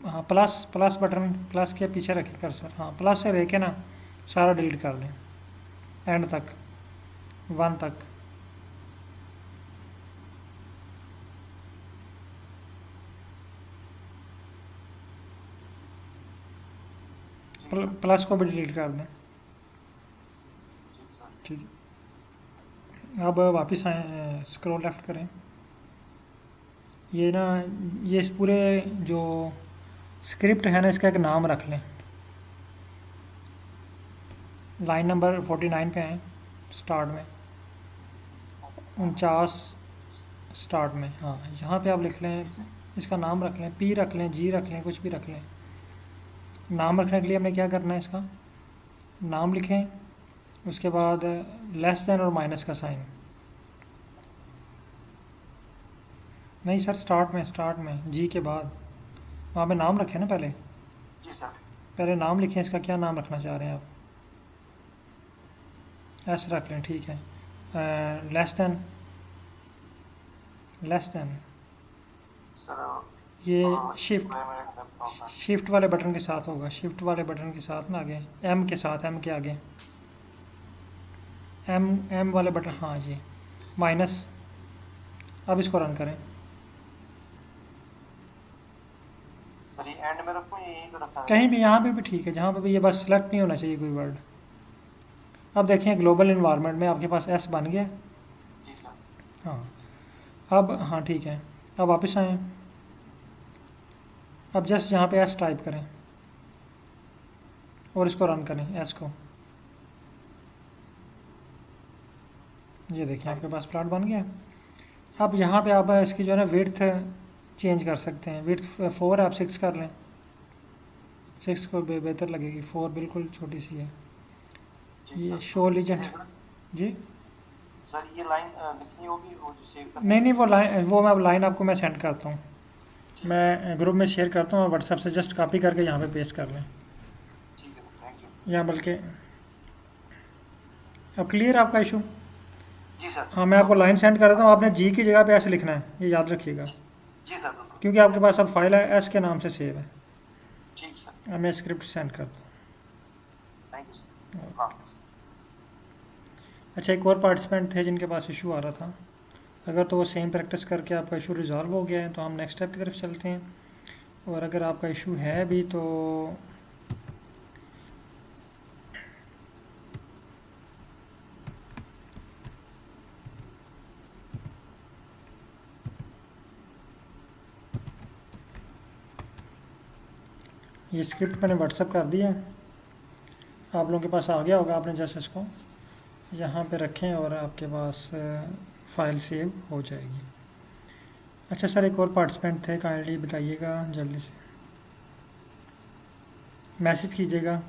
हाँ प्लस बटन, प्लस के पीछे रखें कर्सर। हाँ प्लस से लेके ना सारा डिलीट कर दें। एंड तक, 1 तक। प्लस को भी डिलीट कर दें। ठीक है, अब वापस आए, स्क्रॉल लेफ्ट करें। ये ना, ये इस पूरे जो स्क्रिप्ट है ना, इसका एक नाम रख लें। लाइन नंबर 49 पे हैं, स्टार्ट में 49 स्टार्ट में। हाँ, यहाँ पे आप लिख लें, इसका नाम रख लें, पी रख लें, जी रख लें, कुछ भी रख लें। नाम रखने के लिए हमें क्या करना है, इसका नाम लिखें, उसके बाद लेस देन और माइनस का साइन। नहीं सर, स्टार्ट में जी के बाद वहाँ पे नाम रखें ना पहले। जी सर। पहले नाम लिखें, इसका क्या नाम रखना चाह रहे हैं आप? एस रख लें, ठीक है। लेस देन सर ये शिफ्ट शिफ्ट वाले बटन के साथ होगा, शिफ्ट वाले बटन के साथ ना आगे, एम के साथ, एम के आगे, एम वाले बटन, हाँ जी, माइनस। अब इसको रन करें। सर ये एंड में रखूं या यहीं पे रखा है? कहीं भी, यहाँ पे भी ठीक है, जहाँ पे भी, ये बस सेलेक्ट नहीं होना चाहिए कोई वर्ड। अब देखें ग्लोबल इन्वायरमेंट में आपके पास एस बन गया। जी सर। हाँ, अब हाँ ठीक है, अब वापस आएँ। अब जस्ट यहाँ पे एस टाइप करें और इसको रन करें, एस को। ये देखिए आपके पास प्लॉट बन गया। अब यहाँ पे आप इसकी जो है ना विड्थ चेंज कर सकते हैं। विड्थ 4 है, आप 6 कर लें, 6 को बेहतर लगेगी, 4 बिल्कुल छोटी सी है। ये शो लीजेंड जी सर, ये लाइन लिखनी होगी वो जो सेव करनी? नहीं, वो मैं अब लाइन आपको मैं सेंड करता हूँ, मैं ग्रुप में शेयर करता हूँ, व्हाट्सएप से जस्ट कॉपी करके यहाँ पे पेस्ट कर लें। ठीक है, थैंक यू। या बल्कि अब क्लियर आपका इशू? जी सर। हाँ, मैं आपको लाइन सेंड कर देता हूँ, आपने जी की जगह पे ऐसे लिखना है, ये याद रखिएगा, जी सर बिल्कुल। क्योंकि आपके पास अब फाइल है एस के नाम से सेव है। ठीक सर, अब मैं स्क्रिप्ट सेंड करता हूँ। Thank you sir. हाँ। अच्छा, एक और पार्टिसिपेंट थे जिनके पास इशू आ रहा था, अगर तो वो सेम प्रैक्टिस करके आपका इशू रिजॉल्व हो गया है तो हम नेक्स्ट स्टेप की तरफ चलते हैं, और अगर आपका इशू है भी तो ये स्क्रिप्ट मैंने व्हाट्सअप कर दिया, आप लोगों के पास आ गया होगा, आपने जस्ट इसको यहाँ पे रखें और आपके पास फाइल सेव हो जाएगी। अच्छा सर, एक और पार्टिसिपेंट थे, काइंडली बताइएगा जल्दी से, मैसेज कीजिएगा,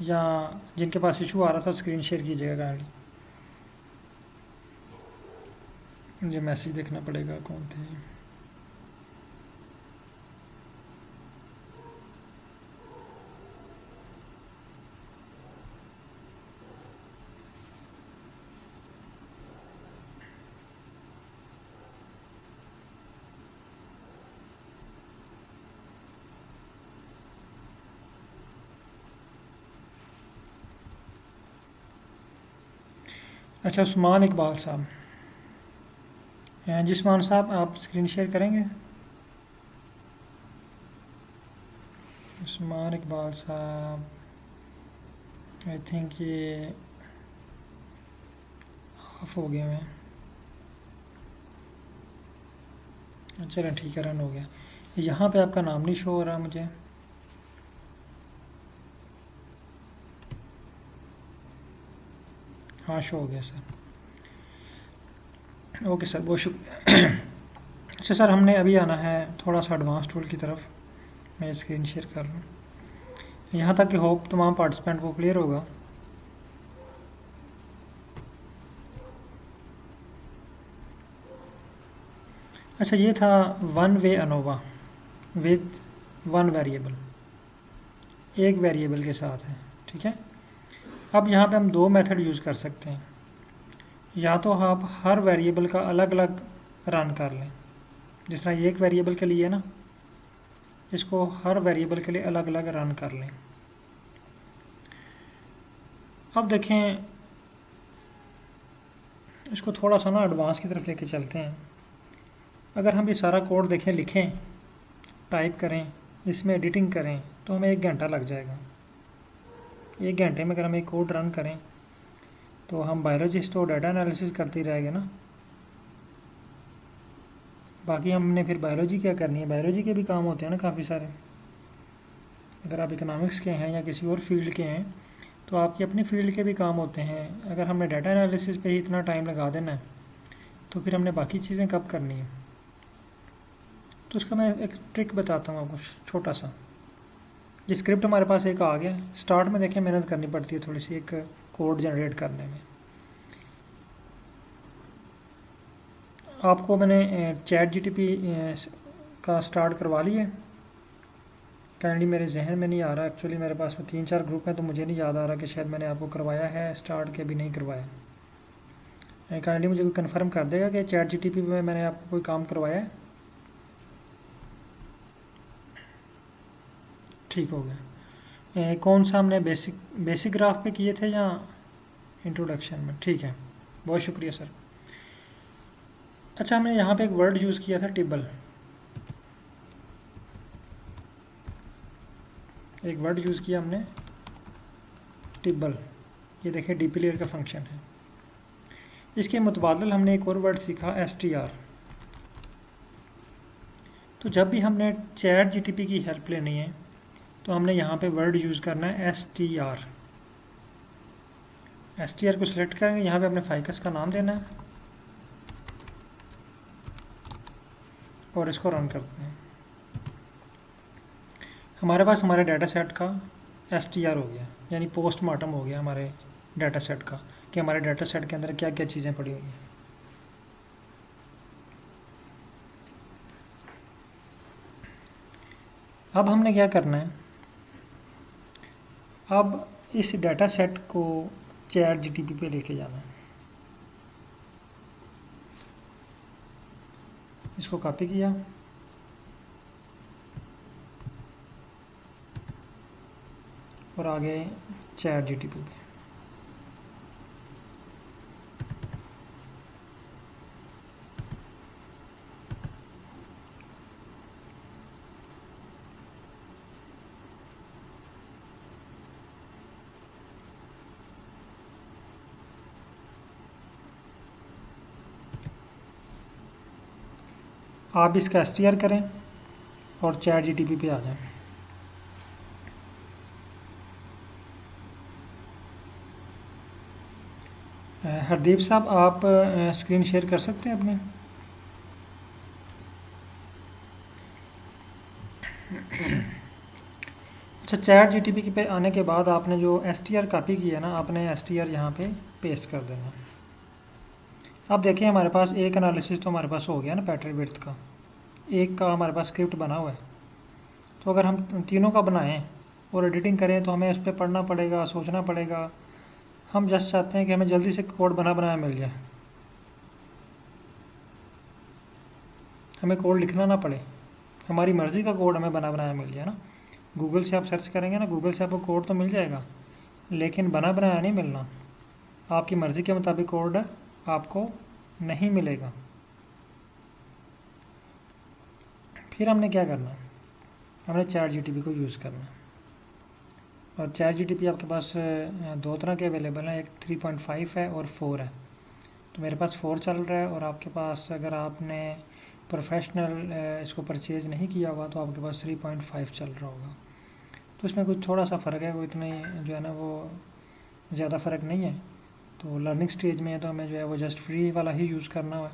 या जिनके पास इशू आ रहा था स्क्रीन शेयर कीजिएगा काइंडली। मुझे मैसेज देखना पड़ेगा कौन थे। अच्छा, उस्मान इकबाल साहब, जिस्मान साहब आप स्क्रीन शेयर करेंगे? उस्मान इकबाल साहब, आई थिंक ये ऑफ हो गए हैं। चलें ठीक है, रन हो गया। यहाँ पे आपका नाम नहीं शो हो रहा मुझे। हाँ, शो हो गया सर। ओके सर, बहुत शुक्रिया। अच्छा सर, हमने अभी आना है थोड़ा सा एडवांस टूल की तरफ, मैं स्क्रीन शेयर कर रहा हूँ। यहाँ तक कि होप तमाम पार्टिसिपेंट को क्लियर होगा। अच्छा, ये था one way ANOVA with one variable, एक वेरिएबल के साथ है, ठीक है। अब यहाँ पे हम दो मेथड यूज़ कर सकते हैं, या तो आप हर वेरिएबल का अलग अलग रन कर लें, जिस तरह ये एक वेरिएबल के लिए ना, इसको हर वेरिएबल के लिए अलग अलग रन कर लें। अब देखें, इसको थोड़ा सा ना एडवांस की तरफ लेके चलते हैं। अगर हम ये सारा कोड देखें, लिखें, टाइप करें, इसमें एडिटिंग करें तो हमें 1 घंटा लग जाएगा। 1 घंटे में अगर हम एक कोड रन करें तो हम बायोलॉजिस्ट तो डाटा एनालिसिस करते ही रहेंगे ना। बाकी हमने फिर बायोलॉजी क्या करनी है, बायोलॉजी के भी काम होते हैं ना काफ़ी सारे। अगर आप इकोनॉमिक्स के हैं या किसी और फील्ड के हैं तो आपकी अपनी फील्ड के भी काम होते हैं। अगर हमने डाटा एनालिसिस पे ही इतना टाइम लगा देना है तो फिर हमने बाकी चीज़ें कब करनी है। तो उसका मैं एक ट्रिक बताता हूँ आपको, छोटा सा। ये स्क्रिप्ट हमारे पास एक आ गया। स्टार्ट में देखें मेहनत करनी पड़ती है थोड़ी सी एक कोड जनरेट करने में। आपको मैंने चैट जीटीपी का स्टार्ट करवा लिया। काइंडली मेरे जहन में नहीं आ रहा, एक्चुअली मेरे पास में 3-4 ग्रुप हैं तो मुझे नहीं याद आ रहा कि शायद मैंने आपको करवाया है स्टार्ट के भी नहीं करवाया। काइंडली मुझे कोई कन्फर्म कर देगा कि चैट जीटीपी में मैंने आपको कोई काम करवाया है। ठीक हो गया। कौन सा हमने बेसिक ग्राफ पे किए थे या इंट्रोडक्शन में? ठीक है, बहुत शुक्रिया सर। अच्छा, हमने यहाँ पे एक वर्ड यूज़ किया था, टेबल। एक वर्ड यूज़ किया हमने, टेबल। ये देखिए डीपीलेयर का फंक्शन है। इसके मुतबादल हमने एक और वर्ड सीखा, str। तो जब भी हमने चैट जीटीपी की हेल्प लेनी है तो हमने यहाँ पे वर्ड यूज़ करना है str। str को सिलेक्ट करेंगे, यहाँ पे अपने फाइकस का नाम देना है और इसको रन करते हैं। हमारे पास हमारे डाटा सेट का str हो गया, यानी पोस्टमार्टम हो गया हमारे डाटा सेट का, कि हमारे डाटा सेट के अंदर क्या क्या चीज़ें पड़ी हुई हैं। अब हमने क्या करना है, अब इस डाटा सेट को चैट जीटीपी पे लेके जाना है। इसको कॉपी किया और आगे चैट जीटीपी पे। आप इसका str करें और चैट जीटीपी पे आ जाएं। हरदीप साहब, आप स्क्रीन शेयर कर सकते हैं अपने? अच्छा, चैट जीटीपी पे आने के बाद आपने जो str कॉपी किया ना, आपने str यहाँ पे पेस्ट कर देना। अब देखिए हमारे पास एक एनालिसिस तो हमारे पास हो गया ना पैटर्न विड्थ का, एक का हमारे पास स्क्रिप्ट बना हुआ है। तो अगर हम तीनों का बनाएं और एडिटिंग करें तो हमें उस पर पढ़ना पड़ेगा, सोचना पड़ेगा। हम जस्ट चाहते हैं कि हमें जल्दी से कोड बना बनाया मिल जाए, हमें कोड लिखना ना पड़े, हमारी मर्ज़ी का कोड हमें बना बनाया मिल जाए ना। गूगल से आप सर्च करेंगे ना, गूगल से आपको कोड तो मिल जाएगा लेकिन बना बनाया नहीं मिलना। आपकी मर्ज़ी के मुताबिक कोड आपको नहीं मिलेगा। फिर हमने क्या करना है, हमने चैट जीटीपी को यूज़ करना है। और चैट जीटीपी आपके पास 2 तरह के अवेलेबल हैं, एक 3.5 है और 4 है। तो मेरे पास 4 चल रहा है और आपके पास, अगर आपने प्रोफेशनल इसको परचेज़ नहीं किया हुआ तो आपके पास 3.5 चल रहा होगा। तो इसमें कुछ थोड़ा सा फ़र्क है, वो इतने जो है ना वो ज़्यादा फ़र्क नहीं है। तो लर्निंग स्टेज में है तो हमें जो है वो जस्ट फ्री वाला ही यूज़ करना है।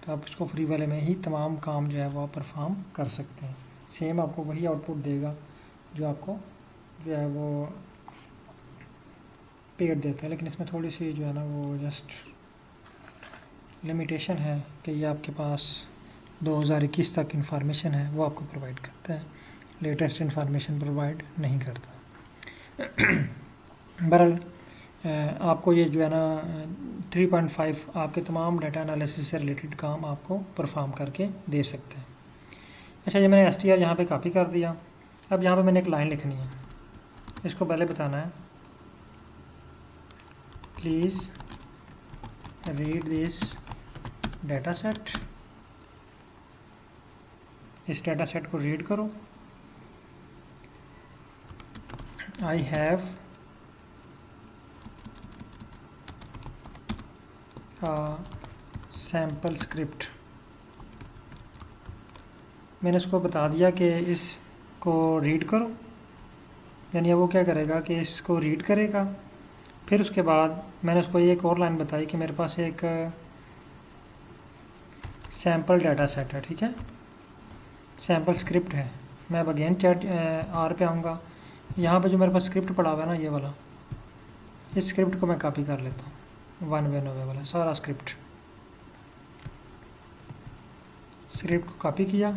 तो आप उसको फ्री वाले में ही तमाम काम जो है वो परफॉर्म कर सकते हैं। सेम आपको वही आउटपुट देगा जो आपको जो है वो पेड देता है, लेकिन इसमें थोड़ी सी जो है ना वो जस्ट लिमिटेशन है कि ये आपके पास 2021 तक इंफॉर्मेशन है वो आपको प्रोवाइड करता है, लेटेस्ट इंफॉर्मेशन प्रोवाइड नहीं करता। बहरहाल आपको ये जो है ना 3.5 आपके तमाम डाटा एनालिसिस से रिलेटेड काम आपको परफॉर्म करके दे सकते हैं। अच्छा, ये मैंने str यहाँ पे कॉपी कर दिया। अब यहाँ पे मैंने एक लाइन लिखनी है, इसको पहले बताना है please read this data set, इस डेटा सेट को रीड करो। आई हैव सैम्पल स्क्रिप्ट, मैंने इसको बता दिया कि इसको रीड करो, यानी वो क्या करेगा कि इसको रीड करेगा। फिर उसके बाद मैंने उसको एक और लाइन बताई कि मेरे पास एक सैम्पल डाटा सेट है, ठीक है, सैम्पल स्क्रिप्ट है। मैं अब अगेन चैट आर पे आऊँगा, यहाँ पे जो मेरे पास स्क्रिप्ट पड़ा हुआ है ना ये वाला, इस स्क्रिप्ट को मैं कॉपी कर लेता हूँ, वन वे नोवे वाला सारा स्क्रिप्ट को कॉपी किया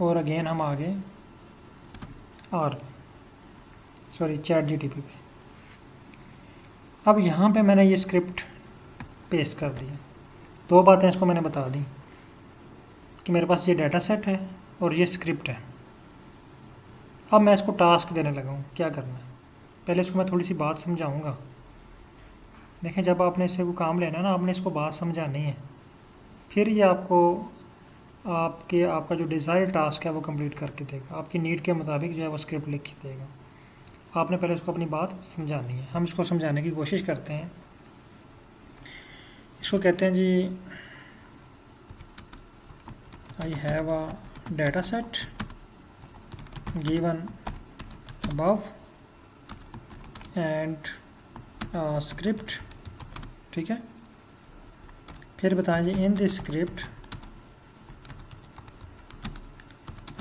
और अगेन हम आ गए चैट जीटीपी पे। अब यहाँ पे मैंने ये स्क्रिप्ट पेस्ट कर दिया। दो बातें इसको मैंने बता दी कि मेरे पास ये डाटा सेट है और ये स्क्रिप्ट है। अब मैं इसको टास्क देने लगा हूँ क्या करना है। पहले इसको मैं थोड़ी सी बात समझाऊँगा। देखें, जब आपने इससे कोई काम लेना है ना, आपने इसको बात समझानी है, फिर ये आपको आपका जो डिज़ायर टास्क है वो कंप्लीट करके देगा, आपकी नीड के मुताबिक जो है वो स्क्रिप्ट लिख के देगा। आपने पहले इसको अपनी बात समझानी है। हम इसको समझाने की कोशिश करते हैं। इसको कहते हैं जी, I have a data set given above and script, ठीक है। फिर बताएं जी, in this script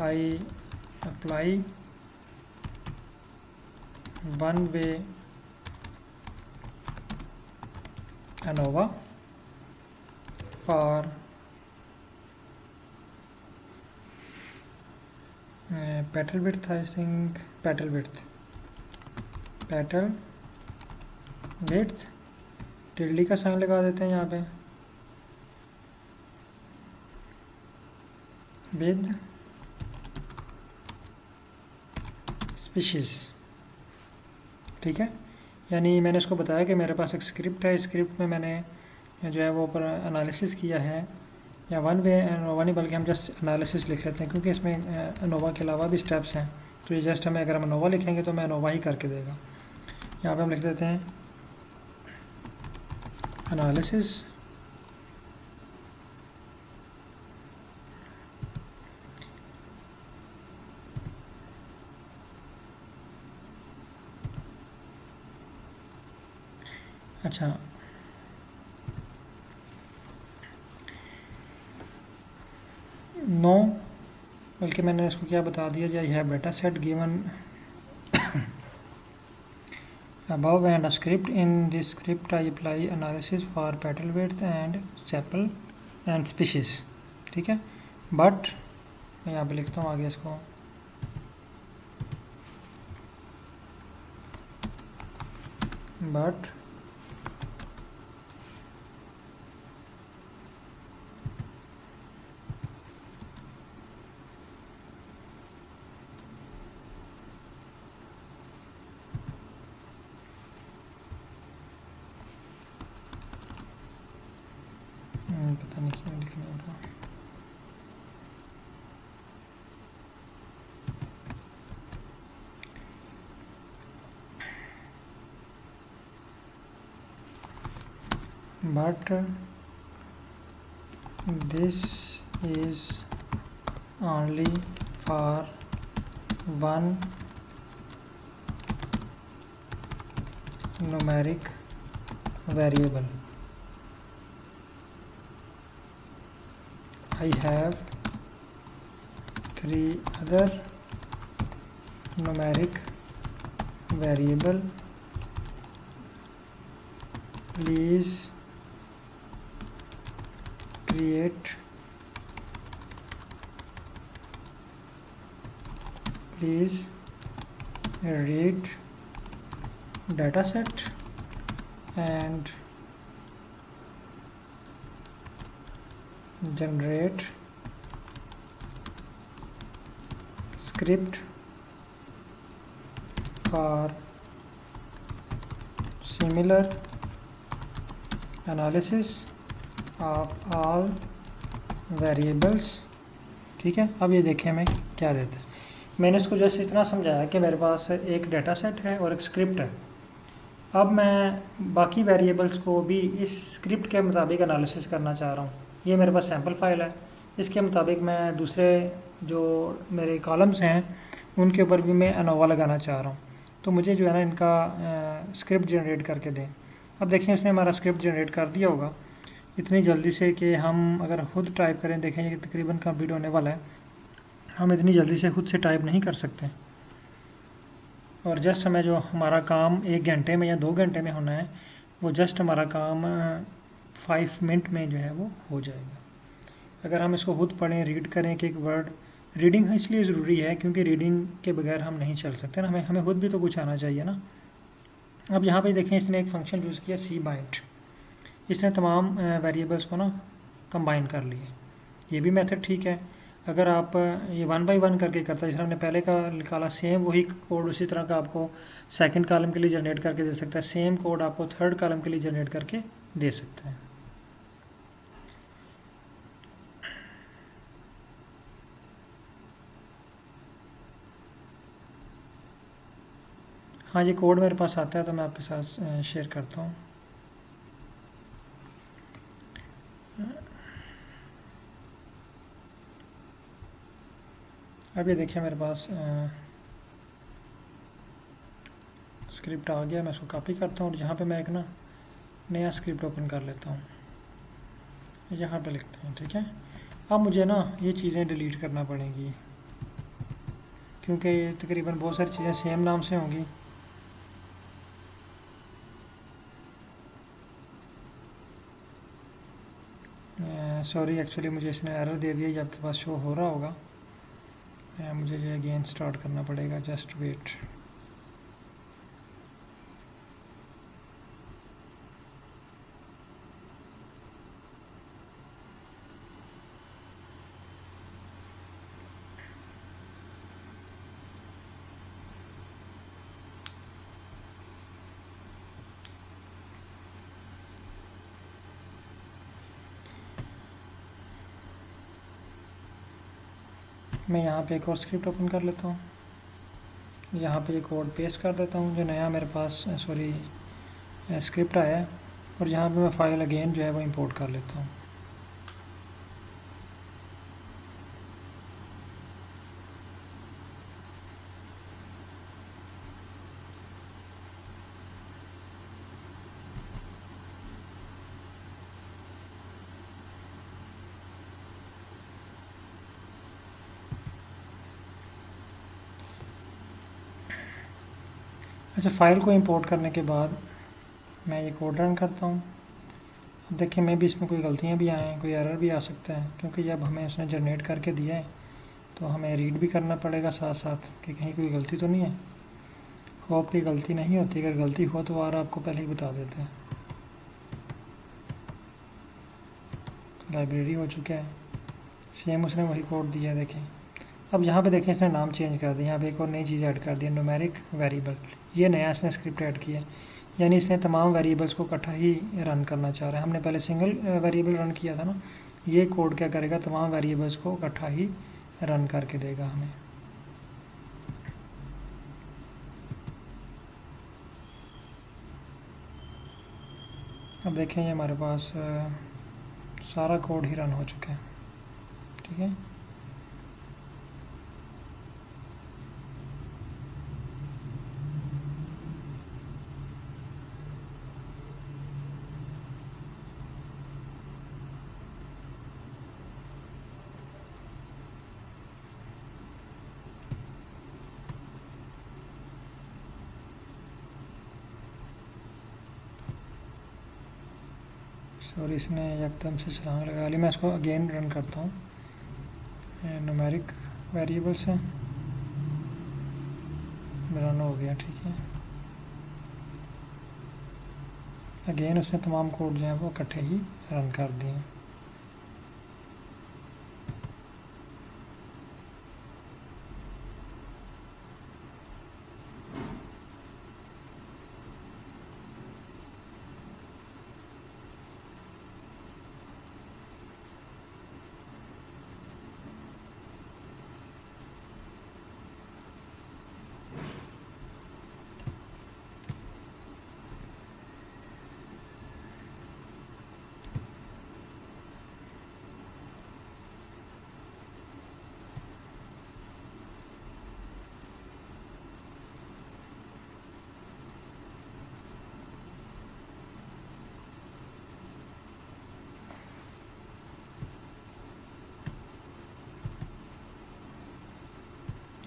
I apply one way ANOVA for petal width, I think petal width tilde का साइन लगा देते हैं यहाँ पे, विद स्पीशीज़, ठीक है। यानी मैंने इसको बताया कि मेरे पास एक स्क्रिप्ट है, स्क्रिप्ट में मैंने जो है वो ऊपर एनालिसिस किया है, या वन वे एनोवा नहीं बल्कि हम जस्ट एनालिसिस लिख लेते हैं, क्योंकि इसमें एनोवा के अलावा भी स्टेप्स हैं। तो ये जस्ट हमें, अगर हम एनोवा लिखेंगे तो मैं एनोवा ही करके देगा। यहाँ पे हम लिख देते हैं एनालिसिस अच्छा, नो बल्कि मैंने इसको क्या बता दिया, जी I have data set given above and a script. In this script I apply analysis for petal width and sepal and species, ठीक है। बट मैं यहाँ पे लिखता हूँ आगे इसको, बट पता नहीं क्यों लिखना होगा, but this is only for one numeric variable. I have 3 other numeric variable. Please create read dataset and generate script for similar analysis of all variables. ठीक है, अब ये देखें हमें क्या देता है। मैंने इसको जैसे इतना समझाया कि मेरे पास एक डाटा सेट है और एक स्क्रिप्ट है। अब मैं बाकी वेरिएबल्स को भी इस स्क्रिप्ट के मुताबिक एनालिसिस करना चाह रहा हूँ। ये मेरे पास सैम्पल फाइल है, इसके मुताबिक मैं दूसरे जो मेरे कॉलम्स हैं उनके ऊपर भी मैं एनोवा लगाना चाह रहा हूँ। तो मुझे जो है ना इनका स्क्रिप्ट जनरेट करके दें। अब देखें इसने हमारा स्क्रिप्ट जनरेट कर दिया होगा इतनी जल्दी से कि हम अगर खुद टाइप करें, देखें ये तकरीबन कंप्लीट होने वाला है, हम इतनी जल्दी से खुद से टाइप नहीं कर सकते। और जस्ट हमें जो हमारा काम 1 घंटे में या 2 घंटे में होना है वो जस्ट हमारा काम 5 मिनट में जो है वो हो जाएगा। अगर हम इसको खुद पढ़ें, रीड करें कि एक वर्ड रीडिंग इसलिए ज़रूरी है क्योंकि रीडिंग के बगैर हम नहीं चल सकते ना, हमें खुद भी तो कुछ आना चाहिए ना। अब यहाँ पे देखें इसने एक फंक्शन यूज़ किया सी बाइंड। इसने तमाम वेरिएबल्स को ना कंबाइन कर लिए। ये भी मेथड ठीक है। अगर आप ये 1 बाई 1 करके करता है, जैसे हमने पहले का निकाला, सेम वही कोड उसी तरह का आपको सेकंड कॉलम के लिए जनरेट करके दे सकता है, सेम कोड आपको थर्ड कॉलम के लिए जनरेट करके दे सकता है। हाँ, ये कोड मेरे पास आता है तो मैं आपके साथ शेयर करता हूँ। अब ये देखिए मेरे पास स्क्रिप्ट आ गया। मैं इसको कॉपी करता हूँ और यहाँ पे मैं एक ना नया स्क्रिप्ट ओपन कर लेता हूँ, यहाँ पे लिखते हैं। ठीक है, अब मुझे ना ये चीज़ें डिलीट करना पड़ेंगी क्योंकि ये तकरीबन बहुत सारी चीज़ें सेम नाम से होंगी। सॉरी, एक्चुअली मुझे इसने एरर दे दिया, ये आपके पास शो हो रहा होगा। मुझे ये अगेन स्टार्ट करना पड़ेगा, जस्ट वेट। मैं यहाँ पे एक और स्क्रिप्ट ओपन कर लेता हूँ, यहाँ पे ये कोड पेस्ट कर देता हूँ जो नया मेरे पास स्क्रिप्ट आया है, और यहाँ पे मैं फ़ाइल अगेन जो है वो इंपोर्ट कर लेता हूँ। अच्छा, फ़ाइल को इंपोर्ट करने के बाद मैं ये कोड रन करता हूँ। अब देखिए मैं भी इसमें कोई गलतियाँ भी आएँ, कोई एरर भी आ सकता है, क्योंकि जब हमें इसने जनरेट करके दिया है तो हमें रीड भी करना पड़ेगा साथ साथ कि कहीं कोई गलती तो नहीं है। होप की गलती नहीं होती, अगर गलती हो तो और आपको पहले ही बता देते हैं। लाइब्रेरी हो चुका है, सेम उसने वही कोड दिया है। देखें अब यहाँ पे देखें इसने नाम चेंज कर दिया, यहाँ पे एक और नई चीज़ ऐड कर दी, न्यूमेरिक वेरिएबल। ये नया इसने स्क्रिप्ट ऐड किया, यानी इसने तमाम वेरिएबल्स को इकट्ठा ही रन करना चाह रहा है। हमने पहले सिंगल वेरिएबल रन किया था ना, ये कोड क्या करेगा, तमाम वेरिएबल्स को इकट्ठा ही रन करके देगा हमें। अब देखें ये हमारे पास सारा कोड ही रन हो चुका है। ठीक है, और इसने एकदम से छलांग लगा ली। मैं इसको अगेन रन करता हूँ। न्यूमेरिक वेरिएबल से रन हो गया। ठीक है, अगेन उसने तमाम कोड जो है वो इकट्ठे ही रन कर दिए।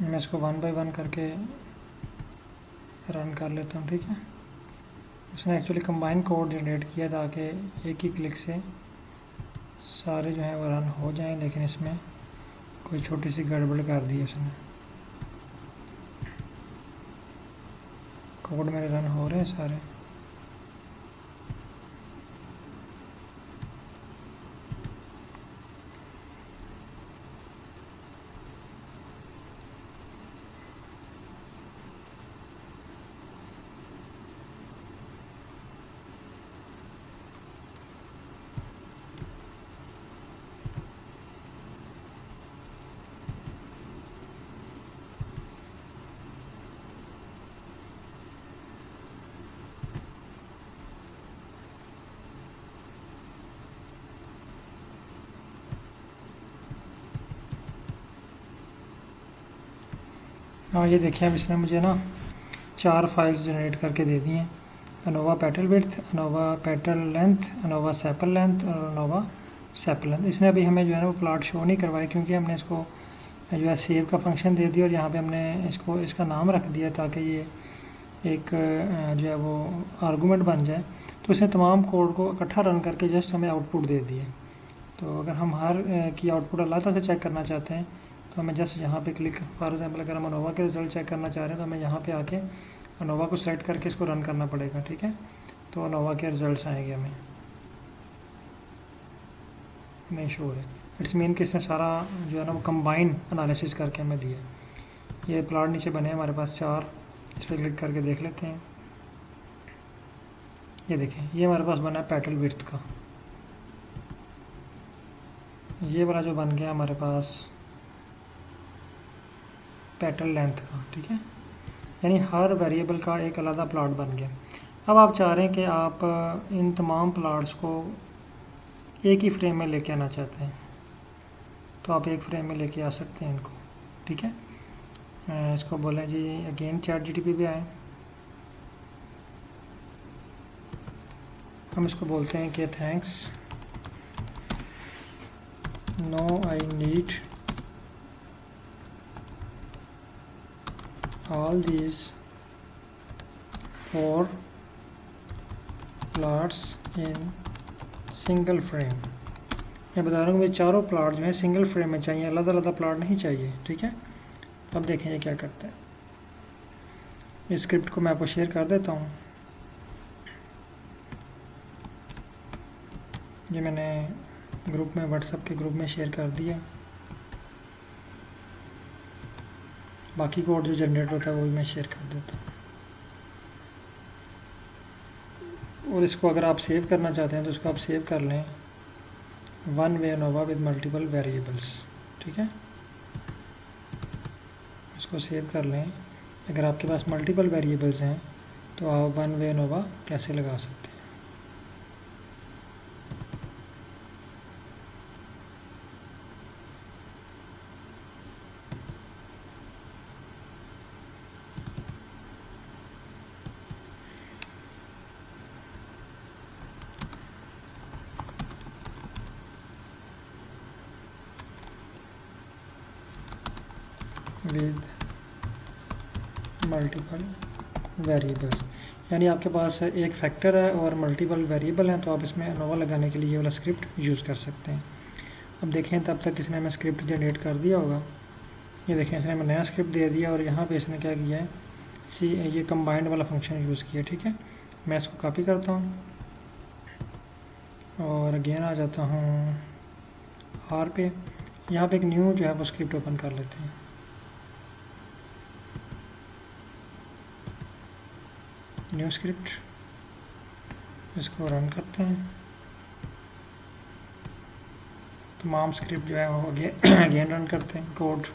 मैं इसको 1 बाय 1 करके रन कर लेता हूँ, ठीक है। उसने एक्चुअली कंबाइन कोड जनरेट किया ताकि एक ही क्लिक से सारे जो हैं वो रन हो जाएं, लेकिन इसमें कोई छोटी सी गड़बड़ कर दी है इसने। कोड मेरे रन हो रहे हैं सारे। हाँ, ये देखिए अब इसने मुझे ना 4 फाइल्स जनरेट करके दे दी हैं। ANOVA petal width, ANOVA petal length, ANOVA sepal length और अनोवा सेपल लेंथ। इसने अभी हमें जो है ना वो प्लॉट शो नहीं करवाई, क्योंकि हमने इसको जो है सेव का फंक्शन दे दिया और यहाँ पे हमने इसको इसका नाम रख दिया ताकि ये एक जो है वो आर्गूमेंट बन जाए। तो इसने तमाम कोड को इकट्ठा रन करके जस्ट हमें आउटपुट दे दिए। तो अगर हम हर की आउटपुट अलग से चेक करना चाहते हैं तो हमें जस्ट यहाँ पे क्लिक, फॉर एग्जांपल अगर हम अनोवा के रिजल्ट चेक करना चाह रहे हैं तो हमें यहाँ पे आके अनोवा को सेलेक्ट करके इसको रन करना पड़ेगा, ठीक है। तो अनोवा के रिजल्ट्स आएंगे हमें, नहीं शो है। इट्स मीन कि इसने सारा जो है ना वो कंबाइन एनालिसिस करके हमें दिया। ये प्लॉट नीचे बने हैं हमारे पास 4, इस पर क्लिक करके देख लेते हैं। ये देखें, ये हमारे पास बना है पेटल विड्थ का। ये वाला जो बन गया हमारे पास पेटल लेंथ का, ठीक है। यानी हर वेरिएबल का एक अलग प्लॉट बन गया। अब आप चाह रहे हैं कि आप इन तमाम प्लॉट्स को एक ही फ्रेम में लेके आना चाहते हैं, तो आप एक फ्रेम में लेके आ सकते हैं इनको, ठीक है। इसको बोलें जी अगेन चैट जीटीपी पे आए। हम इसको बोलते हैं कि thanks, no I need all these 4 plots in single frame। मैं बता रहा हूँ मुझे चारों प्लॉट जो है सिंगल फ्रेम में चाहिए, अलग अलग प्लॉट नहीं चाहिए, ठीक है। अब देखें ये क्या करता है। इस स्क्रिप्ट को मैं आपको शेयर कर देता हूँ। ये मैंने ग्रुप में, व्हाट्सएप के ग्रुप में शेयर कर दिया। बाकी कोड जो जनरेट होता है वो भी मैं शेयर कर देता हूँ। और इसको अगर आप सेव करना चाहते हैं तो इसको आप सेव कर लें, one way ANOVA with multiple variables, ठीक है। इसको सेव कर लें। अगर आपके पास मल्टीपल वेरिएबल्स हैं तो आप वन वे अनोवा कैसे लगा सकते हैं। विद मल्टीपल वेरिएबल्स, यानी आपके पास एक फैक्टर है और मल्टीपल वेरिएबल हैं, तो आप इसमें अनोवा लगाने के लिए ये वाला स्क्रिप्ट यूज़ कर सकते हैं। अब देखें तब तक इसने हमें स्क्रिप्ट जनरेट कर दिया होगा। ये देखें इसने हमें नया स्क्रिप्ट दे दिया और यहाँ पे इसने क्या किया है, ये कंबाइंड वाला फंक्शन यूज़ किया, ठीक है। मैं इसको कॉपी करता हूँ और अगेन आ जाता हूँ आर पे। यहाँ पे एक न्यू जो है वो स्क्रिप्ट ओपन कर लेते हैं। न्यू स्क्रिप्ट, इसको रन करते हैं। तमाम स्क्रिप्ट जो है वो अगेन रन करते हैं, कोड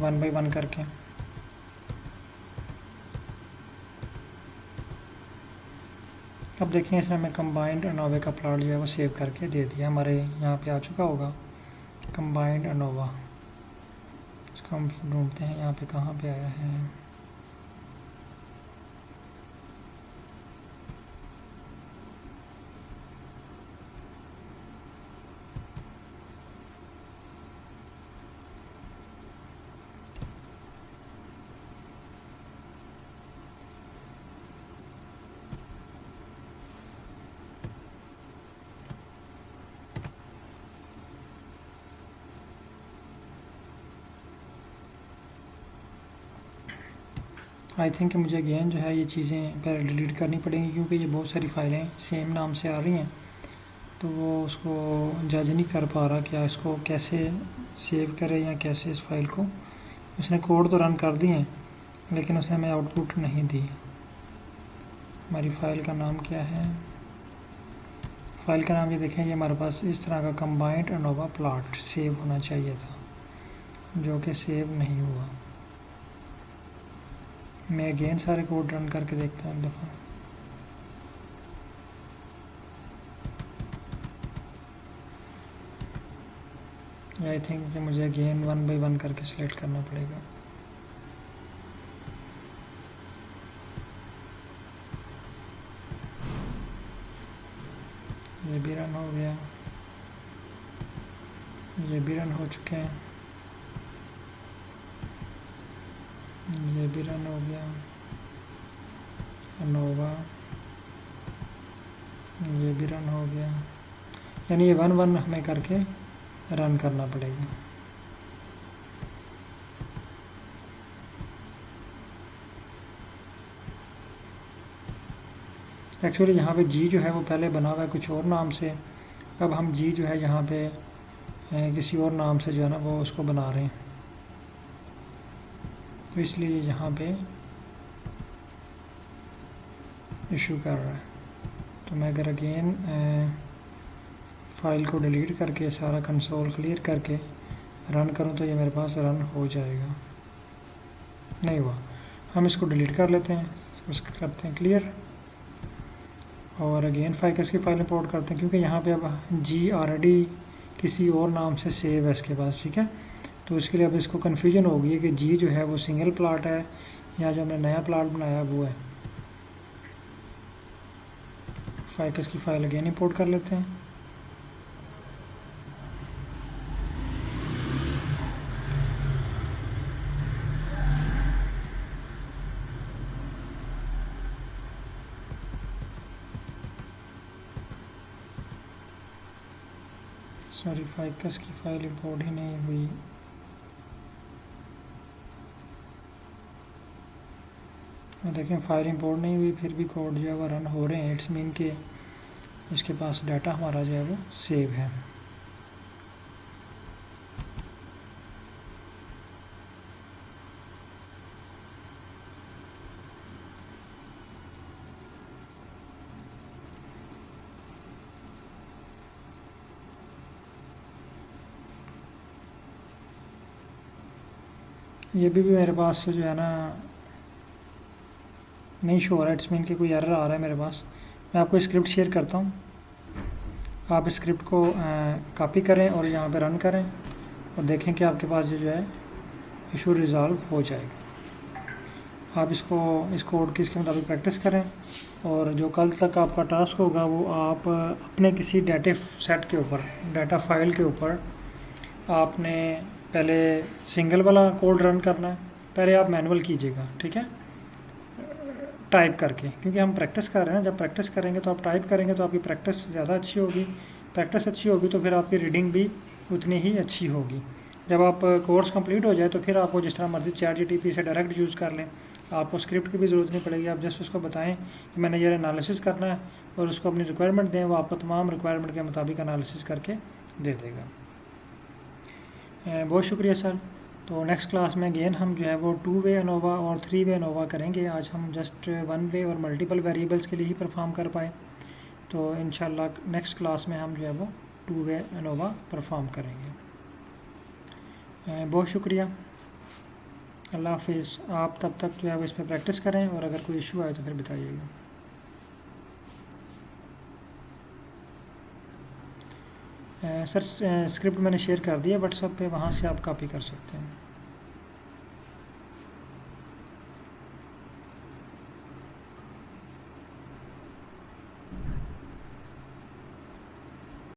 1 बाय 1 करके। अब देखिए इसने हमें कंबाइंड अनोवा का प्लॉट जो है वो सेव करके दे दिया। हमारे यहाँ पे आ चुका होगा कंबाइंड अनोवा। इसको हम ढूंढते हैं यहाँ पे कहाँ पे आया है। आई थिंक मुझे अगेन जो है ये चीज़ें पहले डिलीट करनी पड़ेंगी, क्योंकि ये बहुत सारी फ़ाइलें सेम नाम से आ रही हैं, तो वो उसको जज नहीं कर पा रहा कि इसको कैसे सेव करे या कैसे इस फाइल को। उसने कोड तो रन कर दिए हैं, लेकिन उसने हमें आउटपुट नहीं दी। हमारी फ़ाइल का नाम क्या है? फ़ाइल का नाम ये देखें, ये हमारे पास इस तरह का कंबाइंड एनोवा प्लॉट सेव होना चाहिए था, जो कि सेव नहीं हुआ। मैं अगेन सारे कोड रन करके देखता हूँ एक दफ़ा। आई थिंक कि मुझे अगेन 1 बाय 1 करके सिलेक्ट करना पड़ेगा। ये भी रन हो गया, ये भी रन हो चुके हैं, ये भी रन हो गया एनोवा, ये भी रन हो गया। यानी ये 1 1 हमें करके रन करना पड़ेगा। एक्चुअली यहाँ पे जी जो है वो पहले बना हुआ है कुछ और नाम से, अब हम जी जो है यहाँ पे किसी और नाम से जो है ना वो उसको बना रहे हैं, तो इसलिए यहाँ पे इशू कर रहा है। तो मैं अगर अगेन फ़ाइल को डिलीट करके सारा कंसोल क्लियर करके रन करूँ तो ये मेरे पास रन हो जाएगा। नहीं हुआ, हम इसको डिलीट कर लेते हैं, उसको करते हैं क्लियर, और अगेन फाइकस की फ़ाइल इंपोर्ट करते हैं, क्योंकि यहाँ पे अब जी ऑलरेडी किसी और नाम से सेव है इसके पास, ठीक है। तो इसके लिए अब इसको कन्फ्यूजन होगी कि जी जो है वो सिंगल प्लॉट है या जो हमने नया प्लॉट बनाया वो है। फाइकस की फ़ाइल अगेन इंपोर्ट कर लेते हैं। सॉरी, फाइकस की फ़ाइल इंपोर्ट ही नहीं हुई। देखें फ़ाइल इंपोर्ट नहीं हुई, फिर भी कोड जो है वो रन हो रहे हैं। इट्स मीन के इसके पास डाटा हमारा जो है वो सेव है। ये भी मेरे पास जो है ना नहीं शो हो रहा है, इट्स मीन कि कोई एरर आ रहा है मेरे पास। मैं आपको स्क्रिप्ट शेयर करता हूँ, आप स्क्रिप्ट को कॉपी करें और यहाँ पे रन करें और देखें कि आपके पास जो है इशू रिज़ॉल्व हो जाएगा। आप इसको इस कोड की इसके मुताबिक प्रैक्टिस करें, और जो कल तक आपका टास्क होगा वो आप अपने किसी डाटा सेट के ऊपर, डाटा फाइल के ऊपर आपने पहले सिंगल वाला कोड रन करना है। पहले आप मैनुअल कीजिएगा, ठीक है, टाइप करके, क्योंकि हम प्रैक्टिस कर रहे हैं। जब प्रैक्टिस करेंगे तो आप टाइप करेंगे तो आपकी प्रैक्टिस ज़्यादा अच्छी होगी। प्रैक्टिस अच्छी होगी तो फिर आपकी रीडिंग भी उतनी ही अच्छी होगी। जब आप कोर्स कंप्लीट हो जाए तो फिर आपको जिस तरह मर्जी ChatGPT से डायरेक्ट यूज़ कर लें, आपको स्क्रिप्ट की भी ज़रूरत नहीं पड़ेगी। आप जस्ट उसको बताएं कि मैंने ये एनालिसिस करना है और उसको अपनी रिक्वायरमेंट दें, वो आपको तमाम रिक्वायरमेंट के मुताबिक एनालिसिस करके दे देगा। बहुत शुक्रिया सर। तो नेक्स्ट क्लास में अगेन हम जो है वो 2 वे एनोवा और 3 वे एनोवा करेंगे। आज हम जस्ट 1 वे और मल्टीपल वेरिएबल्स के लिए ही परफॉर्म कर पाए, तो इंशाल्लाह नेक्स्ट क्लास में हम जो है वो 2 वे एनोवा परफॉर्म करेंगे। बहुत शुक्रिया, अल्लाह हाफिज़। आप तब तक जो है वो इस पर प्रैक्टिस करें, और अगर कोई इशू आए तो फिर बताइएगा। सर स्क्रिप्ट मैंने शेयर कर दिया व्हाट्सएप पे, वहाँ से आप कॉपी कर सकते हैं।